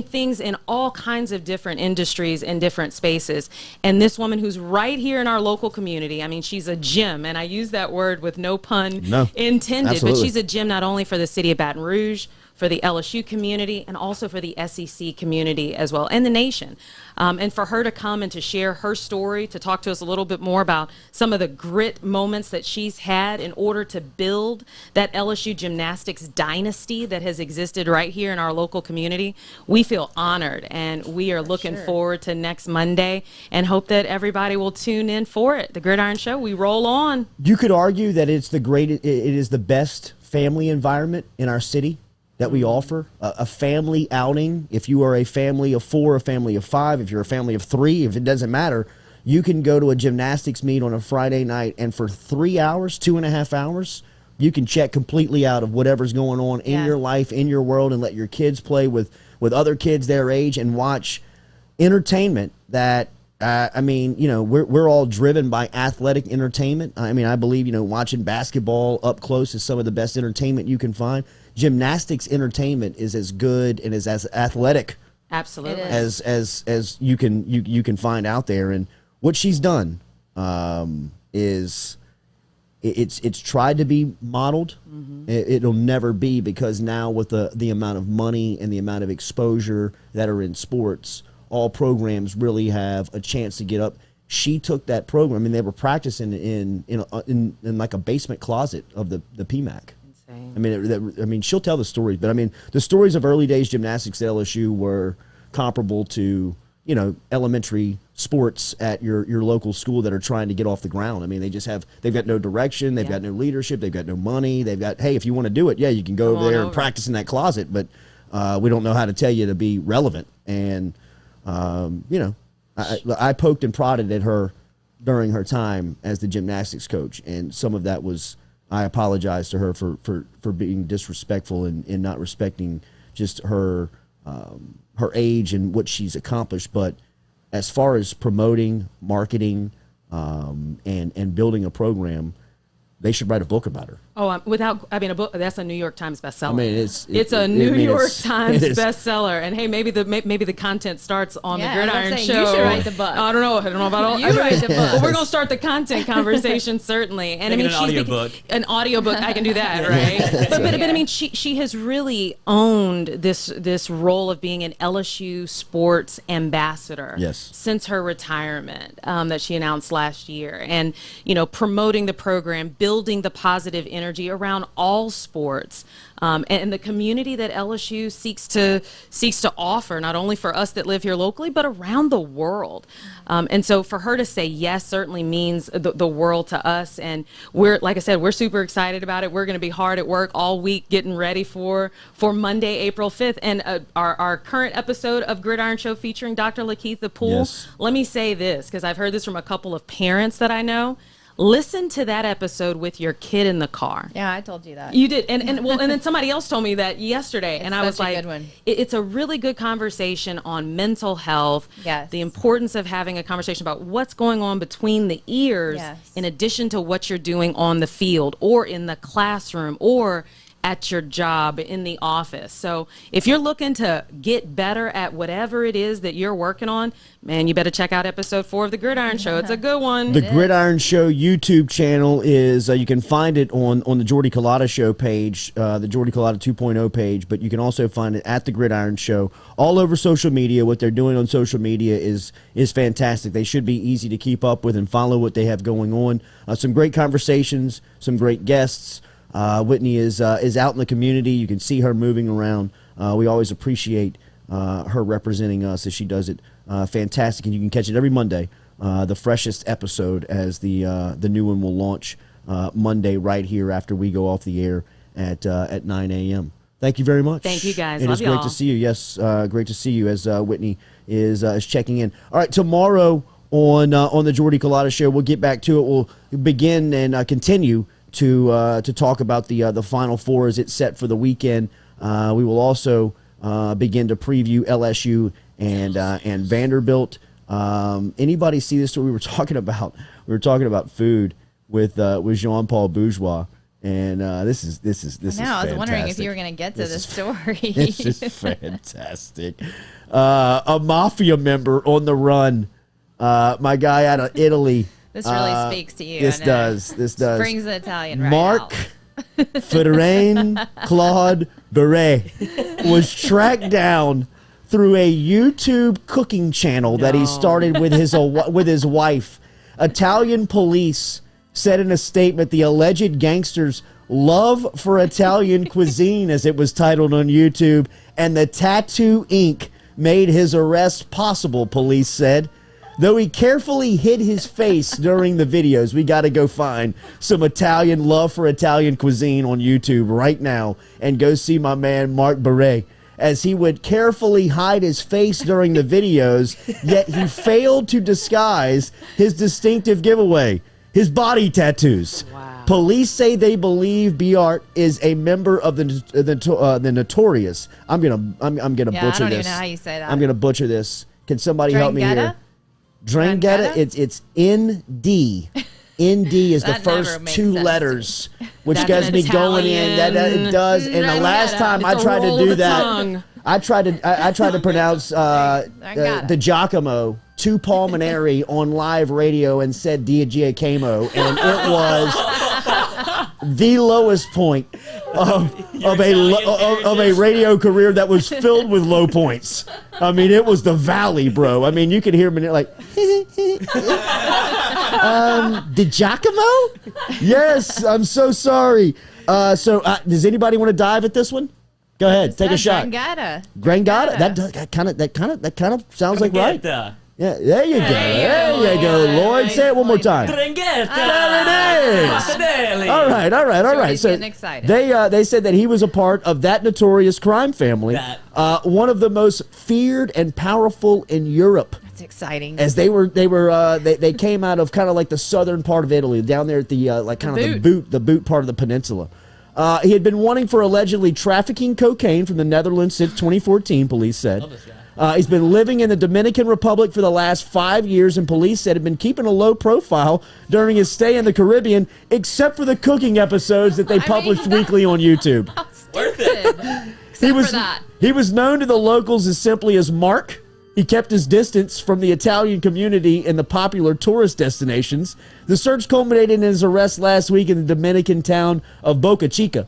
[SPEAKER 11] things in all kinds of different industries and different spaces. And this woman who's right here in our local community, she's a gem, and I use that word with no pun intended,
[SPEAKER 1] absolutely.
[SPEAKER 11] but she's a gem not only for the city of Baton Rouge, for the LSU community, and also for the SEC community as well, and the nation. And for her to come and to share her story, to talk to us a little bit more about some of the grit moments that she's had in order to build that LSU gymnastics dynasty that has existed right here in our local community, we feel honored, and we are looking forward to next Monday and hope that everybody will tune in for it. The Gridiron Show, we roll on.
[SPEAKER 1] You could argue that it is the best family environment in our city that we offer, a family outing. If you are a family of 4, a family of 5, if you're a family of 3, if it doesn't matter, you can go to a gymnastics meet on a Friday night, and for 3 hours, 2.5 hours, you can check completely out of whatever's going on in your life, in your world, and let your kids play with other kids their age and watch entertainment that we're all driven by athletic entertainment. I believe, watching basketball up close is some of the best entertainment you can find. Gymnastics entertainment is as good and is as athletic
[SPEAKER 11] absolutely
[SPEAKER 1] as you can find out there. And what she's done is it's tried to be modeled. It'll never be, because now with the amount of money and the amount of exposure that are in sports, all programs really have a chance to get up. She took that program. I mean, they were practicing in like a basement closet of the PMAC. Insane. I mean, she'll tell the stories, but I mean, the stories of early days gymnastics at LSU were comparable to, you know, elementary sports at your local school that are trying to get off the ground. I mean, they've got no direction, they've got no leadership, they've got no money, they've got, hey, if you want to do it, yeah, you can go over there and practice in that closet, but we don't know how to tell you to be relevant. And, you know, I poked and prodded at her during her time as the gymnastics coach, and some of that was, I apologize to her for being disrespectful and not respecting just her age and what she's accomplished. But as far as promoting, marketing, and building a program, they should write a book about her.
[SPEAKER 11] Oh, a book that's a New York Times bestseller. I
[SPEAKER 1] mean,
[SPEAKER 11] it's a New York Times bestseller. And hey, maybe the content starts on the Gridiron Show.
[SPEAKER 9] You should write the book.
[SPEAKER 11] I don't know about all.
[SPEAKER 9] You write the book.
[SPEAKER 11] But we're gonna start the content conversation certainly. And I mean, an audiobook. I can do that, right? but I mean, she has really owned this role of being an LSU sports ambassador.
[SPEAKER 1] Yes.
[SPEAKER 11] Since her retirement that she announced last year, and you know, promoting the program, building the positive energy around all sports, and the community that LSU seeks to offer, not only for us that live here locally, but around the world. And so for her to say yes certainly means the world to us. And like I said, we're super excited about it. We're going to be hard at work all week getting ready for Monday, April 5th. And our current episode of Gridiron Show featuring Dr. Lakeitha Poole. Yes. Let me say this, because I've heard this from a couple of parents that I know. Listen to that episode with your kid in the car.
[SPEAKER 9] Yeah, I told you that.
[SPEAKER 11] You did. And then somebody else told me that yesterday. And I was like, good one. It's a really good conversation on mental health.
[SPEAKER 9] Yes.
[SPEAKER 11] The importance of having a conversation about what's going on between the ears, in addition to what you're doing on the field or in the classroom or at your job in the office. So if you're looking to get better at whatever it is that you're working on, man, you better check out episode 4 of The Gridiron Show. It's a good one.
[SPEAKER 1] The Gridiron Show YouTube channel is, you can find it on the Jordy Culotta Show page, the Jordy Culotta 2.0 page, but you can also find it at The Gridiron Show all over social media. What they're doing on social media is fantastic. They should be easy to keep up with and follow what they have going on. Some great conversations, some great guests. Whitney is out in the community. You can see her moving around. We always appreciate her representing us as she does it fantastic. And you can catch it every Monday, the freshest episode, as the new one will launch Monday right here after we go off the air at 9 a.m. Thank you very much.
[SPEAKER 11] Thank you, guys.
[SPEAKER 1] It is great to see you. Yes, great to see you as Whitney is checking in. All right, tomorrow on the Jordy Culotta Show, we'll get back to it. We'll begin and continue to talk about the Final Four as it's set for the weekend. We will also begin to preview LSU and Vanderbilt. Anybody see this story? We were talking about food with Jean Paul Bourgeois, and this is fantastic.
[SPEAKER 9] I was wondering if you were going to get to this story.
[SPEAKER 1] This is fantastic. A mafia member on the run. My guy out of Italy.
[SPEAKER 9] This really speaks to you.
[SPEAKER 1] This does.
[SPEAKER 9] Brings the Italian right
[SPEAKER 1] Mark
[SPEAKER 9] out.
[SPEAKER 1] Federain Claude Beret was tracked down through a YouTube cooking channel that he started with his wife. Italian police said in a statement the alleged gangster's love for Italian cuisine, as it was titled on YouTube, and the tattoo ink made his arrest possible, police said. Though he carefully hid his face during the videos, we got to go find some Italian love for Italian cuisine on YouTube right now and go see my man Mark Beret, as he would carefully hide his face during the videos, yet he failed to disguise his distinctive giveaway, his body tattoos. Wow. Police say they believe Biart is a member of the notorious. I'm gonna butcher this.
[SPEAKER 9] I don't even know how you say that.
[SPEAKER 1] I'm gonna butcher this. Can somebody help me here? Drangheta, it's ND. ND is the first 2 letters, which gets me going in. That it does. And the last time I tried to do that, I tried to pronounce the Giacomo to Pulmonary on live radio and said Dia Giacomo, and it was the lowest point of a radio career that was filled with low points. I mean, it was the valley, bro. I mean, you could hear him like, DiGiacomo? Yes, I'm so sorry. Does anybody want to dive at this one? Go ahead, take a shot. Grangada. That kind of sounds like right. Yeah, there you go. There you go, Lloyd. Say it one more time. There it is. All right. So they said that he was a part of that notorious crime family, one of the most feared and powerful in Europe.
[SPEAKER 9] That's exciting.
[SPEAKER 1] As they came out of kind of like the southern part of Italy, down there at the boot part of the peninsula. He had been wanting for allegedly trafficking cocaine from the Netherlands since 2014, police said. He's been living in the Dominican Republic for the last 5 years, and police said had been keeping a low profile during his stay in the Caribbean, except for the cooking episodes that they published weekly on YouTube.
[SPEAKER 9] Worth it.
[SPEAKER 1] He was known to the locals as simply as Mark. He kept his distance from the Italian community in the popular tourist destinations. The search culminated in his arrest last week in the Dominican town of Boca Chica.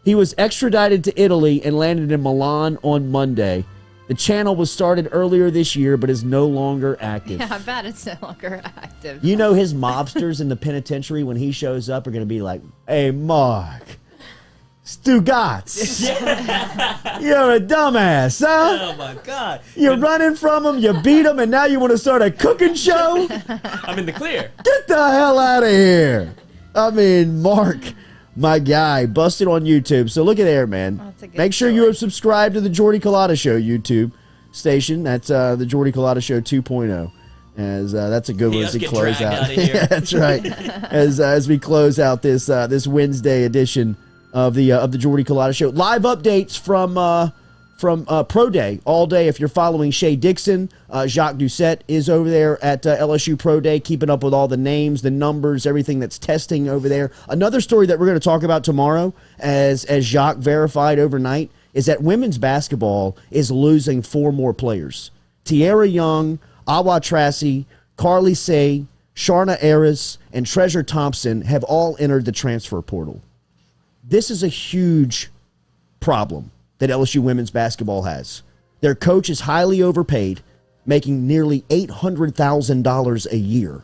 [SPEAKER 1] He was extradited to Italy and landed in Milan on Monday. The channel was started earlier this year, but is no longer active.
[SPEAKER 9] Yeah, I bet it's no longer active.
[SPEAKER 1] You know his mobsters in the penitentiary, when he shows up, are going to be like, hey, Mark, Stugotz, you're a dumbass, huh?
[SPEAKER 2] Oh, my God.
[SPEAKER 1] You're running from him, you beat him, and now you want to start a cooking show?
[SPEAKER 2] I'm in the clear.
[SPEAKER 1] Get the hell out of here. I mean, Mark, my guy, busted on YouTube. So look at there, man. Make sure you are subscribed to the Jordy Culotta Show YouTube station. That's the Jordy Culotta Show 2.0. As that's a good one as we close out. Yeah, that's right. As we close out this Wednesday edition of the Jordy Culotta Show. Live updates from Pro Day all day. If you're following Shea Dixon, Jacques Doucette is over there at LSU Pro Day, keeping up with all the names, the numbers, everything that's testing over there. Another story that we're going to talk about tomorrow, as Jacques verified overnight, is that women's basketball is losing 4 more players. Tiara Young, Awa Tracy, Carly Say, Sharna Aris, and Treasure Thompson have all entered the transfer portal. This is a huge problem that LSU women's basketball has. Their coach is highly overpaid, making nearly $800,000 a year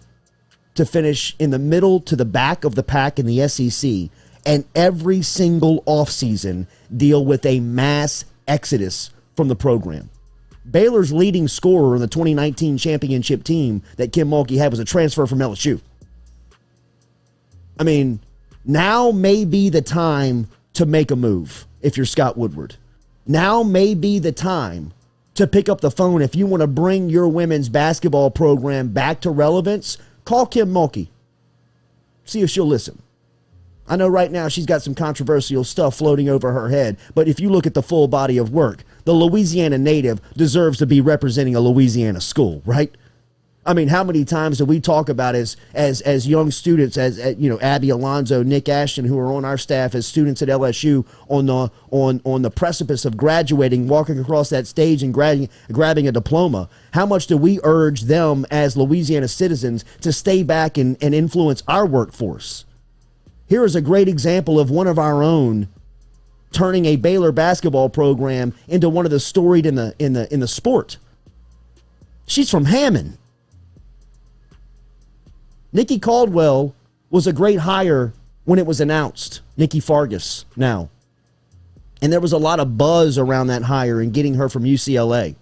[SPEAKER 1] to finish in the middle to the back of the pack in the SEC, and every single offseason deal with a mass exodus from the program. Baylor's leading scorer on the 2019 championship team that Kim Mulkey had was a transfer from LSU. I mean, now may be the time to make a move if you're Scott Woodward. Now may be the time to pick up the phone if you want to bring your women's basketball program back to relevance. Call Kim Mulkey. See if she'll listen. I know right now she's got some controversial stuff floating over her head, but if you look at the full body of work, the Louisiana native deserves to be representing a Louisiana school, right? I mean, how many times do we talk about as young students, as you know, Abby Alonzo, Nick Ashton, who are on our staff as students at LSU, on the precipice of graduating, walking across that stage and grabbing a diploma? How much do we urge them as Louisiana citizens to stay back and influence our workforce? Here is a great example of one of our own turning a Baylor basketball program into one of the storied in the sport. She's from Hammond. Nikki Caldwell was a great hire when it was announced. Nikki Fargas now. And there was a lot of buzz around that hire and getting her from UCLA.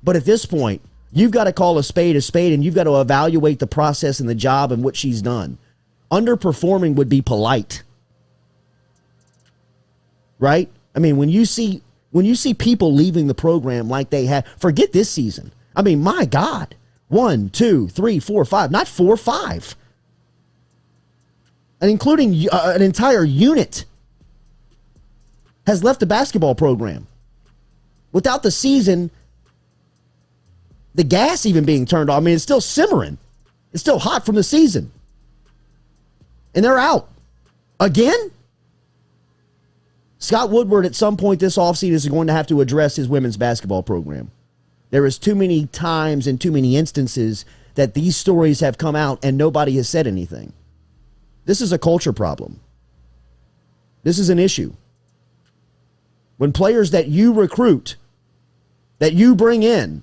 [SPEAKER 1] But at this point, you've got to call a spade, and you've got to evaluate the process and the job and what she's done. Underperforming would be polite. Right? I mean, when you see people leaving the program like they have, forget this season. I mean, my God. 1, 2, 3, 4, 5, not 4, 5. And including an entire unit has left the basketball program. Without the season, the gas even being turned on. I mean, it's still simmering. It's still hot from the season. And they're out. Again? Scott Woodward at some point this offseason is going to have to address his women's basketball program. There is too many times and too many instances that these stories have come out and nobody has said anything. This is a culture problem. This is an issue. When players that you recruit, that you bring in,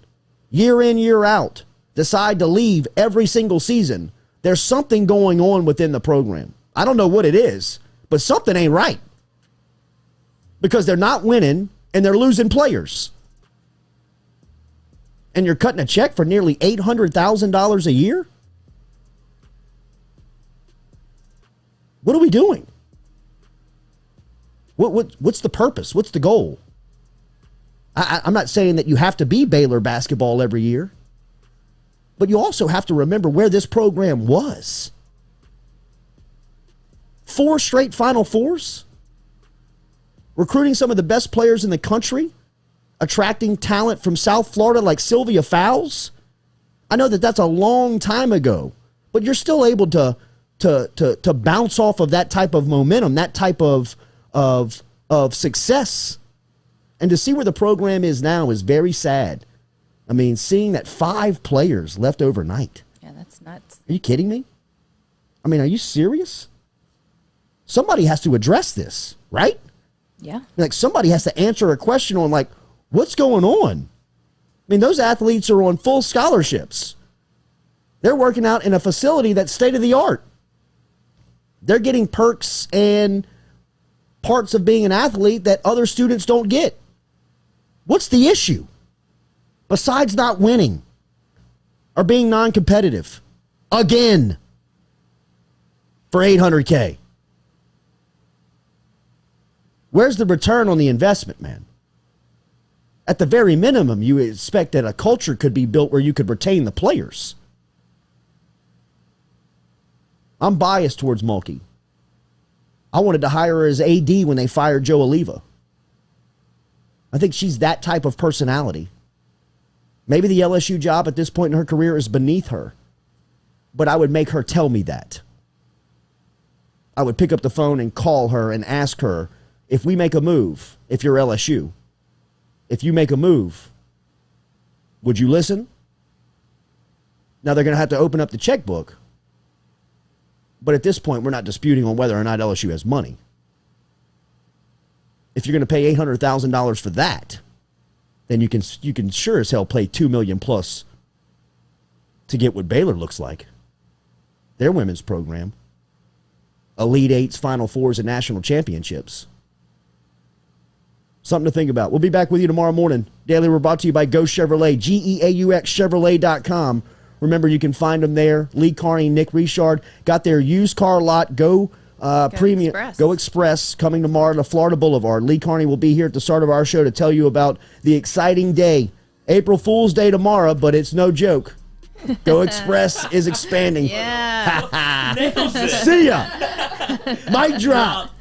[SPEAKER 1] year out, decide to leave every single season, there's something going on within the program. I don't know what it is, but something ain't right. Because they're not winning and they're losing players. And you're cutting a check for nearly $800,000 a year? What are we doing? What's the purpose? What's the goal? I'm not saying that you have to be Baylor basketball every year, but you also have to remember where this program was. 4 straight Final Fours, recruiting some of the best players in the country, attracting talent from South Florida like Sylvia Fowles. I know that that's a long time ago, but you're still able to bounce off of that type of momentum, that type of success. And to see where the program is now is very sad. I mean, seeing that 5 players left overnight.
[SPEAKER 9] Yeah, that's nuts.
[SPEAKER 1] Are you kidding me? I mean, are you serious? Somebody has to address this, right?
[SPEAKER 9] Yeah.
[SPEAKER 1] Like, somebody has to answer a question on, like, what's going on? I mean, those athletes are on full scholarships. They're working out in a facility that's state of the art. They're getting perks and parts of being an athlete that other students don't get. What's the issue? Besides not winning or being non-competitive again for $800K. Where's the return on the investment, man? At the very minimum, you expect that a culture could be built where you could retain the players. I'm biased towards Mulkey. I wanted to hire her as AD when they fired Joe Oliva. I think she's that type of personality. Maybe the LSU job at this point in her career is beneath her, but I would make her tell me that. I would pick up the phone and call her and ask her, if we make a move, if you're LSU, if you make a move, would you listen? Now they're going to have to open up the checkbook. But at this point, we're not disputing on whether or not LSU has money. If you're going to pay $800,000 for that, then you can sure as hell pay $2 million plus to get what Baylor looks like. Their women's program. Elite Eights, Final Fours, and national championships. Something to think about. We'll be back with you tomorrow morning. Daily, we're brought to you by Go Chevrolet, GEAUX-Chevrolet.com. Remember, you can find them there. Lee Carney, Nick Richard got their used car lot. Go Premium,
[SPEAKER 9] Express.
[SPEAKER 1] Go Express coming tomorrow to Florida Boulevard. Lee Carney will be here at the start of our show to tell you about the exciting day. April Fool's Day tomorrow, but it's no joke. Go Express is expanding.
[SPEAKER 9] Yeah.
[SPEAKER 1] See ya. Mic drop.